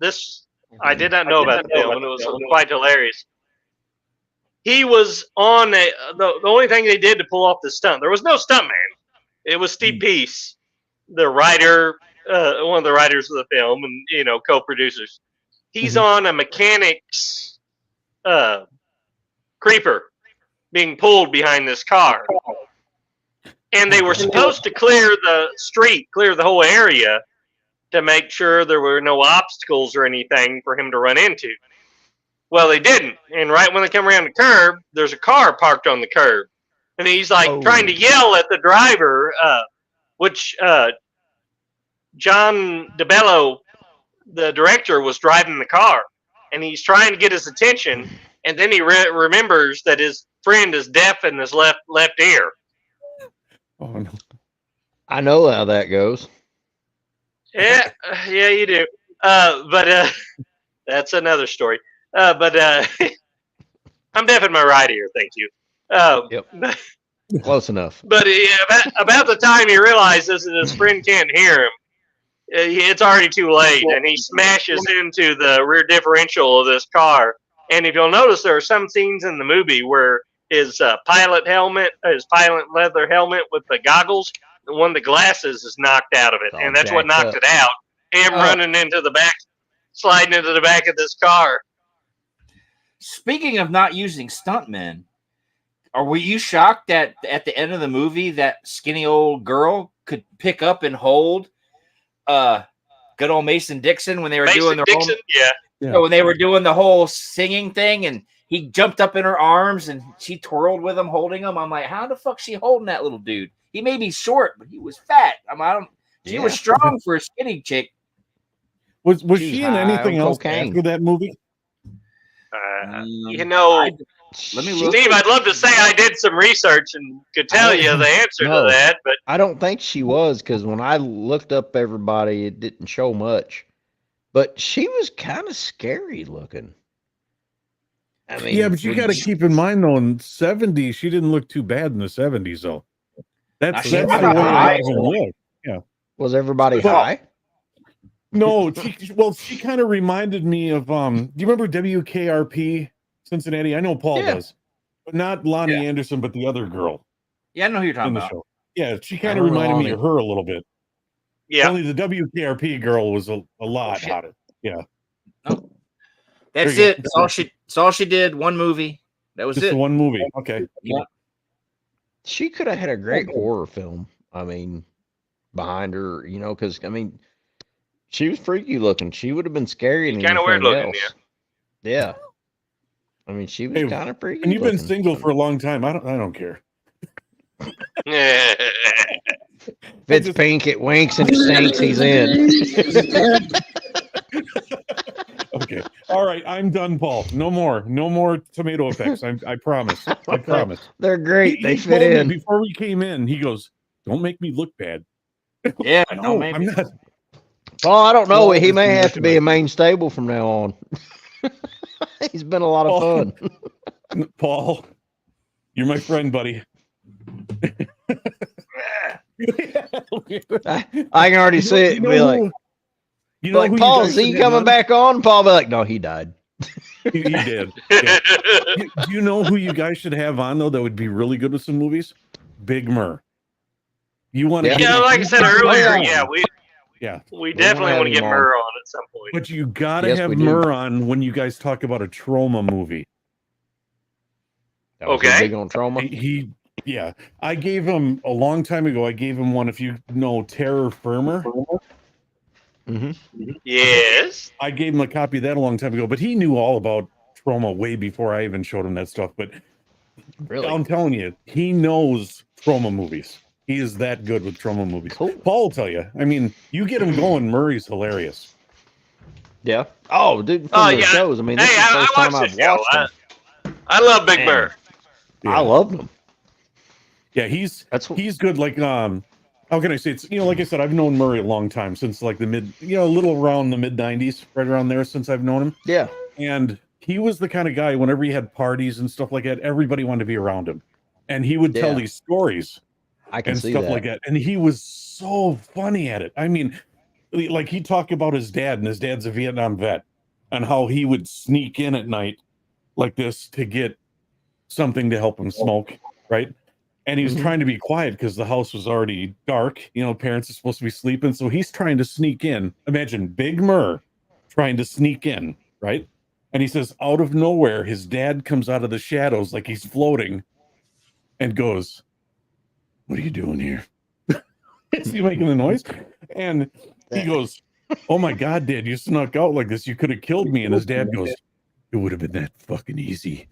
I did not know about the film, and it was quite hilarious. He was on the only thing they did to pull off the stunt. There was no stuntman. It was Steve Peace, the writer, one of the writers of the film, and co-producers. He's on a mechanic's creeper being pulled behind this car. And they were supposed to clear the street, clear the whole area to make sure there were no obstacles or anything for him to run into. Well, they didn't. And right when they come around the curb, there's a car parked on the curb. And he's like trying to yell at the driver, which John DeBello the director was driving the car, and he's trying to get his attention, and then he remembers that his friend is deaf in his left ear. Oh no. I know how that goes. Yeah, yeah, you do. But that's another story. But I'm deaf in my right ear, thank you. Yep. Close enough. But about the time he realizes that his friend can't hear him, it's already too late, and he smashes into the rear differential of this car. And if you'll notice, there are some scenes in the movie where his pilot leather helmet with the goggles, one of the glasses is knocked out of it, and that's what knocked it out. Him running into the back, sliding into the back of this car. Speaking of not using stuntmen, were you shocked that at the end of the movie that skinny old girl could pick up and hold good old Mason Dixon when they were doing their Dixon, yeah. When they were doing the whole singing thing, and he jumped up in her arms and she twirled with him, holding him. I'm like, how the fuck she holding that little dude? He may be short, but he was fat. She was strong for a skinny chick. Was she in anything else after that movie? You know, let me look. Steve, I'd love to say I did some research and could tell you the answer to that, but I don't think she was, because when I looked up everybody, it didn't show much. But she was kind of scary looking. I mean, yeah, but you got to keep in mind though, in the 70s, she didn't look too bad in the 70s though. That's the way high. look. Yeah. Was everybody high? No, she kind of reminded me of do you remember WKRP Cincinnati? I know Paul does, but not Lonnie Anderson, but the other girl. Yeah, I know who you're talking in the about. show. Yeah, she kind of reminded me of her a little bit. Yeah. Only the WKRP girl was a lot hotter. Yeah. Oh. That's it. That's all she did. One movie. That was just it. One movie. Okay. Yeah. She could have had a great horror film. I mean, behind her, you know, because I mean, she was freaky looking. She would have been scary and kind of weird looking. Yeah. I mean, she was kind of freaky. And you've been single for a long time. I don't care. Yeah. If it's pink, it winks, and it stinks, he's in. Okay. All right. I'm done, Paul. No more tomato effects. I promise. I promise. They're great. They fit told me in. before we came in, he goes, "Don't make me look bad." Yeah. No, I'm not. Well, I don't know. He may have to be a main stable from now on. He's been a lot of fun. Paul, you're my friend, buddy. I can already see it. Be like, like, Paul, is he coming back on? Paul be like, no, he died. He did. Yeah. Do you know who you guys should have on though? That would be really good with some movies. Big Mur. You want to? Yeah, like I said earlier. Yeah, we definitely want to get Mur on at some point. But you gotta have Mur on when you guys talk about a trauma movie. Okay. Big on trauma. Yeah, I gave him a long time ago. I gave him one. If you know Terror Firmer. Mm-hmm. Yes. I gave him a copy of that a long time ago, but he knew all about trauma way before I even showed him that stuff. But really, I'm telling you, he knows trauma movies. He is that good with trauma movies. Cool. Paul will tell you. I mean, you get him going, Murray's hilarious. Yeah. Oh, dude, from the shows. I mean, this is the first time I've watched him. I love Big Mur. Yeah. I love him. Yeah, he's good. Like, how can I say? It's, like I said, I've known Murray a long time, since like the a little around the mid 90s, right around there, since I've known him. Yeah. And he was the kind of guy, whenever he had parties and stuff like that, everybody wanted to be around him. And he would tell these stories and stuff like that. And he was so funny at it. I mean, like, he'd talk about his dad, and his dad's a Vietnam vet, and how he would sneak in at night like this to get something to help him smoke, right? And he was trying to be quiet because the house was already dark. Parents are supposed to be sleeping. So he's trying to sneak in. Imagine Big Mur trying to sneak in, right? And he says, out of nowhere, his dad comes out of the shadows like he's floating and goes, "What are you doing here?" Is he making the noise? And he goes, "Oh my God, Dad, you snuck out like this. You could have killed me." And his dad goes, "It would have been that fucking easy."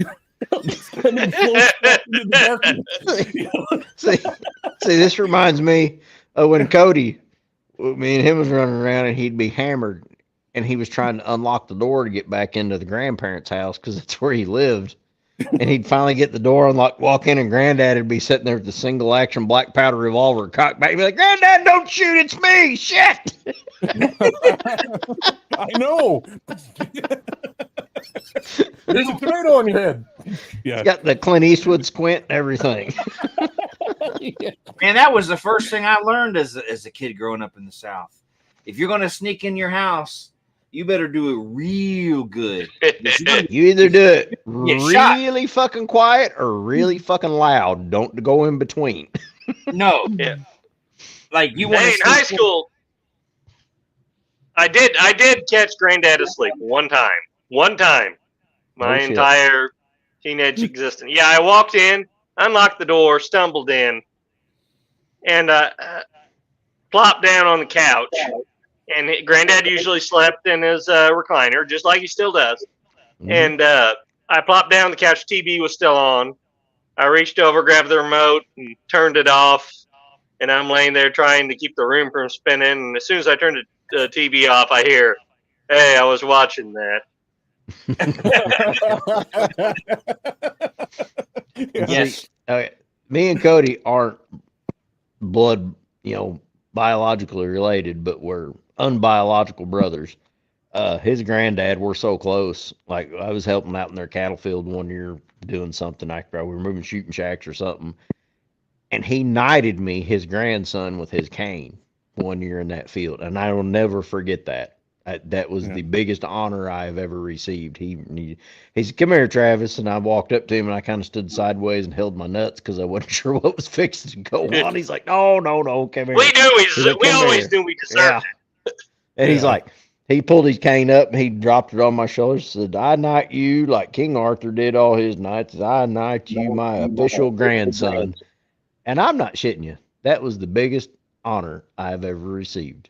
See, this reminds me of when Cody, me and him was running around, and he'd be hammered, and he was trying to unlock the door to get back into the grandparents' house because that's where he lived. And he'd finally get the door unlocked, walk in, and Granddad would be sitting there with the single action black powder revolver cocked back. He'd be like, "Granddad, don't shoot! It's me! Shit!" I know. There's a tomato on your head. Yeah. Got the Clint Eastwood squint and everything. Man, that was the first thing I learned as a kid growing up in the South. If you're going to sneak in your house, you better do it real good. You either do it shot. really fucking quiet or really fucking loud. Don't go in between. No. Yeah. Like you Hey, want in high school, I did catch Granddad asleep one time. My shit. entire teenage existence. Yeah, I walked in, unlocked the door, stumbled in, and plopped down on the couch. And Granddad usually slept in his recliner, just like he still does. Mhm. And I plopped down on the couch. TV was still on. I reached over, grabbed the remote, and turned it off. And I'm laying there trying to keep the room from spinning. And as soon as I turned the TV off, I hear, "Hey, I was watching that." Yes. Me and Cody aren't blood, biologically related, but we're unbiological brothers. His granddad, we're so close. Like I was helping out in their cattle field one year doing something. We were moving shooting shacks or something. And he knighted me, his grandson, with his cane one year in that field. And I will never forget that. That was the biggest honor I have ever received. He said, "Come here, Travis." And I walked up to him and I kind of stood sideways and held my nuts because I wasn't sure what was fixing to go on. He's like, no, come here. We knew we "Come always here." knew we deserved it. And he's like, he pulled his cane up and he dropped it on my shoulders. Said, "I knight you like King Arthur did all his knights. I knight you, my official grandson." And I'm not shitting you. That was the biggest honor I've ever received.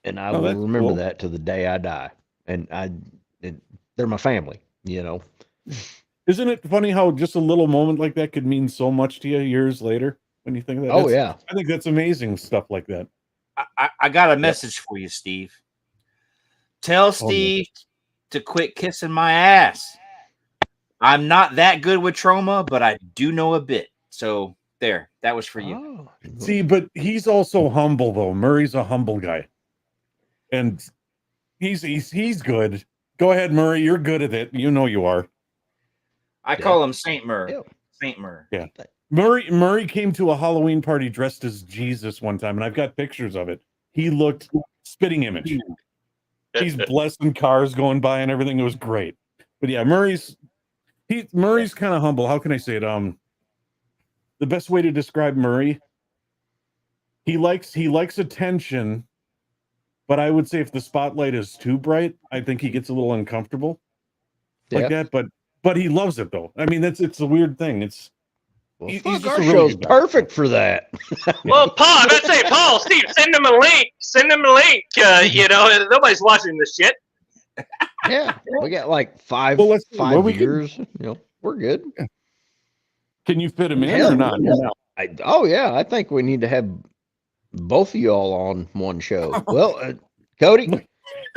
And I will remember that to the day I die. And they're my family, Isn't it funny how just a little moment like that could mean so much to you years later when you think of that? Oh, yeah. I think that's amazing stuff like that. I got a message for you, Steve. Tell Steve to quit kissing my ass. I'm not that good with trauma, but I do know a bit. So there, that was for you. Oh. See, but he's also humble though. Murray's a humble guy. And he's good. Go ahead, Murray. You're good at it. You know you are. I call him Saint Murray. Yeah. Saint Murray. Yeah. Murray came to a Halloween party dressed as Jesus one time, and I've got pictures of it. He looked spitting image. He's blessing cars going by and everything. It was great. But yeah, Murray's kind of humble. How can I say it? The best way to describe Murray, he likes attention. But I would say if the spotlight is too bright, I think he gets a little uncomfortable like that. But he loves it though. I mean, it's a weird thing. He's just our a really show's good guy. perfect for that. Well, Paul, let's say, Paul, Steve, send him a link. Nobody's watching this shit. Yeah, we got like five years. We're good. Can you fit him in Hell, or not? I think we need to have both of y'all on one show. Well, Cody, all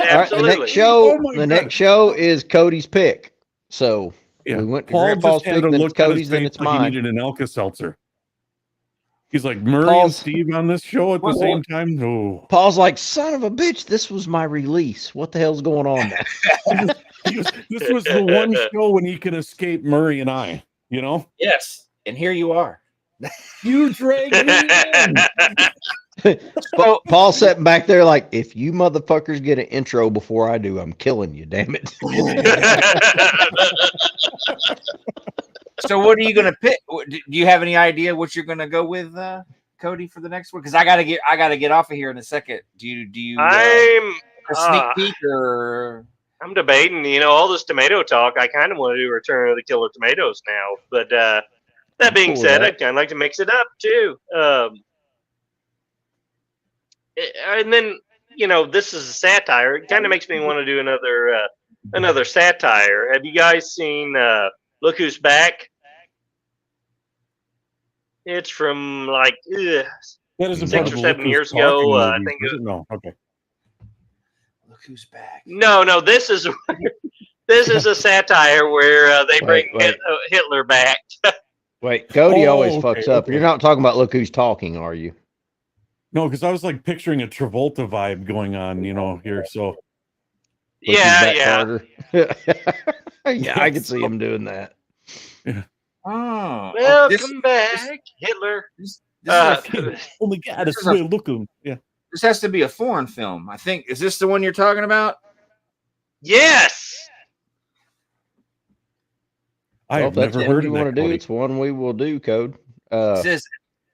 right, the next show is Cody's pick. So we went to Paul Grandpa's just had pick, to then look it's Cody's, then it's he mine. needed an Alka-Seltzer. He's like, Murray and Steve on this show at the same time? No. Paul's like, son of a bitch, this was my release. What the hell's going on now? This was the one show when he could escape Murray and I, Yes. And here you are. You dragged me in. Paul's sitting back there like, if you motherfuckers get an intro before I do, I'm killing you, damn it. So what are you going to pick? Do you have any idea what you're going to go with, Cody, for the next one? Because I gotta get off of here in a second. Do you? I'm a sneak peek or? I'm debating. All this tomato talk. I kind of want to do Return of the Killer Tomatoes now, but that being said, I'd kind of like to mix it up too. And then this is a satire. It kind of makes me want to do another satire. Have you guys seen Look Who's Back? It's from like that is 6 or 7 years ago. I think. No, okay. Look who's back. No. This is a satire where they bring Wait. Hitler back. Wait, Cody always okay, fucks up. okay. You're not talking about Look Who's Talking, are you? No, because I was like picturing a Travolta vibe going on, here. So Look Who's Yeah, Back, yeah. Carter. Yeah, I can see him doing that. Oh, Welcome back, Hitler. This is a- oh my God, This I is swear, look at him. Yeah. this has to be a foreign film. I think. Is this the one you're talking about? Yes. I have Well, if that's never what heard you of that. want to do, Cody. it's one we will do, Code. It says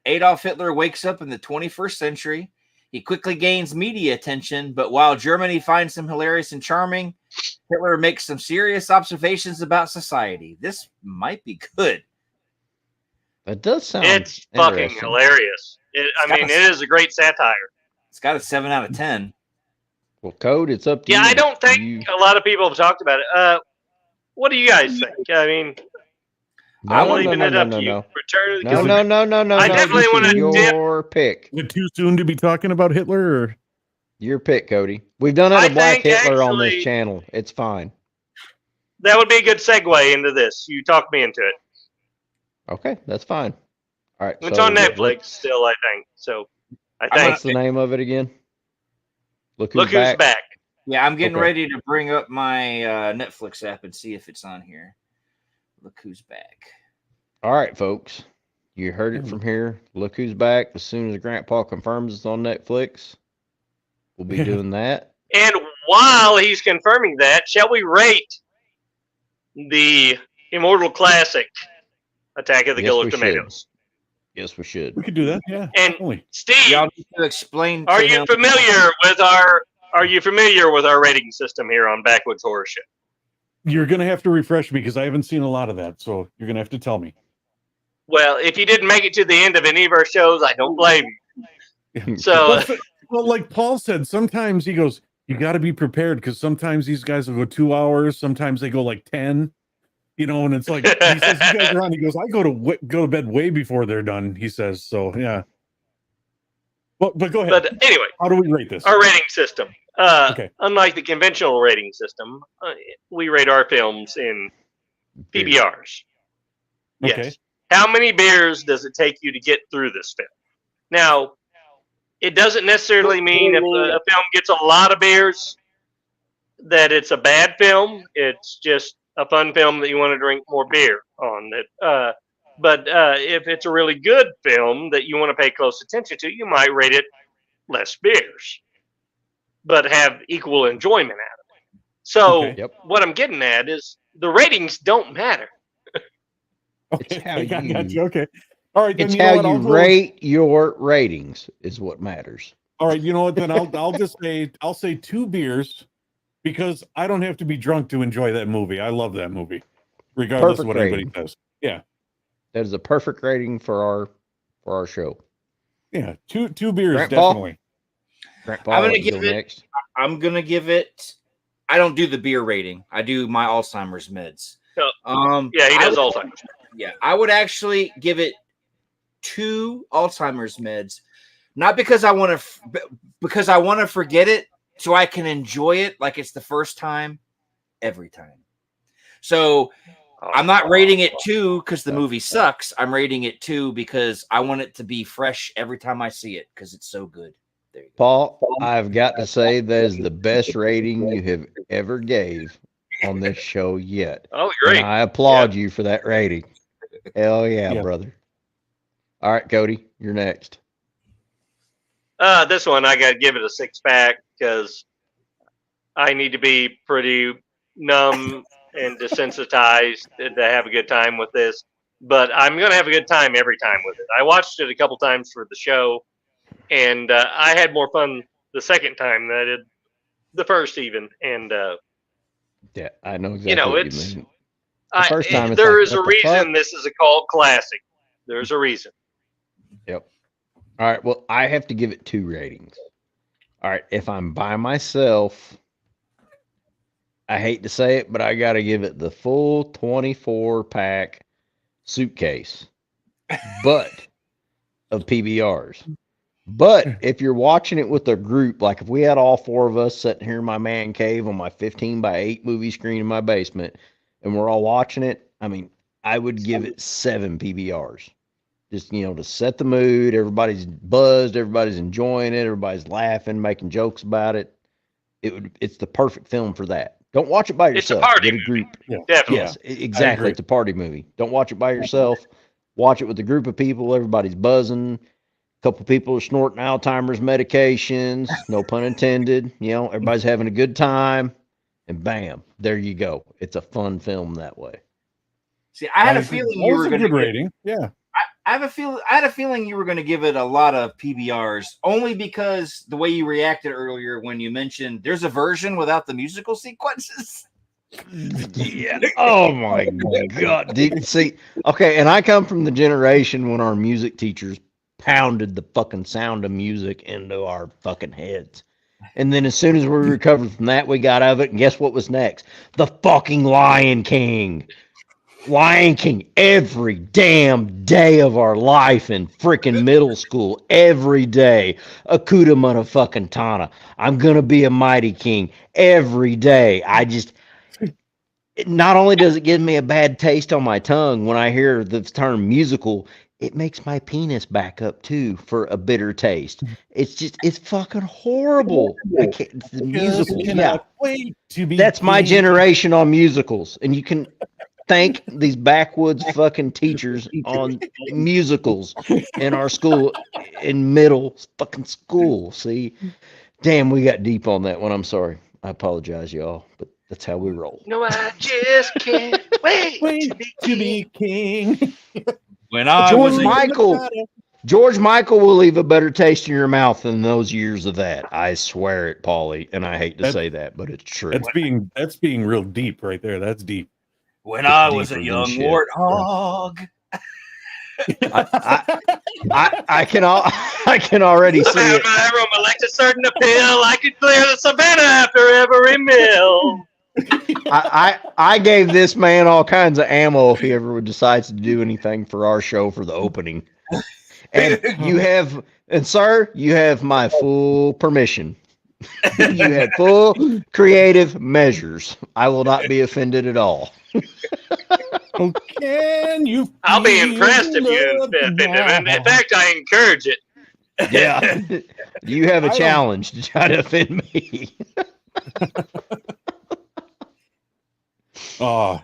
Adolf Hitler wakes up in the 21st century. He quickly gains media attention, but while Germany finds him hilarious and charming, Hitler makes some serious observations about society. This might be good. That does sound It's fucking interesting. hilarious. It is a great satire. It's got a 7 out of 10. Well, Code, it's up to you. Yeah, I don't think You- a lot of people have talked about it. What do you guys think? I mean, I'm leaving it up to you. Return of the Killer. No. I definitely This is wanna dip. your pick. Is it too soon to be talking about Hitler? Or? Your pick, Cody. We've done I a Black think Hitler on this actually- channel. It's fine. That would be a good segue into this. You talked me into it. Okay, that's fine. All right. It's so on let- Netflix still, I think. So I I'm think. What's the name of it again? Look Look who's who's back. back. Yeah, I'm getting Okay. ready to bring up my Netflix app and see if it's on here. Look who's back. All right, folks. You heard it from here. Look who's back. As soon as Grandpa confirms it's on Netflix, we'll be doing that. And while he's confirming that, shall we rate the immortal classic, Attack of the Yes, Killer we should. Tomatoes? Yes, we should. We could do that. Yeah. And Definitely. Steve, Y'all need to explain. are to you him- familiar with our rating system here on Backwoods Horror Show? You're gonna have to refresh me because I haven't seen a lot of that. So you're gonna have to tell me. Well, if you didn't make it to the end of any of our shows, I don't blame you. So Well, like Paul said, sometimes he goes, you got to be prepared because sometimes these guys will go 2 hours, sometimes they go like 10, and it's like he says, you guys are on. He goes, I go to bed way before they're done. He says, so yeah. But go ahead. but anyway, How do we rate this? our rating system. Okay. Unlike the conventional rating system, we rate our films in PBRs. Okay. Yes. How many beers does it take you to get through this film? Now, it doesn't necessarily mean if a film gets a lot of beers that it's a bad film. It's just a fun film that you want to drink more beer on. But if it's a really good film that you want to pay close attention to, you might rate it less beers, but have equal enjoyment out of it. So Okay. Yep. what I'm getting at is the ratings don't matter. Okay. It's how I got you- you. Okay. All right. Then It's you know how what? you I'll go- rate your ratings is what matters. All right. You know what? Then I'll just say, I'll say 2 beers because I don't have to be drunk to enjoy that movie. I love that movie, regardless of Perfect what anybody rating. says. Yeah. That is a perfect rating for our show. Yeah. Two beers, Grandpa? definitely. Grandpa, I'm gonna you give go it- next. I'm gonna give it. I don't do the beer rating. I do my Alzheimer's meds. Yeah, he I does would- Alzheimer's. Yeah, I would actually give it 2 Alzheimer's meds, not because I want to, because I want to forget it so I can enjoy it like it's the first time, every time. So I'm not rating it 2 because the movie sucks. I'm rating it 2 because I want it to be fresh every time I see it because it's so good. There you go. Paul, I've got to say that is the best rating you have ever gave on this show yet. Oh, And great. I applaud you for that rating. Hell yeah, Yeah. brother. All right, Cody, you're next. This one I got to give it a 6-pack because I need to be pretty numb and desensitized to have a good time with this. But I'm going to have a good time every time with it. I watched it a couple times for the show, and I had more fun the second time than I did the first even. And Yeah, I know exactly know, what it's- you mean. The first time it's there like, is a what the reason fuck? this is a cult classic. There's a reason. Yep. All right. Well, I have to give it 2 ratings. All right. If I'm by myself, I hate to say it, but I got to give it the full 24-pack suitcase, but of PBRs. But if you're watching it with a group, like if we had all four of us sitting here in my man cave on my 15x8 movie screen in my basement, and we're all watching it, I mean, I would give it 7 PBRs. Just, to set the mood. Everybody's buzzed. Everybody's enjoying it. Everybody's laughing, making jokes about it. It's the perfect film for that. Don't watch it by yourself. It's a party Get a group. Yeah. Definitely. Yes, exactly. It's a party movie. Don't watch it by yourself. Watch it with a group of people. Everybody's buzzing. A couple people are snorting Alzheimer's medications. No pun intended. Everybody's having a good time. And bam, there you go. It's a fun film that way. See, I had a feeling you were going to rating. Yeah. I had a feeling you were going to give it a lot of PBRs, only because the way you reacted earlier when you mentioned there's a version without the musical sequences. Yeah. Oh my God. See, okay, and I come from the generation when our music teachers pounded the fucking Sound of Music into our fucking heads. And then as soon as we recovered from that, we got out of it. And guess what was next? The fucking Lion King. Lion King every damn day of our life in freaking middle school. Every day. Akuta motherfucking Tana. I'm going to be a mighty king every day. Not only does it give me a bad taste on my tongue when I hear the term musical, it makes my penis back up too for a bitter taste. It's fucking horrible. I can't, the musical, yeah. Wait to be That's my king. generation on musicals. And you can thank these backwoods fucking teachers on musicals in our school, in middle fucking school. See, damn, we got deep on that one. I'm sorry. I apologize, y'all, but that's how we roll. No, I just can't wait to be king. When I George was Michael will leave a better taste in your mouth than those years of that. I swear it, Paulie, and I hate to say that, but it's true. That's being real deep right there. That's deep. when I was a young warthog. I can already see I it. my aroma like a certain appeal. I could clear the savannah after every meal. I gave this man all kinds of ammo if he ever decides to do anything for our show for the opening. And sir, you have my full permission. You had full creative measures. I will not be offended at all. Oh, can you? I'll be impressed if you offend him. In fact, I encourage it. Yeah. You have a challenge to try to offend me. I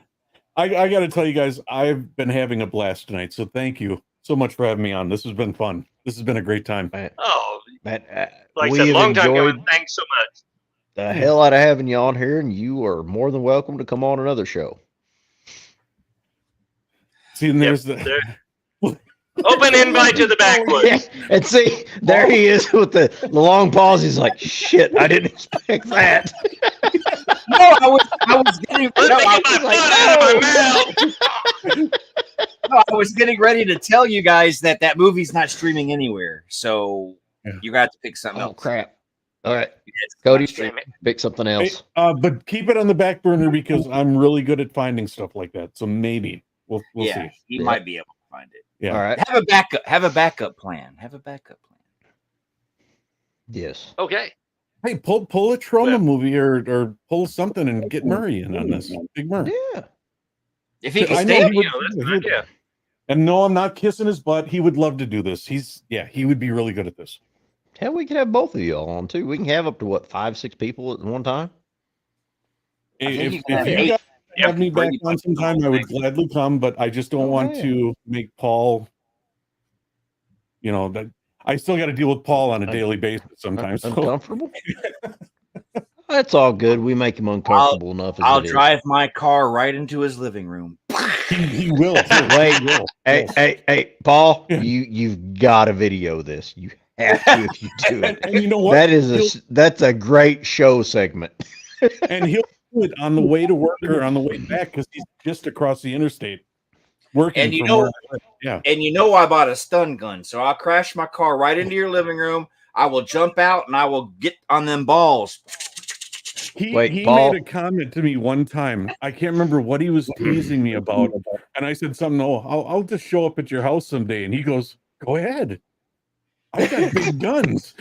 got to tell you guys, I've been having a blast tonight. So thank you so much for having me on. This has been fun. This has been a great time. Oh, Man, like I we said, have long time enjoyed coming. Thanks so much. the hell out of having you on here, and you are more than welcome to come on another show. See, and there's Open invite to the Backwoods. And see, there he is with the long pause. He's like, "Shit, I didn't expect that." No, I was getting Let no, me I get my was foot out of my mouth. no, I was getting ready to tell you guys that movie's not streaming anywhere, so you got to pick something Oh else. crap! All right, It's Cody, not streaming. pick something hey, else. but keep it on the back burner because I'm really good at finding stuff like that. So maybe we'll yeah, see. he might be able to find it. Yeah. All right. Have a backup plan. Have a backup plan. Yes. Okay. Hey, pull a trauma movie or pull something and get Murray in on this. Big Murray. Yeah. If he I can know stay, he would- That's he an would- idea. And no, I'm not kissing his butt. He would love to do this. He would be really good at this. Hell, we could have both of y'all on too. We can have up to what 5-6 people at one time. I think If you can have you eight. guys have me back Pretty on much sometime, the I whole would thing. gladly come, but I just don't want yeah. to make Paul, that I still got to deal with Paul on a daily basis sometimes. So Uncomfortable. That's all good. We make him uncomfortable enough. As I'll it is. drive my car right into his living room. he will. Wait, He will. hey, Paul, Yeah. you've got to video this. You have to if you do it. And you know what? That's a great show segment. And he'll do it on the way to work or on the way back because he's just across the interstate working. And you from know- where I live. Yeah. And you know I bought a stun gun, so I'll crash my car right into your living room. I will jump out and I will get on them balls. He Paul. made a comment to me one time. I can't remember what he was teasing me about, and I said something. Oh, I'll just show up at your house someday. And he goes, "Go ahead." I got big guns.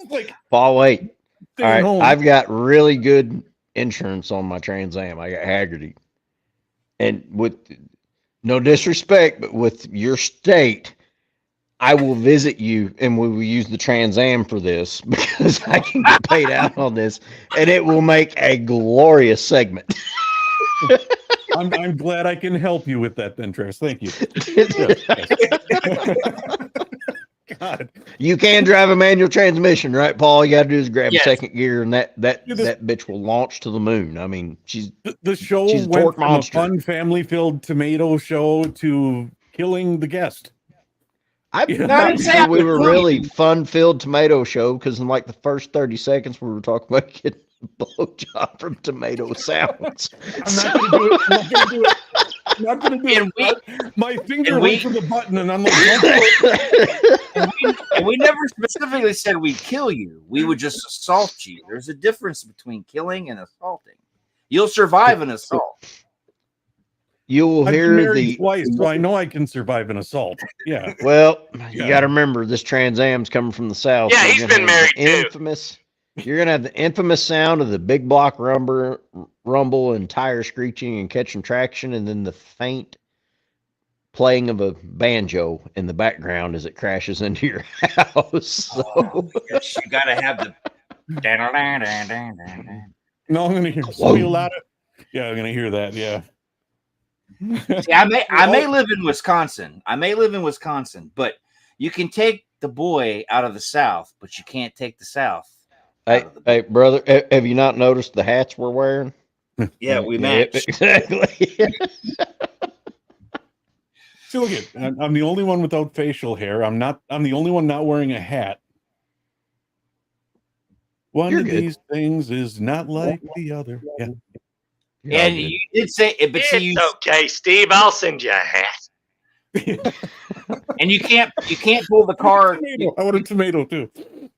Like, Paul, wait. stay All right, home. I've got really good insurance on my Trans Am. I got Haggerty, and with no disrespect, but with your state, I will visit you, and we will use the Trans Am for this because I can get paid out on this, and it will make a glorious segment. I'm glad I can help you with that, then, Trash. Thank you. God, You can drive a manual transmission, right, Paul? You got to do is grab Yes. second gear, and that Yeah, this- bitch will launch to the moon. I mean, she's the show She's a went torque from monster. a fun, family-filled tomato show to killing the guest. I'm Yeah. No, I not didn't say sure I we would were kill really you. fun-filled tomato show because in like the first 30 seconds we were talking about getting a blowjob from tomato sounds. I'm not going to do it. I'm not going to do it. I'm not going to do And it. My finger and went we- to the button, and I'm like, don't do it. And we never specifically said we'd kill you. We would just assault you. There's a difference between killing and assaulting. You'll survive an assault. You will I've been hear married the twice, so I know I can survive an assault. Yeah. well. You Yeah. got to remember this Trans Am's coming from the south. Yeah, You're he's gonna been have married the too. infamous. You're gonna have the infamous sound of the big block rumble and tire screeching and catching traction, and then the faint playing of a banjo in the background as it crashes into your house. So, Oh, yes, you gotta have the. No, I'm going to hear squeal out of. Yeah, I'm going to hear that. Yeah. See, I may live in Wisconsin. But you can take the boy out of the South, but you can't take the South. hey, hey, brother, have you not noticed the hats we're wearing? Yeah, we Yeah, match. exactly. See, look at I'm the only one without facial hair. I'm the only one not wearing a hat. One You're of good. these things is not like the other. Yeah. You're all And good. you did say it, but see, It's okay, Steve. I'll send you a hat. and you can't pull the card. Tomato. I want a tomato too.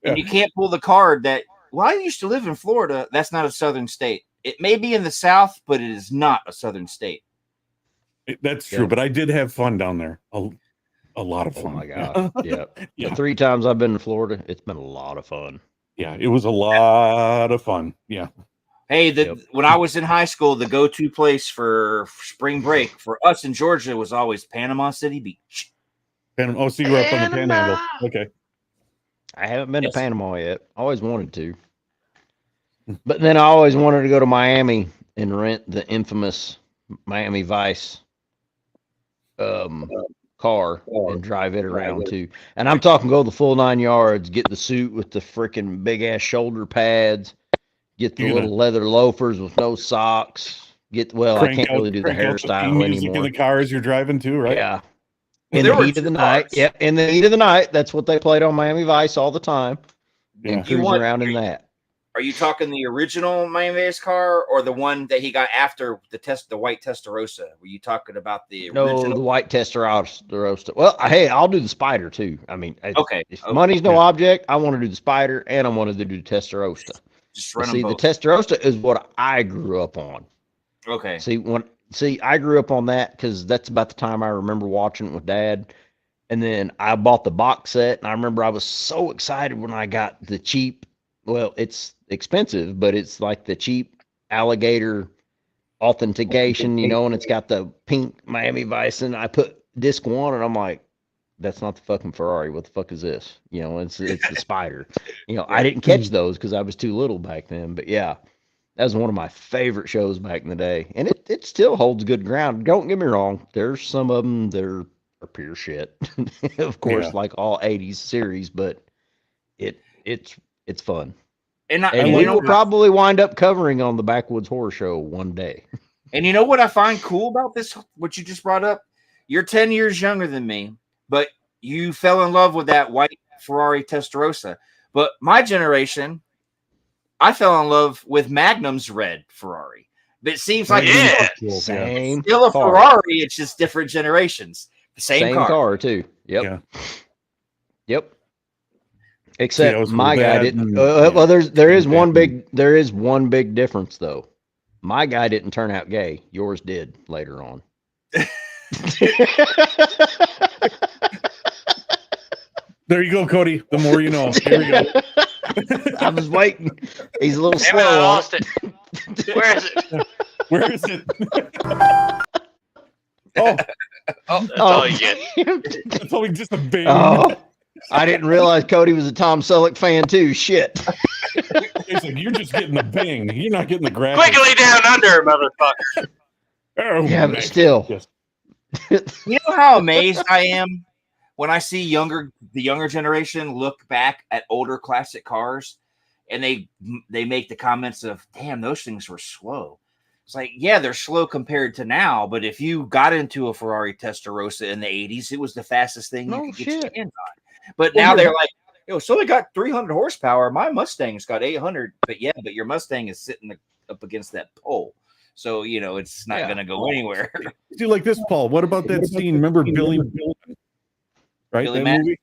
And you can't pull the card that. Well, I used to live in Florida. That's not a southern state. It may be in the South, but it is not a southern state. That's true, Yeah. but I did have fun down there. A lot of Oh fun. my god. Yeah. Yeah. The 3 times I've been to Florida, it's been a lot of fun. Yeah, it was a lot of fun. Yeah. Hey, Yep. when I was in high school, the go-to place for spring break for us in Georgia was always Panama City Beach. Oh, so you were up on the Panhandle. Okay. I haven't been Yes. to Panama yet. Always wanted to. But then I always wanted to go to Miami and rent the infamous Miami Vice car and drive it around too. And I'm talking go the full 9 yards, get the suit with the freaking big ass shoulder pads, get the You're gonna little leather loafers with no socks. I can't really do the crank out hairstyle theme music anymore. in the car as you're driving too, right? Yeah. Well, In there the were heat of the two night. cars. Yep. In the heat of the night. That's what they played on Miami Vice all the time. Yeah. And cruise around in that. Are you talking the original Miami Vice car or the one that he got after the white Testarossa? Were you talking about the No, original? the white Testarossa. Well, hey, I'll do the Spider too. I mean, Okay, if okay. money's no Yeah. object, I want to do the Spider and I wanted to do the Testarossa. Just But run see, them the both. Testarossa is what I grew up on. Okay. See, I grew up on that because that's about the time I remember watching it with Dad. And then I bought the box set, and I remember I was so excited when I got the cheap. Well, it's expensive, but it's like the cheap alligator authentication, and it's got the pink Miami Vice. And I put disc 1, and I'm like, that's not the fucking Ferrari. What the fuck is this? It's the Spider. I didn't catch those because I was too little back then. But yeah, that was one of my favorite shows back in the day, and it still holds good ground. Don't get me wrong. There's some of them that are pure shit, of course, Yeah. like all '80s series. But it's fun, And and you we know will probably wind up covering on the Backwoods Horror Show one day. And you know what I find cool about this, what you just brought up? You're 10 years younger than me, but you fell in love with that white Ferrari Testarossa. But my generation, I fell in love with Magnum's red Ferrari. But it seems like Yeah. it's Same still a car. Ferrari, it's just different generations. The same car. too. Yep. Yeah. Yep. I Except was my with guy Dad didn't. and- Well, there is With one Dad one big difference though. My guy didn't turn out gay. Yours did later on. There you go, Cody. The more you know. Here we go. I was waiting. He's a little Damn it, I slow. lost it. Where is it? Where is it? That's all you get. That's only just a bing. Oh, I didn't realize Cody was a Tom Selleck fan too. Shit. He's like, you're just getting the bing. You're not getting the graphics. Quickly down under, motherfucker. Oh, Yeah, but man. still. Yes. You know how amazed I am when I see the younger generation look back at older classic cars, and they make the comments of, "Damn, those things were slow." It's like, yeah, they're slow compared to now, but if you got into a Ferrari Testarossa in the 80s, it was the fastest thing you could get your hands on. But now they're like, it's only got 300 horsepower. My Mustang's got 800. But your Mustang is sitting up against that pole. So, it's not going to go anywhere. Do like this, Paul. What about that scene? Remember Billy? Right? Billy that Madden? movie?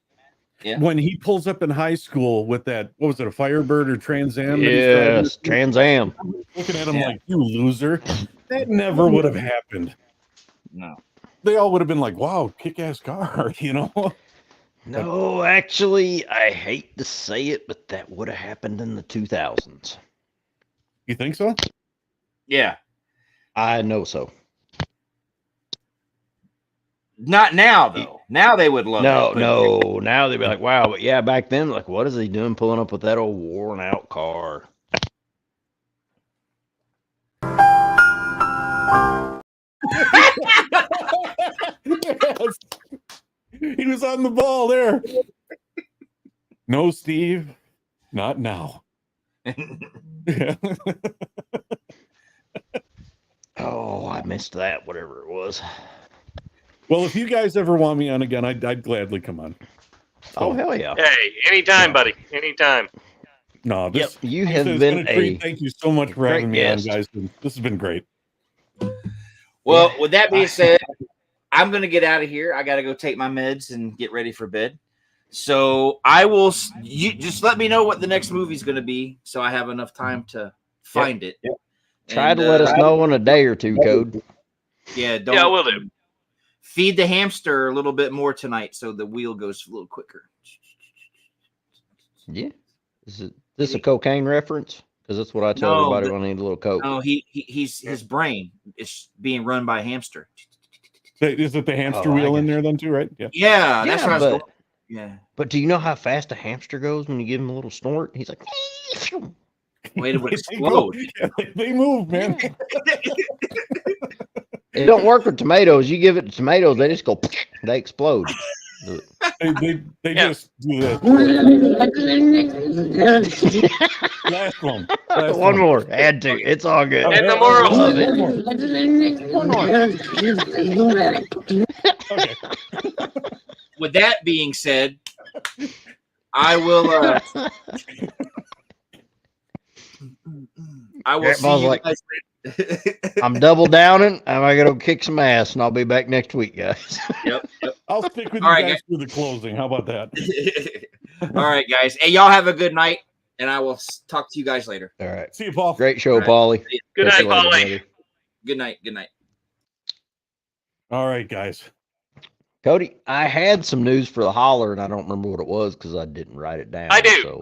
Yeah. When he pulls up in high school with that, what was it, a Firebird or Trans Am? Yes, Trans Am. Looking at him like, you loser. That never would have happened. No. They all would have been like, wow, kick-ass car, No, actually, I hate to say it, but that would have happened in the 2000s. You think so? Yeah. I know so. Not now, though. Now they would love it. No. Now they'd be like, wow. But yeah, back then, like, what is he doing pulling up with that old worn out car? Yes. He was on the ball there. No, Steve, not now. Oh, I missed that, whatever it was. Well, if you guys ever want me on again, I'd gladly come on. Oh, hell yeah. Hey, anytime, buddy. Anytime. No, this you have has been a treat. Thank you so much for having me on, guys. This has been great. Well, with that being said, I'm going to get out of here. I got to go take my meds and get ready for bed. So you just let me know what the next movie is going to be, so I have enough time to find it. Yep. Try to let us know in a day or two, Code. Yeah, we'll do. Feed the hamster a little bit more tonight, so the wheel goes a little quicker. Yeah. Is this a cocaine reference? Because that's what I tell everybody when I need a little coke. No, his brain is being run by a hamster. Is it the hamster wheel in there then too, right? Yeah, that's what I was going. Yeah. But do you know how fast a hamster goes when you give him a little snort? He's like, wait to explode. They move, man. It don't work with tomatoes. You give it to tomatoes, they just go, they explode. They just do that. Last one. One more. Add to. It's all good. And the moral of it. Okay. With that being said, I will. I will see you guys later. I'm double downing. I gotta go kick some ass, and I'll be back next week, guys. Yep. I'll stick with All you right, guys through the closing. How about that? All right, guys. Hey, y'all have a good night, and I will talk to you guys later. All right. See you, Paul. Great show, Paulie. Good night, Paulie. Good night. Good night. All right, guys. Cody, I had some news for the Holler, and I don't remember what it was because I didn't write it down. I do.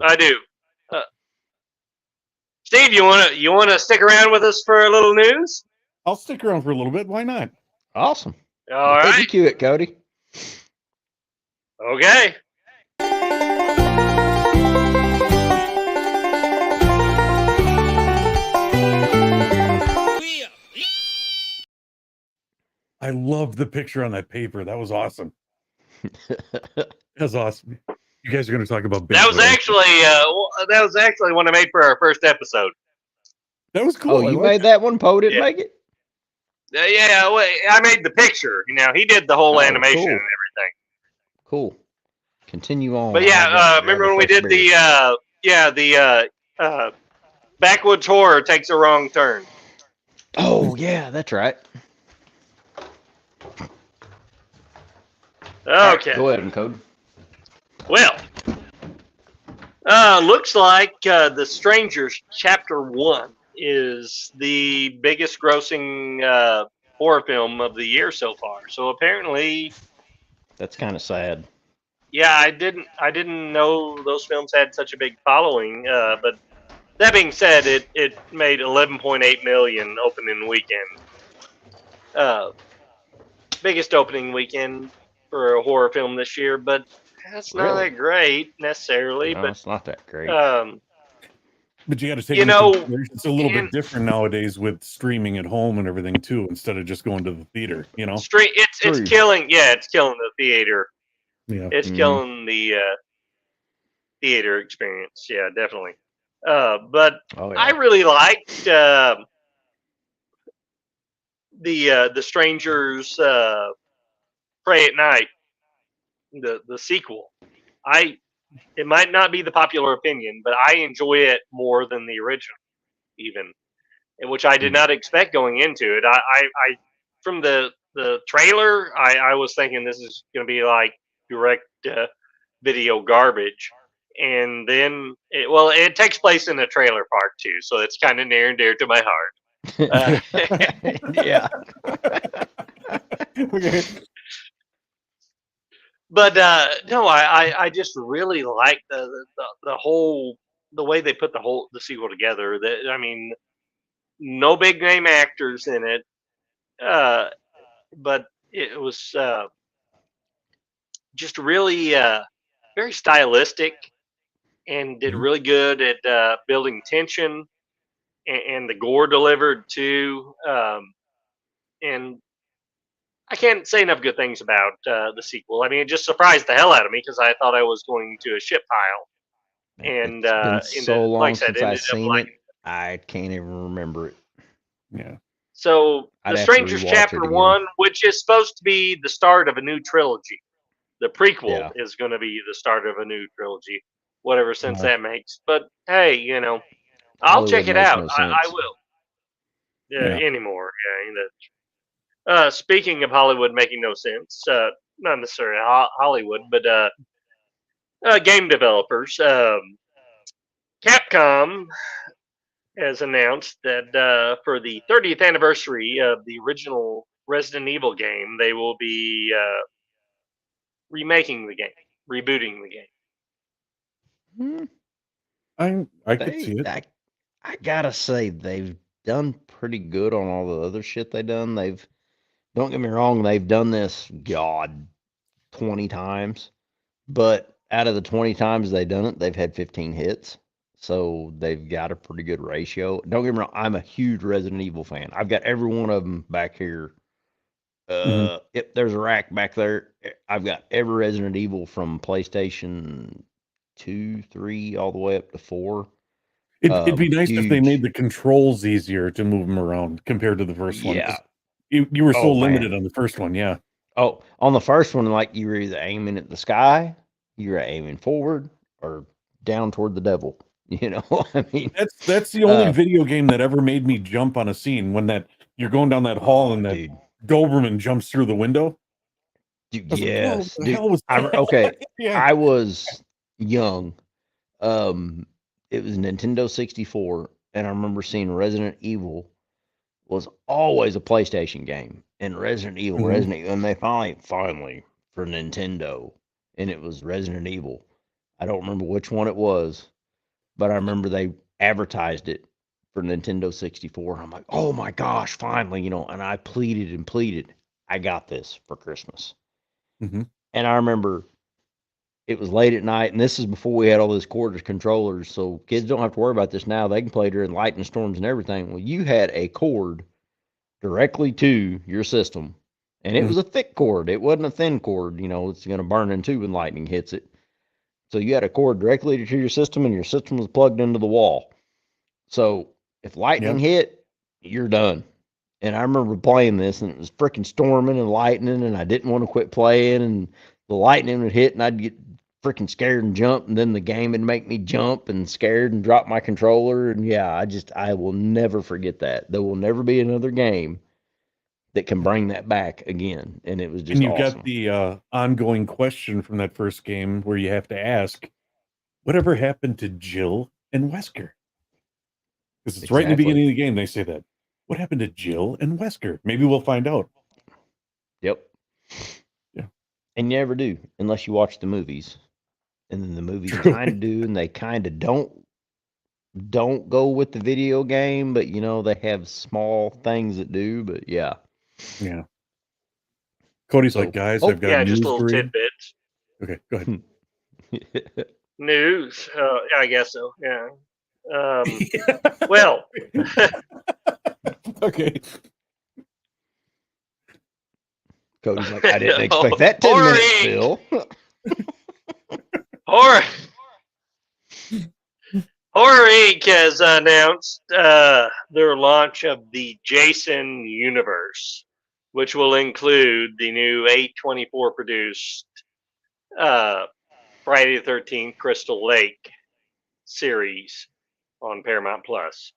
Steve, you wanna stick around with us for a little news? I'll stick around for a little bit. Why not? Awesome. All right. You cue it, Cody. Okay. I love the picture on that paper. That was awesome. That's awesome. You guys are going to talk about that was actually one I made for our first episode. That was cool. Oh, you made that one? Poe didn't make it? Yeah, I made the picture. He did the whole animation and everything. Cool. Continue on. But yeah, remember when we did the Backwoods Horror Takes a Wrong Turn? Oh yeah, that's right. Okay. Go ahead, Code. Well, looks like The Strangers Chapter 1 is the biggest grossing horror film of the year so far. So apparently... That's kind of sad. Yeah, I didn't know those films had such a big following. But that being said, it made 11.8 million opening weekend. Biggest opening weekend for a horror film this year, but that's not Really? that great necessarily. No, But it's not that great. But you got to take you into know, consideration it's a little and bit different nowadays with streaming at home and everything too, instead of just going to the theater. You know? it's True. killing. Yeah, it's killing the theater. Yeah. It's Mhm. killing the theater experience. Yeah, definitely. But Oh I yeah. really liked the Strangers Pray at Night, the sequel. It might not be the popular opinion, but I enjoy it more than the original, even, which I did not expect going into it. I from the trailer, I was thinking this is going to be like direct video garbage, and then it takes place in a trailer park too, so it's kind of near and dear to my heart. Yeah. Okay. But no, I just really like the whole the way they put the sequel together. That I mean, no big name actors in it, but it was just really very stylistic and did Mhm. really good at building tension, and the gore delivered too. And I can't say enough good things about the sequel. I mean, it just surprised the hell out of me because I thought I was going to a shit pile, and It's been ended, so like I long said, since I've ended up seen liking. it. I can't even remember it. Yeah. So, I'd The have to Strangers rewatch Chapter it again. 1, which is supposed to be the start of a new trilogy. The prequel Yeah. is going to be the start of a new trilogy, whatever sense Well, that makes. But hey, I'll check Hollywood it makes out. no I sense. will. Yeah. Anymore. Yeah. Speaking of Hollywood making no sense, not necessarily Hollywood, but game developers. Capcom has announced that for the 30th anniversary of the original Resident Evil game, they will be remaking the game, rebooting the game. Hmm, I could see it. I gotta say they've done pretty good on all the other shit they done. Don't get me wrong, they've done this 20 times, but out of the 20 times they've done it, they've had 15 hits. So they've got a pretty good ratio. Don't get me wrong, I'm a huge Resident Evil fan. I've got every one of them back here. Mhm. Yep, there's a rack back there. I've got every Resident Evil from PlayStation 2, 3, all the way up to 4. It'd be nice if they made Huge. the controls easier to move them around compared to the first one. 'Cause Yeah. you were so Oh limited man. on the first one. Yeah. Oh, on the first one, like you were either aiming at the sky, you were aiming forward, or down toward the devil. You know, I mean, That's the only uh, video game that ever made me jump on a scene when that you're going down that hall and that dude, Doberman jumps through the window. I was like, whoa, what yes, the dude. hell was that? Okay, Yeah. I was young. Um, it was Nintendo 64, and I remember seeing Resident Evil was always a PlayStation game, and Mhm. Resident Evil, and they finally for Nintendo, and it was Resident Evil. I don't remember which one it was, but I remember they advertised it for Nintendo 64. I'm like, oh my gosh, finally, and I pleaded and pleaded. I got this for Christmas. Mhm. And I remember it was late at night, and this is before we had all those cordless controllers. So kids don't have to worry about this now. They can play during lightning storms and everything. Well, you had a cord directly to your system, and it Mhm. was a thick cord. It wasn't a thin cord. It's going to burn in two when lightning hits it. So you had a cord directly to your system, and your system was plugged into the wall. So if lightning Yep. hit, you're done. And I remember playing this, and it was freaking storming and lightning, and I didn't want to quit playing, and the lightning would hit, and I'd get freaking scared and jump, and then the game would make me jump and scared and drop my controller. And yeah, I will never forget that. There will never be another game that can bring that back again. And it was And just you've got awesome. the ongoing question from that first game where you have to ask, whatever happened to Jill and Wesker? Because it's right in the Exactly. beginning of the game. They say that. What happened to Jill and Wesker? Maybe we'll find out. Yep. Yeah. And you never do unless you watch the movies. And then the movies True. kind of do, and they kind of don't go with the video game, but they have small things that do. But yeah, Yeah. Cody's So- like, guys, oh, I've got Yeah, just news little for you. tidbits. Okay, go ahead. News. I guess so. Yeah. Well, Okay. Cody's like, I didn't No, expect that 10 minutes, boring. Phil. Horror Inc. has announced their launch of the Jason universe, which will include the new A24 produced Friday the 13th Crystal Lake series on Paramount Plus,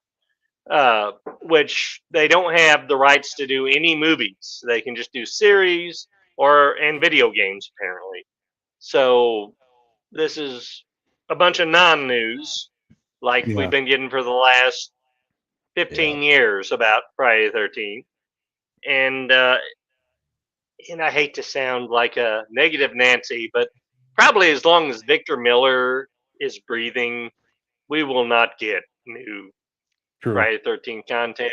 which they don't have the rights to do any movies. They can just do series and video games apparently. So this is a bunch of non-news like Yeah. we've been getting for the last 15 years about Friday the 13th. And I hate to sound like a negative Nancy, but probably as long as Victor Miller is breathing, we will not get new True. Friday the 13th content.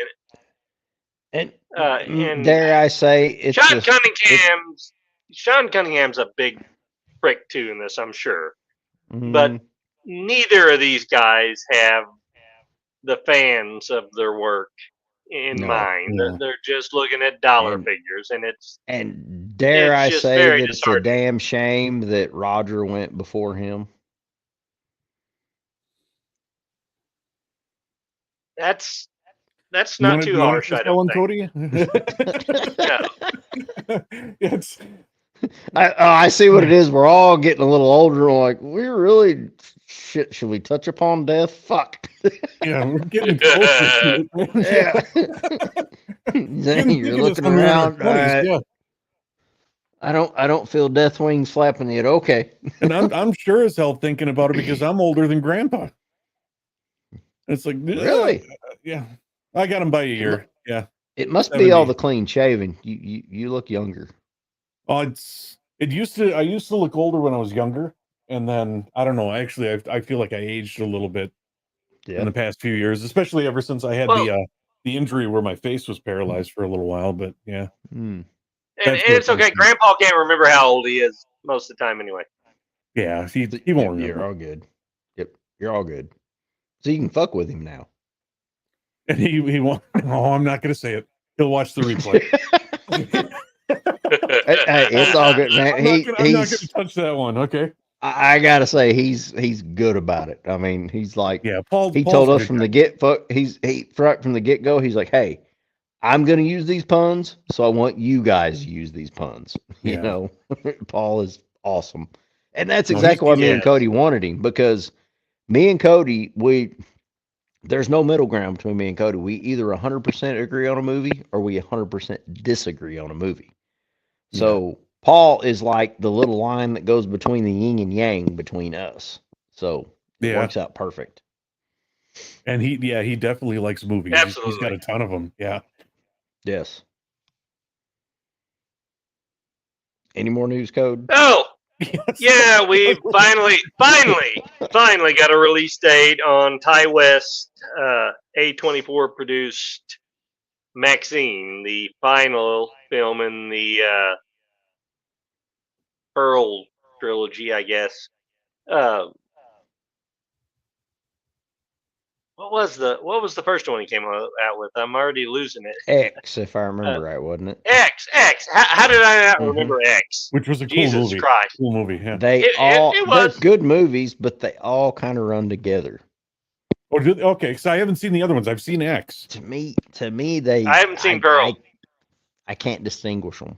And And dare I say, it's Sean Cunningham's a big prick too in this, I'm sure. Mhm. But neither of these guys have the fans of their work in No, mind. yeah. They're just looking at dollar And- figures, and it's and dare It's I just say very that it's a disheartening. damn shame that Roger went before him. that's You not wanna- too you wanna harsh. take I that don't one, think. Cody? Yeah. It's I see what it is. We're all getting a little older. We're like, we're really shit. Should we touch upon death? Fuck. yeah, we're getting closer to it. Yeah. Getting You're into this looking when we're in our around. 20s, yeah. I don't feel death wing slapping you. Okay. And I'm sure as hell thinking about it because I'm older than Grandpa. It's like, Really? yeah. I got him by a year. Yeah. It must be all 70. the clean shaving. You look younger. Oh, I used to look older when I was younger, and then I don't know. Actually, I feel like I aged a little bit in the past few years, especially ever since I had the injury where my face was paralyzed for a little while. But yeah, Mm. And it's okay. Grandpa can't remember how old he is most of the time anyway. yeah, he won't You're remember. all good. Yep, you're all good. So you can fuck with him now. And he won't. Oh, I'm not gonna say it. He'll watch the replay. Hey, it's all good, man. I'm not gonna touch that one. Okay. I gotta say he's good about it. I mean, he's like, Yeah, Paul. he told us from the get from the get go. He's like, hey, I'm gonna use these puns, so I want you guys to use these puns. You Yeah. know, Paul is awesome, and that's No, exactly why me and yes. Cody wanted him, because me and Cody, there's no middle ground between me and Cody. We either 100% agree on a movie or we 100% disagree on a movie. So Paul is like the little line that goes between the yin and yang between us. So it Yeah. works out perfect. And he definitely likes movies. He's got Absolutely. a ton of them. Yeah. Yes. Any more news, Code? Oh, Yes. yeah, we finally got a release date on Ty West A24 produced Maxine, the final film in the Pearl trilogy, I guess. What was the first one he came out with? I'm already losing it. X, if I remember right, wasn't it? X. How did I not Mhm. remember X? Which was a cool Jesus movie. Christ. Cool movie. Yeah. They It they're was. good movies, but they all kind of run together. Okay, because I haven't seen the other ones. I've seen X. To me, they. I haven't seen Pearl. I can't distinguish them.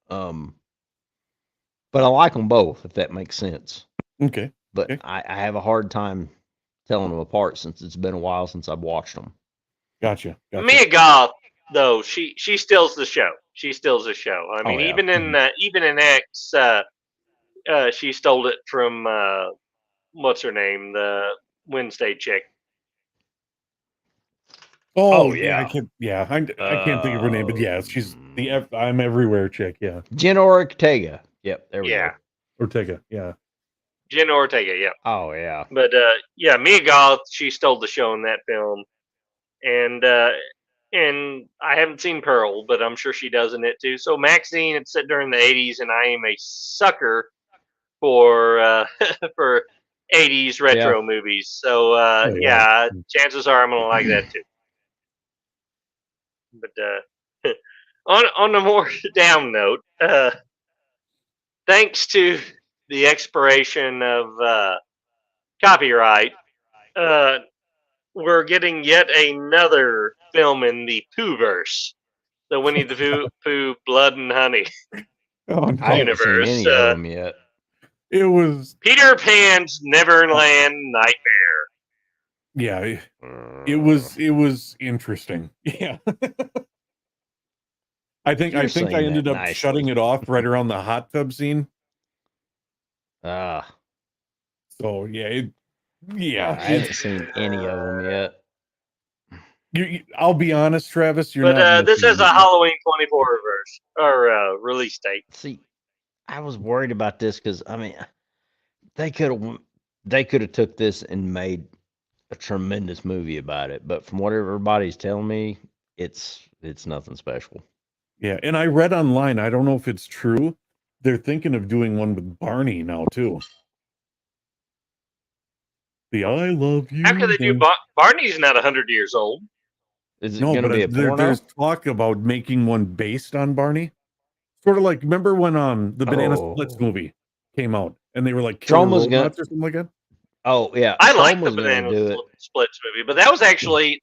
But I like them both, if that makes sense. Okay. But Okay. I have a hard time telling them apart since it's been a while since I've watched them. Gotcha. Mia Goth, though, she steals the show. She steals the show. I mean, yeah. even in X, she stole it from what's her name, the Wednesday chick. Oh, yeah. I can't think of her name, but yeah, she's the I'm everywhere chick. Yeah. Jenna Ortega. Yep, there we Yeah, go. Ortega. Yeah. Jenna Ortega. Yeah, Oh yeah. but yeah, Mia Goth, she stole the show in that film, and I haven't seen Pearl, but I'm sure she does in it too. So Maxine, it's set during the '80s, and I am a sucker for for '80s retro movies. So Oh, yeah. chances are I'm gonna like that too. But on a more down note, thanks to the expiration of copyright, we're getting yet another film in the Poohverse, the Winnie the Pooh Blood and Honey Oh, no. I haven't seen universe. any of them yet. It was, Peter Pan's Neverland Nightmare. yeah, it was interesting. Yeah. I think You're I saying ended that up nicely. shutting it off right around the hot tub scene. Ah, So yeah, I yeah. haven't seen any of them yet. I'll be honest, Travis. You're But not. this missing has a anything. Halloween 24 reverse or release date. See, I was worried about this because I mean, they could have took this and made a tremendous movie about it. But from what everybody's telling me, it's nothing special. Yeah, and I read online. I don't know if it's true. They're thinking of doing one with Barney now too. The I love you. How could they do Barney's not 100 years old? Is it No, going to but be a porno? there's talk about making one based on Barney. Sort of like, remember when the Banana Splits movie came out and they were like killer Troma's robots or something like that? Oh yeah, I like the Troma's gonna Banana do it. Splits movie, but that was actually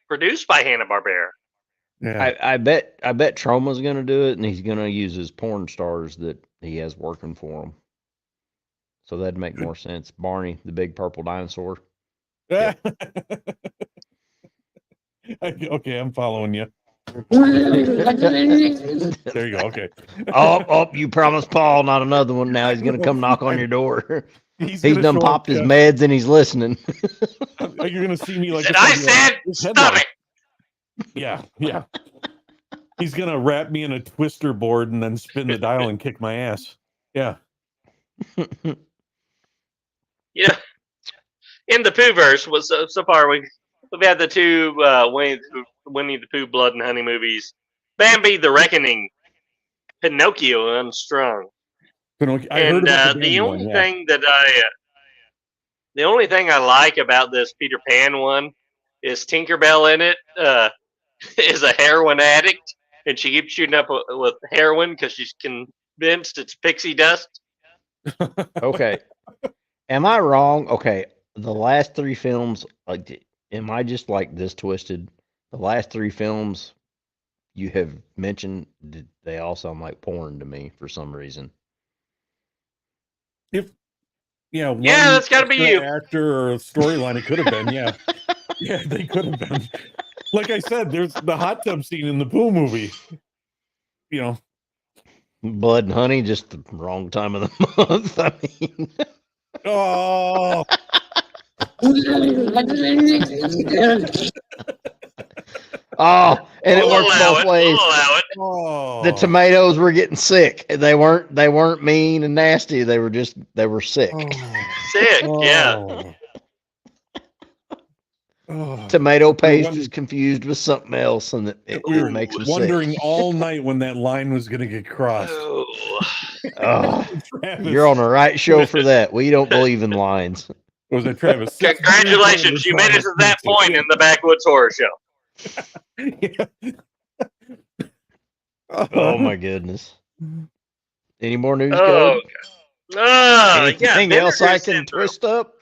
produced by Hanna-Barbera. Yeah. I bet Troma's gonna do it, and he's gonna use his porn stars that he has working for him. So that'd make more sense. Barney, the big purple dinosaur. Yep. Okay, I'm following you. There you go. Okay. Oh, you promised Paul, not another one. Now he's gonna come knock on your door. He's gonna done show popped up, his Jeff. meds and he's listening. You're gonna see me like And this, I I'll be like, said, "His stop headlight." it. Yeah, yeah. He's gonna wrap me in a twister board and then spin the dial and kick my ass. Yeah. Yeah. In the Poohverse was so far we've had the two Winnie the Pooh Blood and Honey movies, Bambi: The Reckoning, Pinocchio Unstrung. I heard about the the Bambi only one, yeah. thing that the only thing I like about this Peter Pan one is Tinkerbell in it is a heroin addict, and she keeps shooting up with heroin because she's convinced it's pixie dust. Okay. Am I wrong? Okay. The last three films, like, am I just like this twisted? The last three films you have mentioned, they all sound like porn to me for some reason. Yeah, one that's gotta be you. actor or a storyline. It could have been, yeah. Yeah, they could have been. Like I said, there's the hot tub scene in the Pooh movie. You know, Blood and Honey, just the wrong time of the month. I mean, oh, oh, and it We'll works allow both it. ways. We'll allow it. oh. The tomatoes were getting sick. They weren't mean and nasty. They were sick. Sick, yeah. Oh. Oh. Tomato paste was confused with something else, and it We were makes them wondering sick. all night when that line was going to get crossed. Oh, Travis, you're on the right show for that. We don't believe in lines. was it Travis? Congratulations, you made it to that point in the Backwoods Horror Show. Yeah. Oh my goodness. Any more news? Oh, God? Anything yeah. else I can twist up?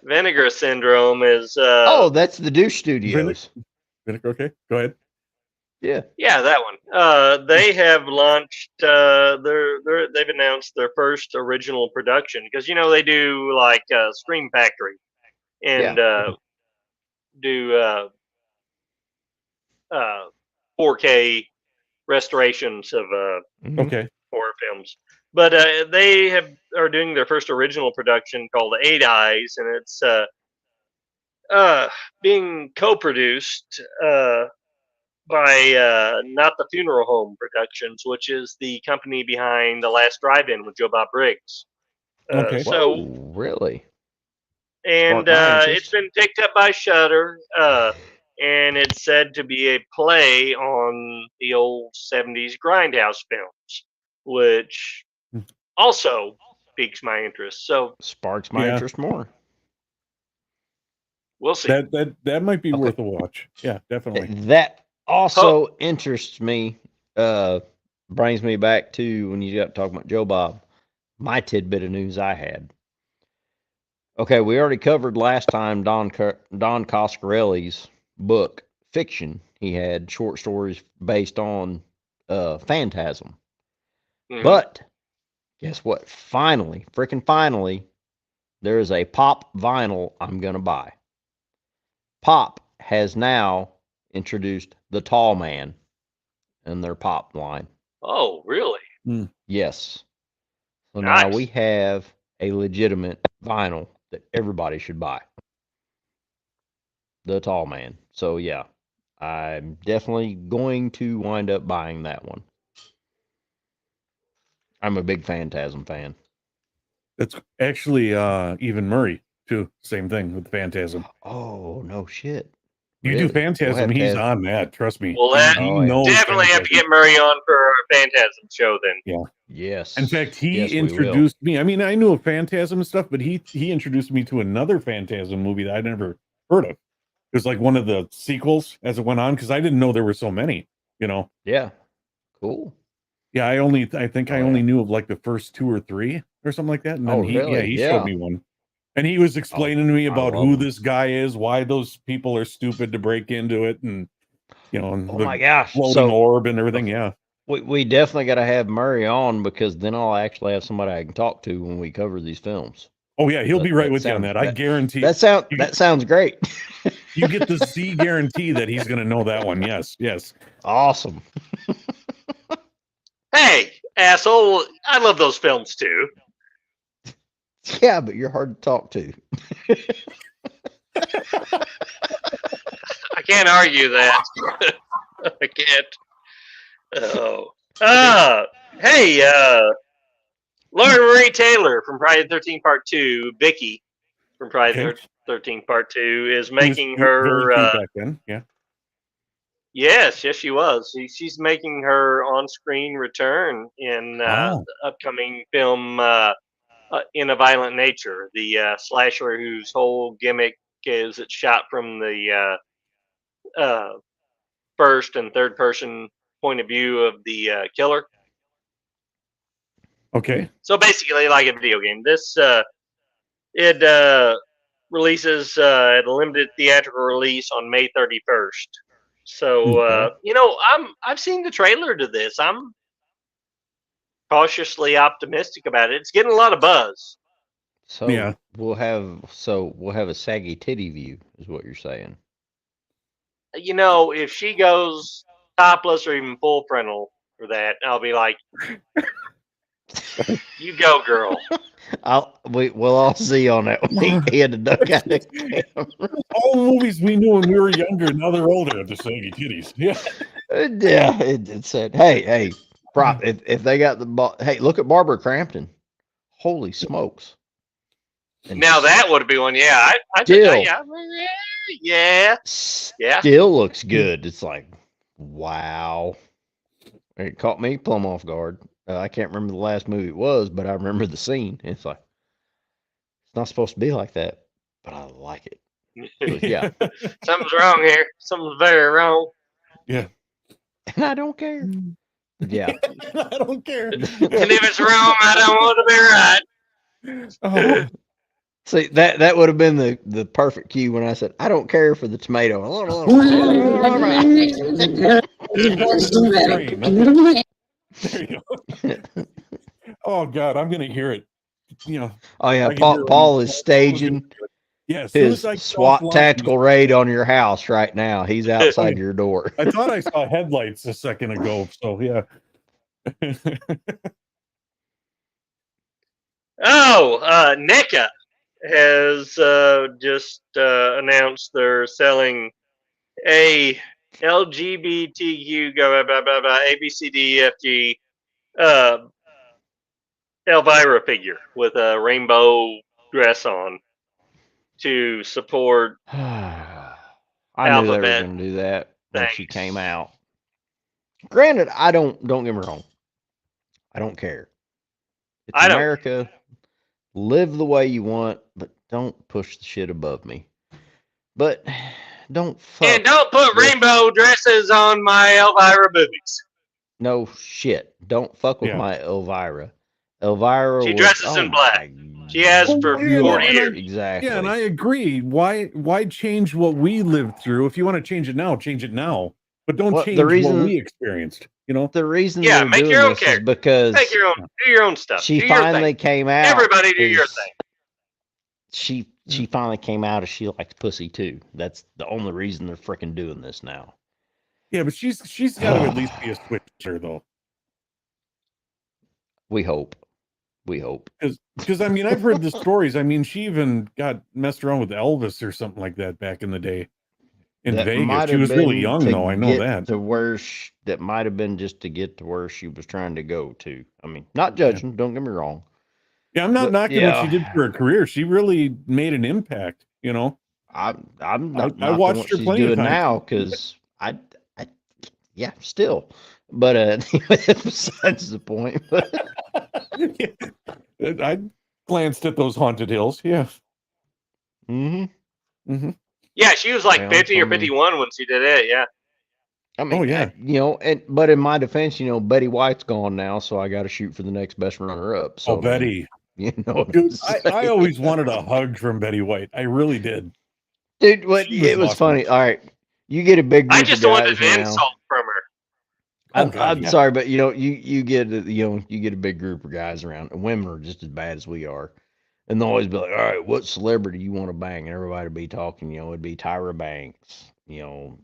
Vinegar Syndrome is. Oh, that's the Douche Studios. Okay, go ahead. Yeah. Yeah, that one. They have launched. They've announced their first original production because they do like Scream Factory and do 4K restorations of Okay. horror films. But they are doing their first original production called Eight Eyes, and it's being co-produced by Not the Funeral Home Productions, which is the company behind The Last Drive-In with Joe Bob Briggs. Okay. So, Whoa, really? and Sparked my it's interest. been picked up by Shudder, and it's said to be a play on the old 70s Grindhouse films, which also piques my interest. So Sparks my Yeah. interest more. we'll see. That might be Okay. worth a watch. Yeah, definitely. That also interests me. Brings me back to when you got talking about Joe Bob. My tidbit of news I had. Okay, we already covered last time Don Coscarelli's book fiction. He had short stories based on Phantasm. Mhm. But guess what? Finally, freaking finally, there is a Pop vinyl I'm gonna buy. Pop has now introduced the Tall Man in their Pop line. Oh, really? Yes. So now Nice. we have a legitimate vinyl that everybody should buy. The Tall Man. So yeah, I'm definitely going to wind up buying that one. I'm a big Phantasm fan. That's actually even Murray too. Same thing with Phantasm. Oh no shit. You Really? do Phantasm, he's on that. Trust me. Well, that Oh, yeah. knows definitely have to Phantasm. get Murray on for our Phantasm show then. Yes. In fact, he Yes, we will. introduced me. I mean, I knew of Phantasm and stuff, but he introduced me to another Phantasm movie that I'd never heard of. It was like one of the sequels as it went on because I didn't know there were so many. You know. Yeah. Cool. Yeah, I think I only knew of like the first 2 or 3 or something like that. And then really? he showed me one. And he was explaining to me I about love who them. this guy is, why those people are stupid to break into it, and and Oh the my gosh. floating So orb and everything. Yeah. we definitely got to have Murray on because then I'll actually have somebody I can talk to when we cover these films. Oh yeah, he'll be right with you on sounds- that. I guarantee. That sounds great. You get the Z guarantee that he's going to know that one. Yes, yes. Awesome. Hey, asshole! I love those films too. Yeah, but you're hard to talk to. I can't argue that. I can't. Oh. Hey, Laura Marie Taylor from Friday the 13th Part 2, Vicky from Friday Okay. the 13th Part 2 is He was making very her. cute back then. Yeah. Yes, she was. She's making her on-screen return in Wow. the upcoming film In a Violent Nature, the slasher whose whole gimmick is it's shot from the first and third person point of view of the killer. Okay. So basically, like a video game. This releases at a limited theatrical release on May 31st. So Okay. I've seen the trailer to this. I'm cautiously optimistic about it. It's getting a lot of buzz. So Yeah. we'll have a saggy titty view, is what you're saying. If she goes topless or even full frontal for that, I'll be like, "You go, girl." We'll all see on that one. He had to duck out the camera. All the movies we knew when we were younger, now they're older. The saggy titties. Yeah. Yeah, it said, "Hey, prop. If they got hey, look at Barbara Crampton. Holy smokes!" And Now that would be one. Yeah, Still. yeah. Still looks good. It's like, wow. It caught me plumb off guard. I can't remember the last movie it was, but I remember the scene. It's like, it's not supposed to be like that, but I like it. But yeah. Something's wrong here. Something's very wrong. Yeah. And I don't care. Yeah. I don't care. And if it's wrong, I don't want to be right. Oh, See, that would have been the perfect cue when I said, I don't care for the tomato. there you go. Oh God, I'm gonna hear it. Oh yeah, I can hear Paul him. is staging Yeah, as soon his as I SWAT cross tactical raid on your house right now. He's outside your door. I thought I saw headlights a second ago. So yeah. NECA has just announced they're selling a LGBTQ, blah, blah, blah, blah, A, B, C, D, E, F, G, Elvira figure with a rainbow dress on to support I knew they were Alphabet. going to do that when she Thanks. came out. Granted, I don't get me wrong. I don't care. It's I don't. America. Live the way you want, but don't push the shit above me. But don't fuck. And don't put with- rainbow dresses on my Elvira boobies. No shit. Don't fuck with Yeah. my Elvira. Elvira She was, dresses in black. She has Well, for yeah, 40 and years. Exactly. Yeah, and I agree. Why change what we lived through? If you want to change it now. But don't Well, the change what reason- we experienced. You know. The reason Yeah, they're make doing your own this is character. because Make your own, do your own stuff. she do your finally thing. came out. Everybody do your as- thing. She finally came out as she likes pussy too. That's the only reason they're freaking doing this now. Yeah, but she's got to at least be a switcher though. We hope. Because I mean, I've heard the stories. I mean, she even got messed around with Elvis or something like that back in the day in That Vegas. might She have was really been young to though. I know get that. to where that might have been just to get to where she was trying to go to. I mean, not judging. Don't get me wrong. Yeah, I'm not But, knocking yeah. what she did for her career. She really made an impact. You know. I'm not. I knocking watched what her she's plenty of doing times. now because I, yeah, still. But besides the point. I glanced at those haunted hills. Yeah. Mm-hmm. Yeah, she was like Yeah, 50 or I mean- 51 when she did it. Yeah. I mean, Oh, yeah. but in my defense, Betty White's gone now, so I got to shoot for the next best runner-up. So Oh, Betty. what Dude, I'm I saying. always wanted a hug from Betty White. I really did. Dude, She was it was awesome. funny. All right, you get a big group I just of wanted guys an now. insult from her. Oh, God, I'm yeah. sorry, but you get a big group of guys around, and women are just as bad as we are, and they'll always be like, "All right, what celebrity you want to bang?" And everybody would be talking. It'd be Tyra Banks,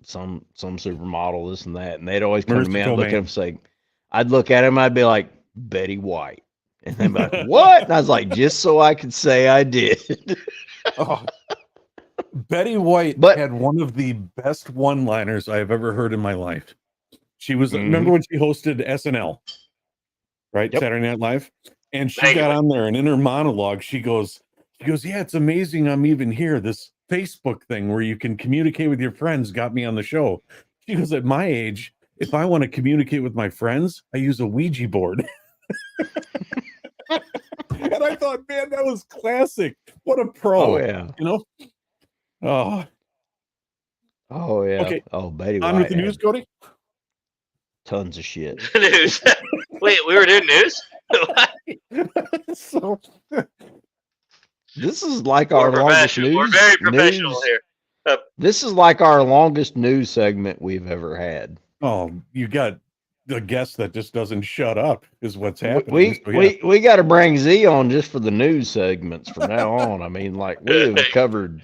some supermodel, this and that, and they'd always come to Marissa me. I'd look at Tomei. them, say, I'd look at him, I'd be like, Betty White, and they'd be like, "What?" And I was like, just so I could say I did. Oh. Betty White But- had one of the best one-liners I've ever heard in my life. She was Mhm. remember when she hosted SNL, right? Yep. Saturday Night Live, and she Vaguely. got on there and in her monologue, she goes, "Yeah, it's amazing I'm even here. This Facebook thing where you can communicate with your friends got me on the show." She goes, "At my age, if I want to communicate with my friends, I use a Ouija board." And I thought, man, that was classic. What a pro! Oh yeah. Oh, Oh yeah. Okay, Oh, Betty on White with the news, had Cody. tons of shit. News. Wait, we were doing news? So This is like We're our longest professional. news. We're very professional news- here. This is like our longest news segment we've ever had. oh, you got the guest that just doesn't shut up is what's happening. We So, yeah. we got to bring Z on just for the news segments from now on. I mean, like we have covered.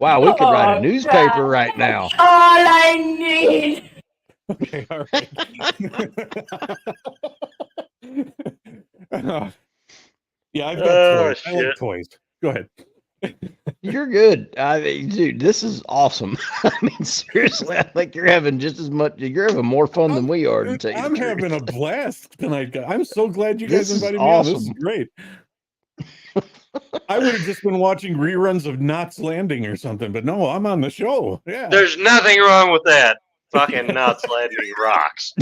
Wow, we could write a newspaper right now. All I need. Okay, all right. Yeah, I've got Oh, toys. I like shit. toys. Go ahead. You're good. I mean, dude, this is awesome. I mean, seriously, I think you're having just as much. You're having more fun than we are. To tell you I'm the truth. having a blast tonight, guys. I'm so glad you This guys is invited me on. This is awesome. great. I would have just been watching reruns of Knots Landing or something, but no, I'm on the show. Yeah. There's nothing wrong with that. Fucking nuts landing rocks.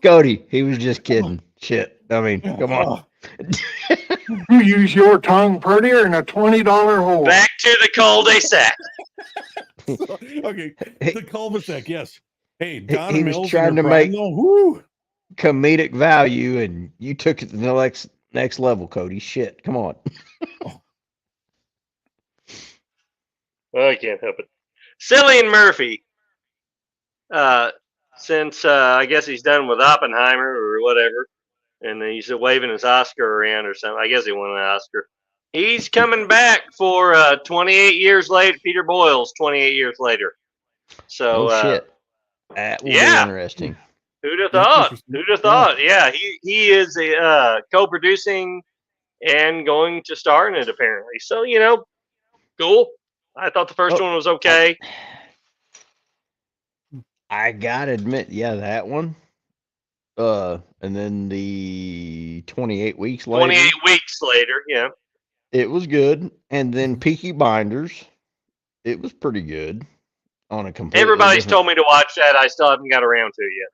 Cody, he was just kidding. Shit. I mean, come on. You use your tongue prettier than a $20 whore. Back to the cul-de-sac. Okay, Hey. the cul-de-sac, yes. Hey, He Donna was Mills and trying her to prime, make- though, whoo. Comedic value, and you took it to the next level, Cody. Shit. Come on. I can't help it. Cillian Murphy. Since I guess he's done with Oppenheimer or whatever, and he's waving his Oscar around or something. I guess he won an Oscar. He's coming back for 28 years later. Peter Boyle's 28 years later. So Oh shit. That will yeah. be interesting. who'd have That's thought? interesting. Who'd have thought? Yeah, he is a co-producing and going to star in it apparently. So cool. I thought the first one was okay. I gotta admit, yeah, that one. And then the 28 weeks later, 28 weeks later, yeah. it was good. And then Peaky Blinders, it was pretty good on a completely Everybody's different. told me to watch that. I still haven't got around to it yet.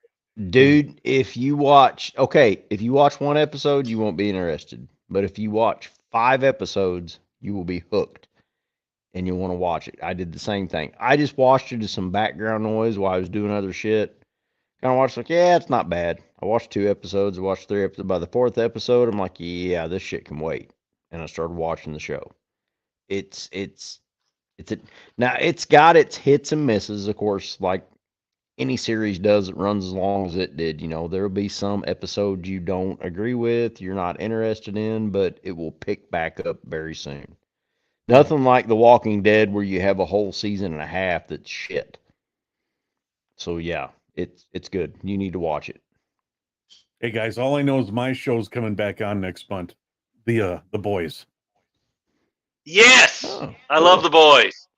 Dude, if you watch one episode, you won't be interested. But if you watch 5 episodes, you will be hooked and you'll want to watch it. I did the same thing. I just watched it to some background noise while I was doing other shit. Kind of watched like, yeah, it's not bad. I watched 2 episodes, I watched 3 episodes. By the 4th episode, I'm like, yeah, this shit can wait. And I started watching the show. Now it's got its hits and misses, of course, like any series does that runs as long as it did. There'll be some episodes you don't agree with, you're not interested in, but it will pick back up very soon. Nothing like The Walking Dead where you have a whole season and a half that's shit. So yeah, it's good. You need to watch it. Hey guys, all I know is my show's coming back on next month. The Boys. Yes, I love The Boys.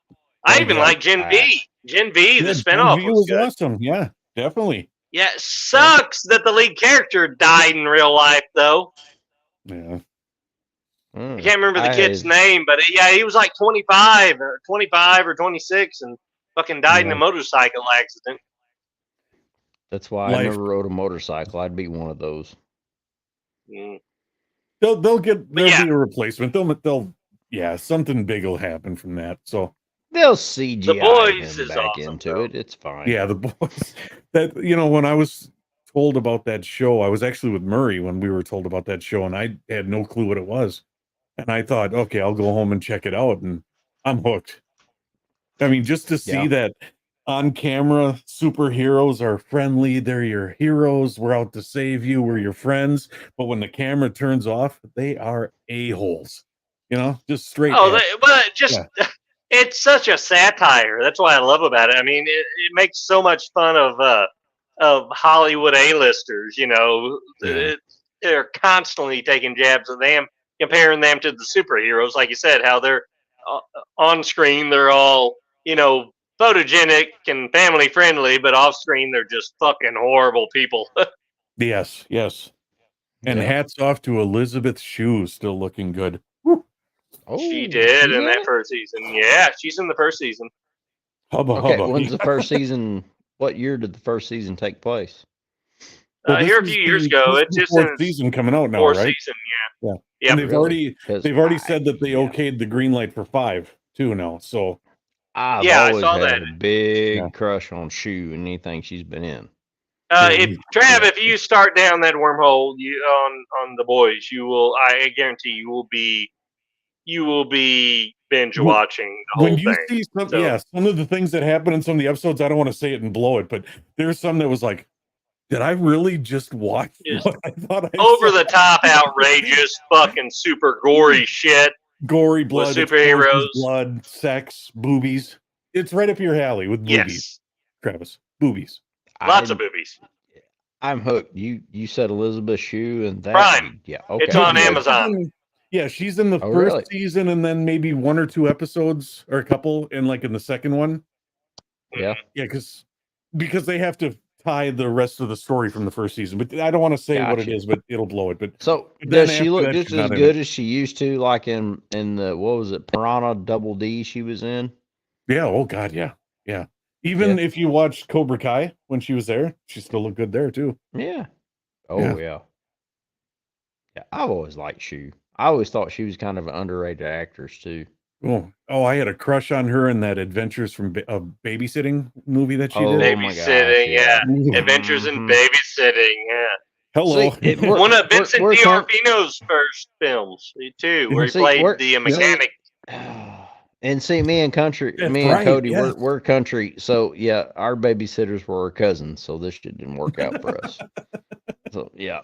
I even like Gen V. Gen V, the spinoff was good. Awesome. Yeah, definitely. Yeah, it sucks that the lead character died in real life, though. Yeah. I can't remember the kid's name, but yeah, he was like 25 or 26 and fucking died in a motorcycle accident. That's why I never rode a motorcycle. I'd be one of those. Mm. There'll be a replacement. Something big will happen from that. So they'll CGI The Boys him is back awesome, into though. it. It's fine. yeah, The Boys. That when I was told about that show, I was actually with Murray when we were told about that show, and I had no clue what it was. And I thought, okay, I'll go home and check it out, and I'm hooked. I mean, just to see that on camera, superheroes are friendly. They're your heroes. We're out to save you. We're your friends. But when the camera turns off, they are a-holes. Just straight. It's such a satire. That's what I love about it. I mean, it makes so much fun of Hollywood A-listers. They're constantly taking jabs at them, comparing them to the superheroes. Like you said, how they're on screen, they're all, photogenic and family friendly, but off screen, they're just fucking horrible people. Yes. And hats off to Elizabeth Shue, still looking good. Oh, she did in that first season. Yeah, she's in the first season. When's the first season? What year did the first season take place? Here a few years ago. It's just in its season coming out now, fourth right? season, yeah. Yep. And they've already said that they okayed the green light for 5 too now. So I've always had a big crush on Shue and anything she's been in. If you start down that wormhole on The Boys, you will. I guarantee you will be binge watching the whole when you thing. See some of the things that happen in some of the episodes, I don't want to say it and blow it, but there's some that was like, did I really just watch what I thought I over saw? the top, outrageous, fucking super gory shit? Gory blood, superheroes, blood, sex, boobies. It's right up your alley with boobies. Travis, boobies. Lots of boobies. I'm hooked. You said Elizabeth Shue and that. Prime. Yeah, okay. It's on Amazon. She's in the first season, and then maybe 1 or 2 episodes, or a couple, in the second one. Yeah, because they have to tie the rest of the story from the first season. But I don't want to say what it is, but it'll blow it. But so does she look just as good as she used to, like in the what was it, Piranha Double D? She was in. Yeah. Oh God. Yeah. Even if you watched Cobra Kai when she was there, she still looked good there too. Yeah. Oh yeah. I've always liked Shue. I always thought she was kind of an underrated actress too. Oh, I had a crush on her in that Adventures from Babysitting movie that she did. Babysitting, yeah. Adventures in Babysitting, yeah. Hello. One of Vincent D'Onofrio's first films too, where he played the mechanic. And see, me and Cody, we're country. So yeah, our babysitters were our cousins. So this shit didn't work out for us. So yeah.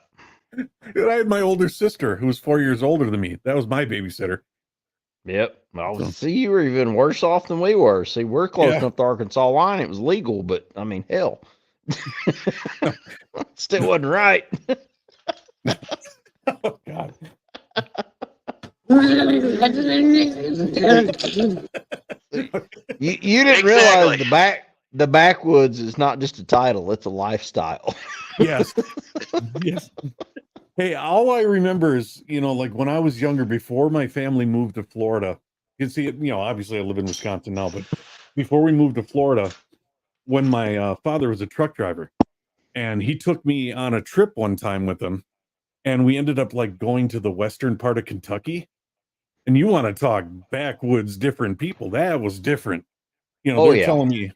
And I had my older sister who was 4 years older than me. That was my babysitter. Yep. See, you were even worse off than we were. See, we're close enough to Arkansas line. It was legal, but I mean, hell, still wasn't right. Oh God. You didn't realize the Backwoods is not just a title; it's a lifestyle. Yes. Yes. Hey, all I remember is, like when I was younger, before my family moved to Florida, you see it, obviously I live in Wisconsin now, but before we moved to Florida, when my father was a truck driver, and he took me on a trip one time with him, and we ended up like going to the western part of Kentucky. And you want to talk backwoods, different people. That was different. Oh, They're yeah. telling me,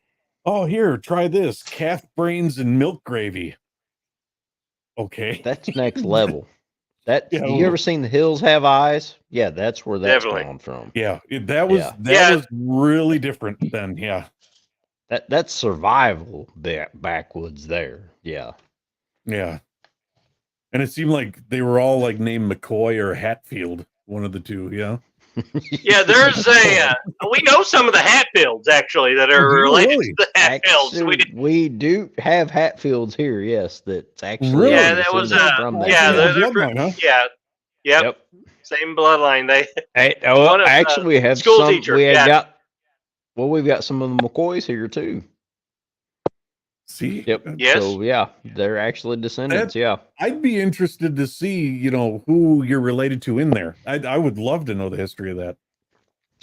oh, here, try this calf brains and milk gravy. Okay. That's next level. Yeah. You ever seen The Hills Have Eyes? Yeah, that's where that's Definitely. gone from. Yeah. That was really different then. Yeah. That's survival backwoods there. Yeah. Yeah. And it seemed like they were all like named McCoy or Hatfield, one of the two. Yeah. Yeah, there's we know some of the Hatfields actually that are related to the Hatfields. We do have Hatfields here, yes, that's actually Really? Yeah, that was from that. bloodline, huh? Yep. Same bloodline. They actually we have school some teacher. we've got some of the McCoys here too. See? Yep. Yes. So yeah, they're actually descendants. Yeah. I'd be interested to see, who you're related to in there. I would love to know the history of that.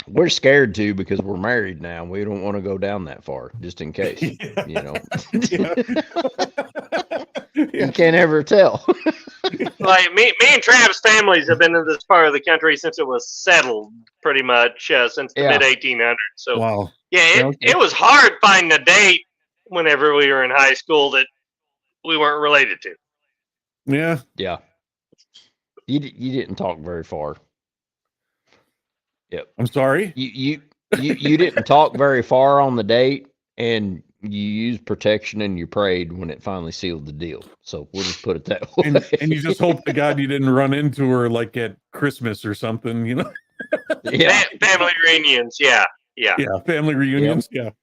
We're scared to because we're married now. We don't want to go down that far, just in case. Yeah. You can't ever tell. Like me and Trav's families have been in this part of the country since it was settled, pretty much since the mid 1800s. So wow. Yeah, it was hard finding a date whenever we were in high school that we weren't related to. Yeah. Yeah. You didn't talk very far. Yep. I'm sorry. You didn't talk very far on the date, and you used protection and you prayed when it finally sealed the deal. So we'll just put it that way. And you just hope to God you didn't run into her like at Christmas or something, Yeah. Family reunions. Yeah. Yeah. Family reunions. Yep.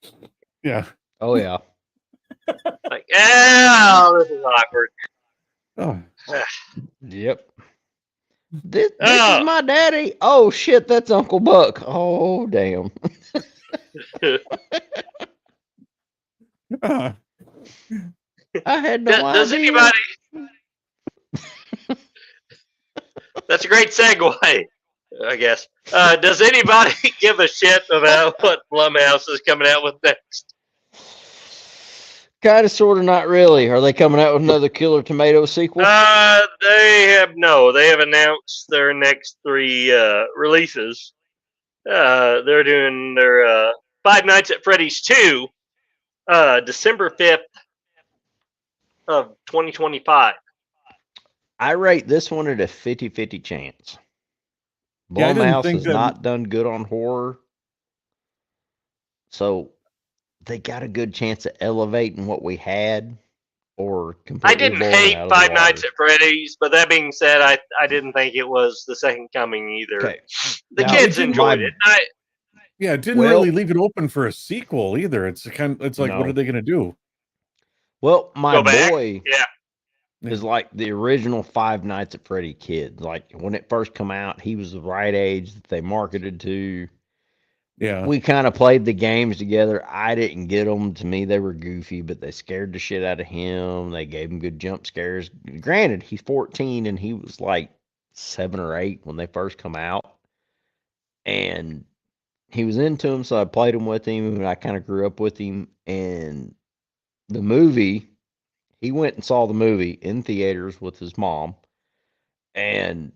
Yeah. Oh yeah. Like, this is awkward. Oh. Yep. This is my daddy. Oh shit, that's Uncle Buck. Oh damn. I had no idea. Does anybody? That's a great segue, I guess. Does anybody give a shit about what Blumhouse is coming out with next? Kind of, sort of, not really. Are they coming out with another Killer Tomato sequel? They have announced their next 3 releases. They're doing their Five Nights at Freddy's 2, December 5th of 2025. I rate this one at a 50-50 chance. Blumhouse has not done good on horror, so they got a good chance of elevating what we had, or completely. I didn't hate Five Nights at Freddy's, but that being said, I didn't think it was the second coming either. Okay. The kids enjoyed it. Yeah, it didn't really leave it open for a sequel either. It's like, what are they going to do? Well, my boy yeah, is like the original Five Nights at Freddy kid. Like when it first come out, he was the right age that they marketed to. Yeah. We kind of played the games together. I didn't get them. To me, they were goofy, but they scared the shit out of him. They gave him good jump scares. Granted, he's 14 and he was like 7 or 8 when they first come out. And he was into him, so I played him with him, and I kind of grew up with him. And the movie, he went and saw the movie in theaters with his mom. And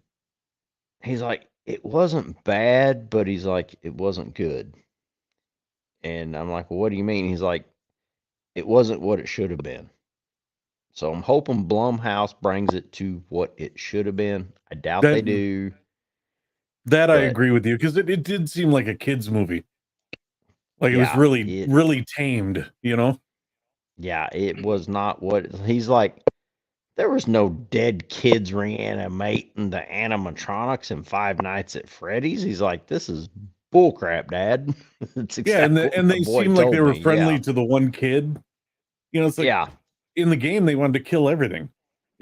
he's like, it wasn't bad, but he's like, it wasn't good. And I'm like, well, what do you mean? He's like, it wasn't what it should have been. So I'm hoping Blumhouse brings it to what it should have been. I doubt they do. That I agree with you, because it did seem like a kid's movie. Like it was really tamed, Yeah, it was not what he's like. There was no dead kids reanimating the animatronics in Five Nights at Freddy's. He's like, this is bullcrap, Dad. And they seemed like they were friendly to the one kid. It's like in the game they wanted to kill everything.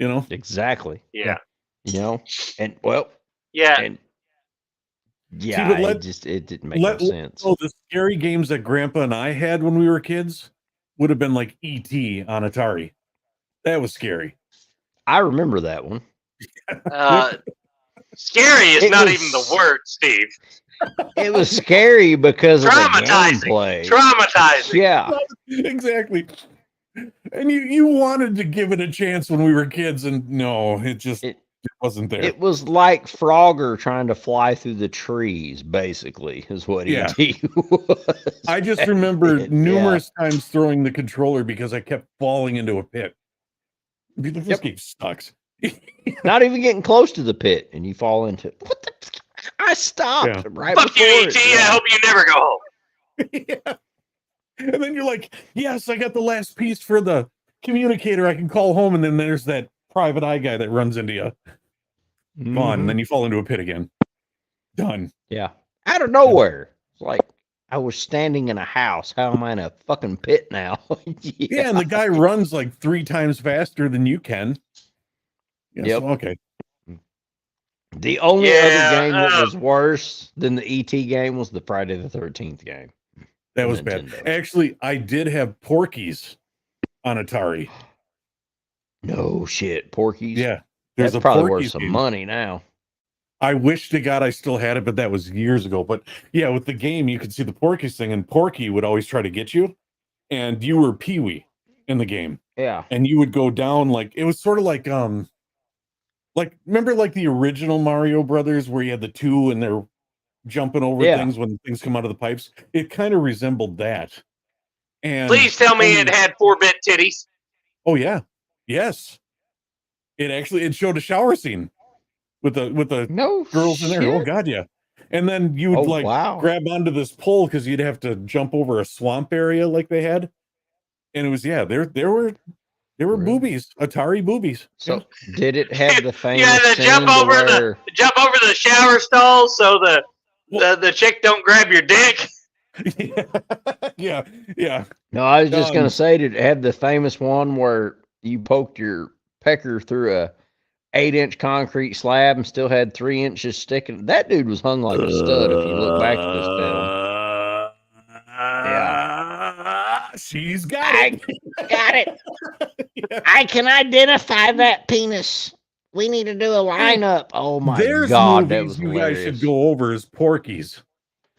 Exactly. Yeah. And well, yeah. And Yeah, but it didn't make no sense. Oh, the scary games that Grandpa and I had when we were kids would have been like E.T. on Atari. That was scary. I remember that one. Scary is It not was- even the word, Steve. It was scary because of the Traumatizing. gameplay. Traumatizing. Yeah, Exactly. And you wanted to give it a chance when we were kids, and no, it wasn't there. it was like Frogger trying to fly through the trees, basically, is what Yeah. E.T. was. I just remember Yeah. numerous times throwing the controller because I kept falling into a pit. This Yep. game sucks. Not even getting close to the pit, and you fall into it. What the? I stopped Yeah. right Fuck you, before ET. it. I hope you never go home. Yeah. And then you're like, yes, I got the last piece for the communicator. I can call home. And then there's that private eye guy that runs into you. Gone. And then you fall into a pit again. Done. Yeah. Out of nowhere. It's like I was standing in a house. How am I in a fucking pit now? Yeah. And the guy runs like 3 times faster than you can. Yeah, Yep. so, okay. The only Yeah, other game that was worse than the ET game was the Friday the 13th game. That for was bad. Nintendo. Actually, I did have Porky's on Atari. No shit. Porky's? Yeah. That's probably worth some money now. I wish to God I still had it, but that was years ago. But yeah, with the game, you could see the Porky's thing, and Porky would always try to get you, and you were Pee-wee in the game. Yeah. And you would go down it was sort of like remember like the original Mario Brothers where you had the 2 and they're jumping over things when things come out of the pipes. It kind of resembled that. And Please tell me it had 4-bit titties. oh yeah, yes. It showed a shower scene with the No girls in there. Oh shit. god, yeah. And then you would wow. grab onto this pole because you'd have to jump over a swamp area like they had. And it was there were boobies, Atari boobies. So did it have the famous You had to scene jump to over where... jump over the shower stall so the chick don't grab your dick. Yeah. No, I was just gonna say, did it have the famous one where you poked your pecker through a 8-inch concrete slab and still had 3 inches sticking? That dude was hung like a stud if you look back at this film. Yeah. She's got it. Got it. Yeah. I can identify that penis. We need to do a lineup. Oh my There's god, that movies was you hilarious. guys should go over as Porky's.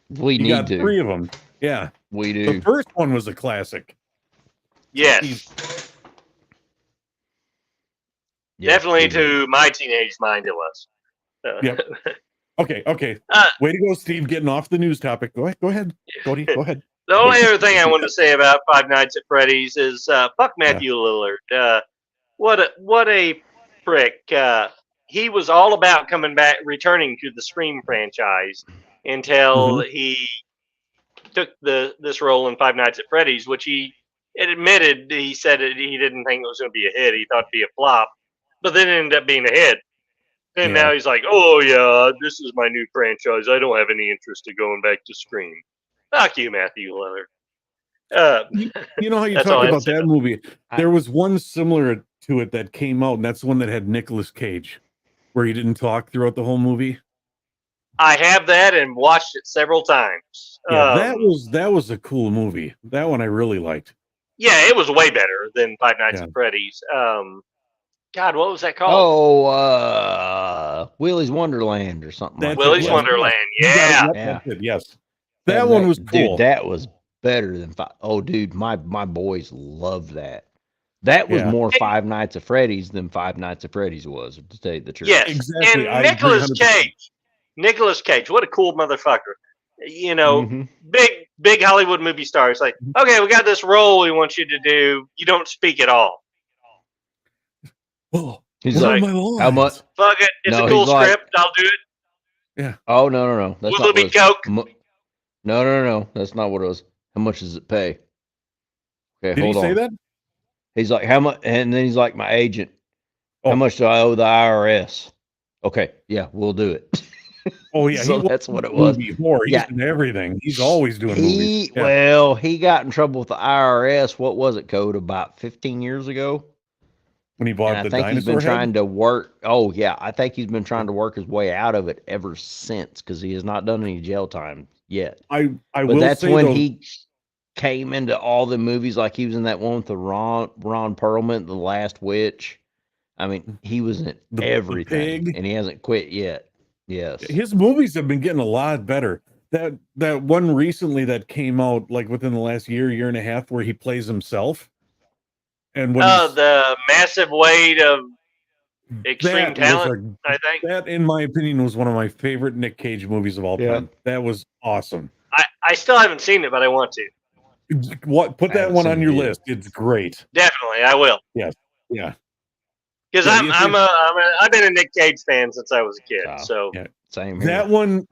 We You need got to. 3 of them. Yeah. We The do. first one was a classic. Yes. Yeah, Definitely we do. to my teenage mind it was. Yep. Okay. Way to go, Steve, getting off the news topic. Go ahead. Cody, go ahead. The only other thing I wanted to say about Five Nights at Freddy's is fuck Matthew Lillard. What a prick. He was all about coming back, returning to the Scream franchise until he took this role in Five Nights at Freddy's, which he admitted he said he didn't think it was going to be a hit. He thought it'd be a flop, but then it ended up being a hit. And now he's like, oh yeah, this is my new franchise. I don't have any interest in going back to Scream. Fuck you, Matthew Lillard. You know how you That's all talk I had about to say that about movie? There was one similar to it that came out, and that's the one that had Nicolas Cage, where he didn't talk throughout the whole movie. I have that and watched it several times. Yeah, that was a cool movie. That one I really liked. Yeah, it was way better than Five Nights at Freddy's. God, what was that called? Oh, Willy's Wonderland or something like that. Willy's Wonderland. Yeah. That's it, yes. That one was cool. Dude, that was better than dude, my boys loved that. That was more Five Nights at Freddy's than Five Nights at Freddy's was, to tell you the truth. Yes, exactly. And Nicolas Cage, what a cool motherfucker. You know, big Hollywood movie star. It's like, okay, we got this role we want you to do. You don't speak at all. Oh, he's like, how much? Fuck it. It's a cool script. I'll do it. Yeah. Oh, no. That's Will there be coke? No. That's not what it was. How much does it pay? Okay, Did hold he say on. that? He's like, how much? And then he's like, my agent. How much do I owe the IRS? Okay, yeah, we'll do it. Oh yeah, so that's what it was. He's in everything. He's always doing movies. Yeah. Well, he got in trouble with the IRS. What was it, Code? About 15 years ago. when he bought And I the think he's dinosaur been head. trying to work. Oh yeah, I think he's been trying to work his way out of it ever since because he has not done any jail time yet. I But will that's say when though, he came into all the movies. Like he was in that one with the Ron Perlman, The Last Witch. I mean, he was in the everything, pig. and he hasn't quit yet. Yes. His movies have been getting a lot better. That one recently that came out like within the last year and a half, where he plays himself, and when Oh, the massive weight of extreme that was talent, I think. that, in my opinion, was one of my favorite Nick Cage movies of all Yeah. time. That was awesome. I still haven't seen it, but I want to. What? Put I that haven't one seen on it your either. list. It's great. Definitely, I will. Yeah. Because Yeah, I've been a Nick Cage fan since I was a kid. Oh, So yeah. Same here.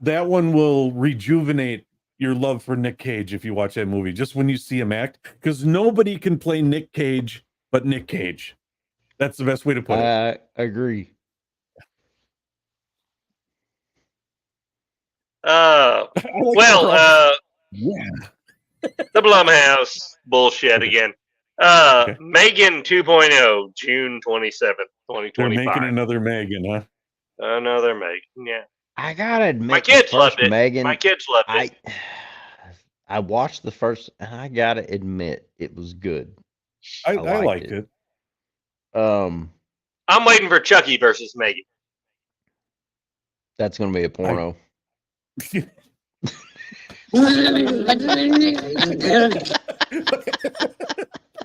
That one will rejuvenate your love for Nick Cage if you watch that movie. Just when you see him act, because nobody can play Nick Cage but Nick Cage. That's the best way to put it. I agree. I like well, the yeah. the Blumhouse bullshit Okay. again. Okay. Megan 2.0, June 27th, They're 2025. making another Megan, huh? Another Megan. Yeah. I gotta admit, My the kids first loved it. Megan, My kids loved it. I watched the first, and I gotta admit, it was good. I liked liked it. it. I'm waiting for Chucky versus Megan. That's gonna be a porno.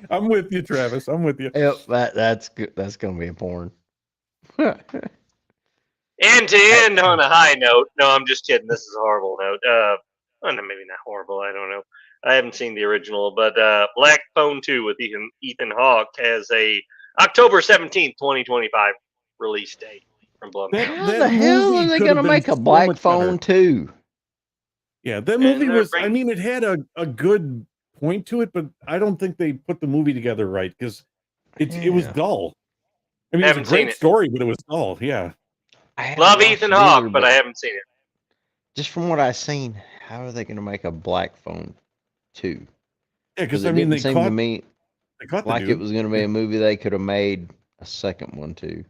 I'm with you, Travis. I'm with you. Yep, that's good. That's gonna be a porn. And to end on a high note, no, I'm just kidding. This is a horrible note. Well, no, maybe not horrible. I don't know. I haven't seen the original, but Black Phone 2 with Ethan Hawke has a October 17th, 2025 release date from Blumhouse. How That the hell movie are they could have gonna been make a so Black much Phone better. 2? Yeah, that movie they're was. I bringing- mean, it had a good point to it, but I don't think they put the movie together right because it was Yeah. dull. I mean, Haven't it's a seen great it. story, but it was dull. Yeah. I haven't Love watched Ethan it Hawke, either, but I haven't seen it. just from what I've seen, how are they gonna make a Black Phone 2? Yeah, Because because it I mean, didn't they seem caught to me the like it dude. was gonna be a movie they could have made a second one to.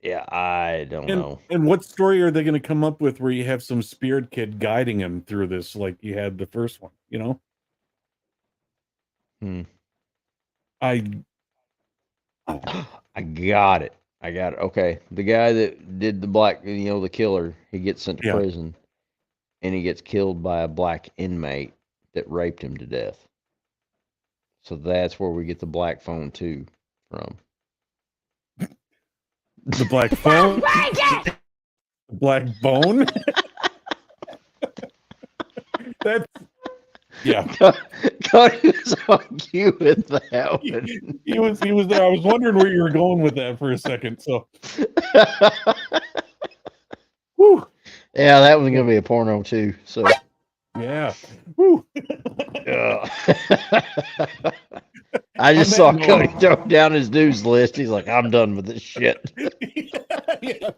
Yeah, I don't know. And what story are they going to come up with where you have some spirit kid guiding him through this, like you had the first one? You know, Hmm. I I got it. Okay. The guy that did the black, the killer, he gets sent to Yeah. prison and he gets killed by a black inmate that raped him to death. So that's where we get the Black Phone 2 from. the black phone, black bone. That's yeah. Cody was on cue with that one. He was there. I was wondering where you were going with that for a second. So, whew, Yeah, that was gonna be a porno too. So yeah. Whew. I just On saw that Cody note- throw down his news list. He's like, I'm done with this shit. Yeah.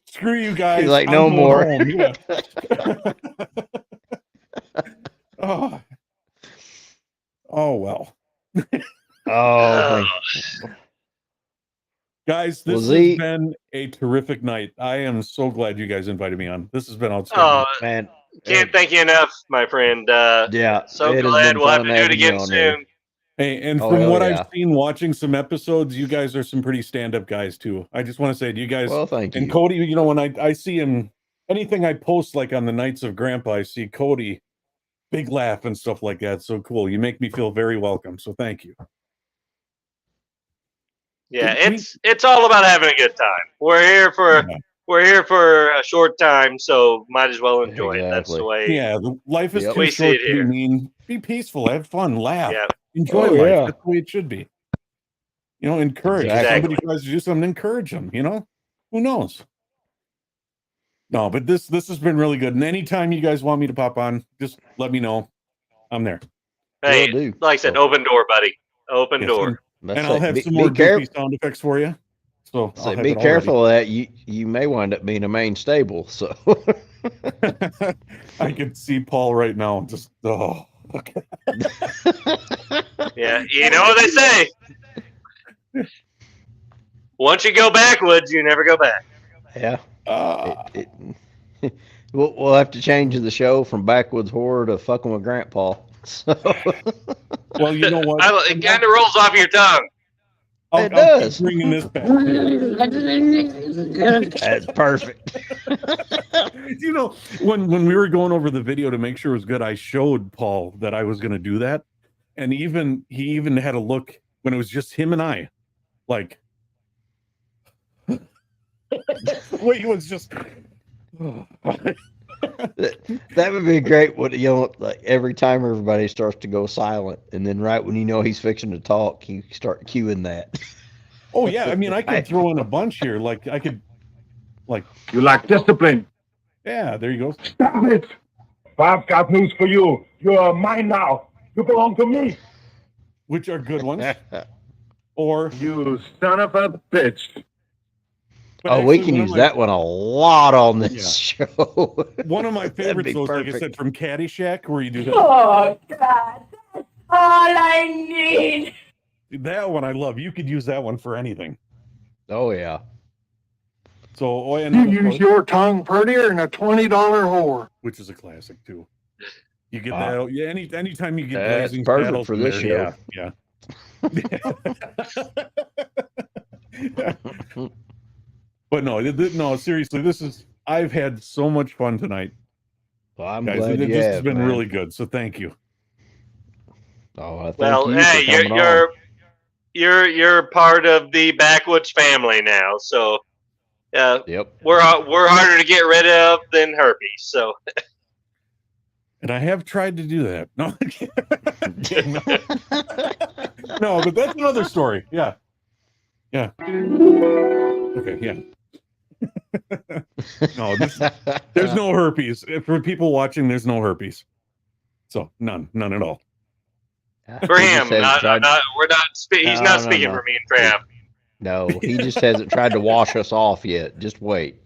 Screw you guys. He's like, I'm no going more. home. Yeah. Oh well. Oh, Guys, this Was has he- been a terrific night. I am so glad you guys invited me on. This has been outstanding. man. Can't thank you enough, my friend. Yeah. So it has glad been we'll have fun to do it having you again on here. soon. Hey, and Oh, from hell what yeah. I've seen watching some episodes, you guys are some pretty stand-up guys too. I just want to say to you guys, Well, thank and you. Cody, when I see him, anything I post like on the Nights of Grandpa, I see Cody, big laugh and stuff like that. So cool. You make me feel very welcome. So thank you. Yeah, We- it's all about having a good time. We're here for a short time, so might as well enjoy it. That's the Exactly. way. Yeah, life is Yep. too We see short it to be here. mean. Be peaceful, have fun, laugh, Yeah. enjoy Oh, life. yeah. That's the way it should be. Encourage. If Exactly. somebody tries to do something, encourage them. Who knows? No, but this has been really good. And anytime you guys want me to pop on, just let me know. I'm there. Hey, Will do. like I said, So, open door, buddy. Open Yes, door. let's and I'll say, have be, some be more goofy careful. sound effects for you. So I'll Say, have be it all careful of that. You may wind up being a main stable. So ready. I can see Paul right now. Just okay. Yeah, you know what they say. Once you go backwoods, you never go back. Yeah. We'll have to change the show from Backwoods Horror to Fucking with Grandpa. So, Well, you know what? It kind of rolls off your tongue. I'll does. keep bringing this back. That's perfect. You know, when we were going over the video to make sure it was good, I showed Paul that I was going to do that, and he even had a look when it was just him and I, like, wait, he was just. That would be great. What like every time everybody starts to go silent, and then right when you know he's fixing to talk, you start cueing that. Oh yeah, I mean, I could throw in a bunch here. Like I could, like You lack discipline. yeah, there you go. Stop it. I've got news for you. You are mine now. You belong to me. Which are good ones, or You son of a bitch. but we actually, can one of use my- that one a lot on this show. One of my That'd favorites, be though, is, like I perfect. said, from Caddyshack, where you do that. Oh, God, that's all I need. That one I love. You could use that one for anything. Oh yeah. So, oh, and You of use course, your tongue prettier than a $20 whore. which is a classic too. You get that. Yeah, anytime you get That's blazing perfect saddles for in this there, show. yeah. But no, seriously, I've had so much fun tonight, Well, I'm guys. glad This you has have, been man. really good. So thank you. Oh, thank Well, you hey, for coming on. you're part of the Backwoods family now. So, Yep. we're harder to get rid of than herpes. So, And I have tried to do that. No, no, but that's another story. Yeah. Okay. Yeah. No, there's no herpes for people watching. There's no herpes. So none at all. for He him, just hasn't tried- he's No, not no, speaking no. for me and Trav. No, he just hasn't tried to wash us off yet. Just wait.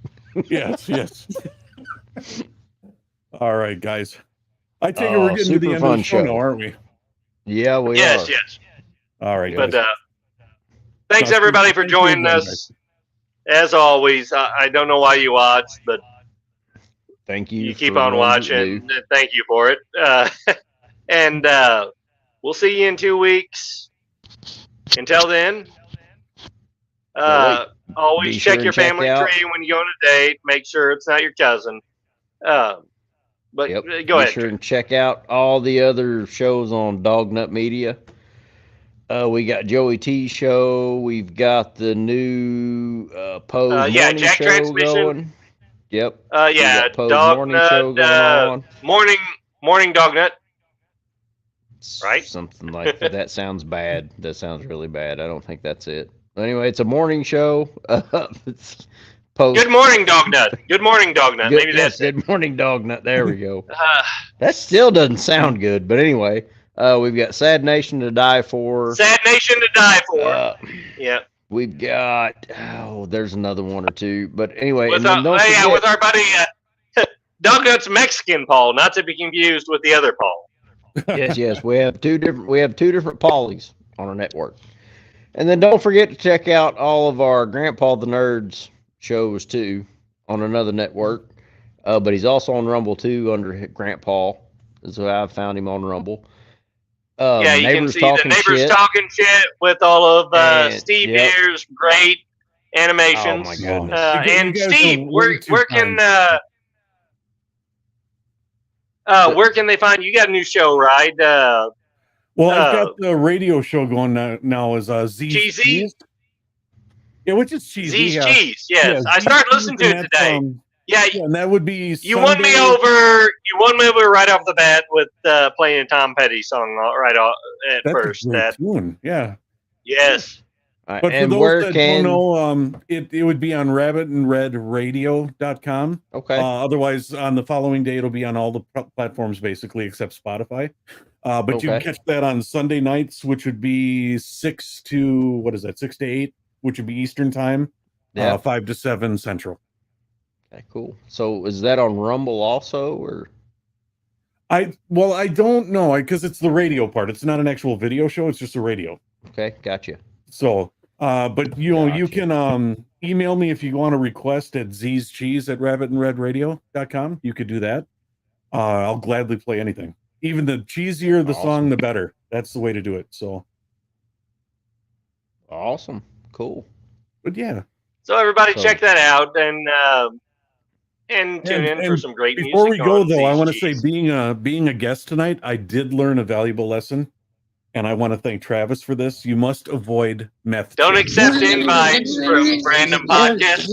Yes. All right, guys. I take it we're getting to super the end fun of the show show. now, aren't we? Yeah, we Yes, are. yes. All right, guys. But thanks No, everybody for thank you joining again, us. As always, I don't know why you watch, but Thank you. you keep for on the ones that watching. do. Thank you for it. And we'll see you in 2 weeks. Until then, always Be sure check and your check family out- tree when you go on a date. Make sure it's not your cousin. But Yep. go Be ahead. sure and check out all the other shows on Dognut Media. We got Joey T's show. We've got the new Pose yeah, morning Jack show Transmission. going. Yep. Yeah, We got Poe's dog morning nut, show going on. morning dog nut. Right? Something like that. That sounds bad. That sounds really bad. I don't think that's it. Anyway, it's a morning show. It's Post. Good morning, dog nut. Good morning, dog nut. Maybe that's it. Good morning, dog nut. There we go. That still doesn't sound good, but anyway, we've got Sad Nation to Die For. Sad Nation to Die For. Yeah. We've got there's another one or two, but anyway, With and then our, don't forget, with our buddy Dog Nut's Mexican Paul, not to be confused with the other Paul. yes, we have two different Paulies on our network, and then don't forget to check out all of our Grandpa the Nerds shows too on another network. But he's also on Rumble too under Grandpa. So I found him on Rumble. Yeah, you can see the Neighbors Shit. Talking Shit with all of And- Steve yep. Here's great animations. Oh my goodness. And You guys Steve, are way too where kind. can they find you? Got a new show, right? Well, I've got the radio show going now is Z's Cheesy? Cheese. Yeah, which is cheesy. Z's yeah. Cheese. Yes, Yeah, I Z's started Cheese, listening to and it that's, today. Yeah, and that would be you won me Sunday- over. You won me over right off the bat with playing a Tom Petty song right off at That's first. a great That tune. Yeah. yes. But for and those where that can don't know, it would be on rabbitandredradio.com. okay? Otherwise, on the following day, it'll be on all the platforms basically except Spotify. But you can Okay. catch that on Sunday nights, which would be 6 to 8, which would be Eastern time, Yeah. 5 to 7 Central. Okay, cool. So is that on Rumble also, or I don't know because it's the radio part. It's not an actual video show. It's just a radio. okay? Gotcha. So, But you know, you Gotcha. can email me if you want a request at zcheese@rabbitandredradio.com. You could do that. I'll gladly play anything. Even the cheesier the song, Awesome. the better. That's the way to do it. So, Awesome. Cool. but yeah. So everybody So- check that out and tune in for And some great before music we go, on though, I Z's want to say Cheese. being a guest tonight, I did learn a valuable lesson, and I want to thank Travis for this. You must avoid meth. Don't chicks. accept invites from random podcasts.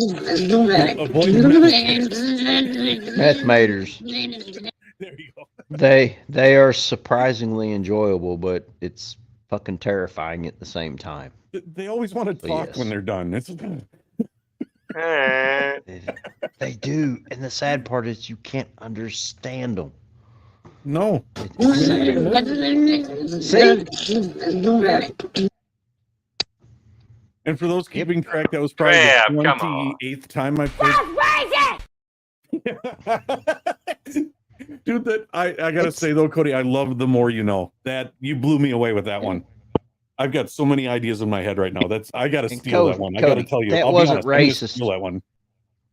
Avoid Meth maters. There you go. They are surprisingly enjoyable, but it's fucking terrifying at the same time. They always want to talk Yes. when they're done. It's Eh, They do, and the sad part is you can't understand them. no. See? And for those keeping track, that was probably Crap, the come on. 28th time I've played. Dude, that I gotta say though, Cody, I love The More You Know. That you blew me away with that one. I've got so many ideas in my head right now. I gotta And steal that Cody- one. I gotta Cody, tell you, that I'll be wasn't honest, I'm gonna racist. steal that one.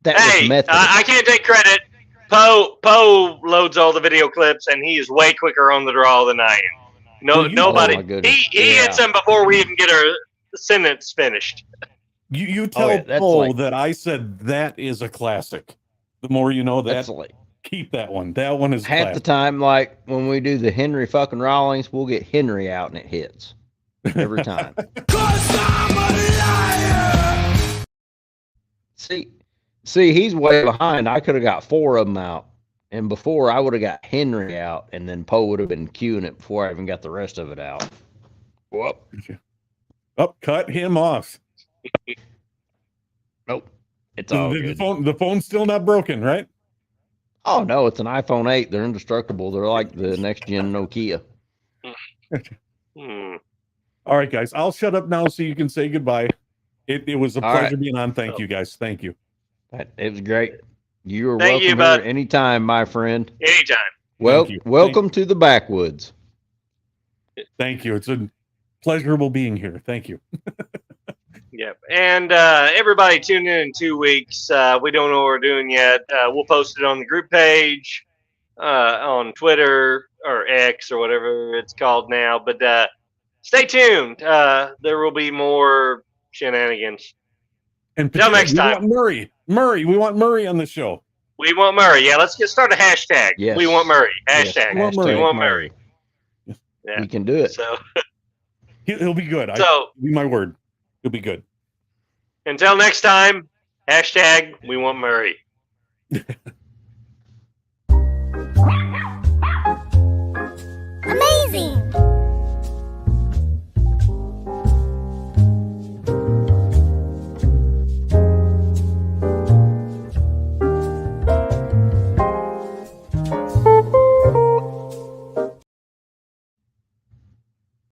That hey, was method. I can't take credit. Poe loads all the video clips, and he is way quicker on the draw than I am. No, Well, you- nobody. Oh, my goodness. He hits them before we even get our sentence finished. You tell yeah, that's Poe like- that I said that is a classic. The more you know that, That's like keep that one. That one is half the classic. time, like when we do the Henry fucking Rawlings, we'll get Henry out and it hits every time. See, he's way behind. I could have got 4 of them out, and before I would have got Henry out, and then Poe would have been queuing it before I even got the rest of it out. Whoop. Oh, cut him off. Nope. It's all The good. the phone's still not broken, right? Oh no, it's an iPhone 8. They're indestructible. They're like the next gen Nokia. Hmm. All right, guys. I'll shut up now so you can say goodbye. It was a All pleasure right. being on. Thank you, guys. Thank you. It was great. You are Thank you, welcome here bud. anytime, my friend. Anytime. Well, you. welcome to the Backwoods. Thank you. It's a pleasurable being here. Thank you. Yep. And everybody tune in 2 weeks. We don't know what we're doing yet. We'll post it on the group page, on Twitter or X or whatever it's called now. But stay tuned. There will be more shenanigans. And Till next we time. want Murray. We want Murray on the show. We want Murray. Yeah, let's start a hashtag. Yes. We want Murray. Yes, Hashtag. We want We Murray. want Murray. Yeah. We can do it. So, He'll be good. so Be my word. He'll be good. until next time, hashtag we want Murray.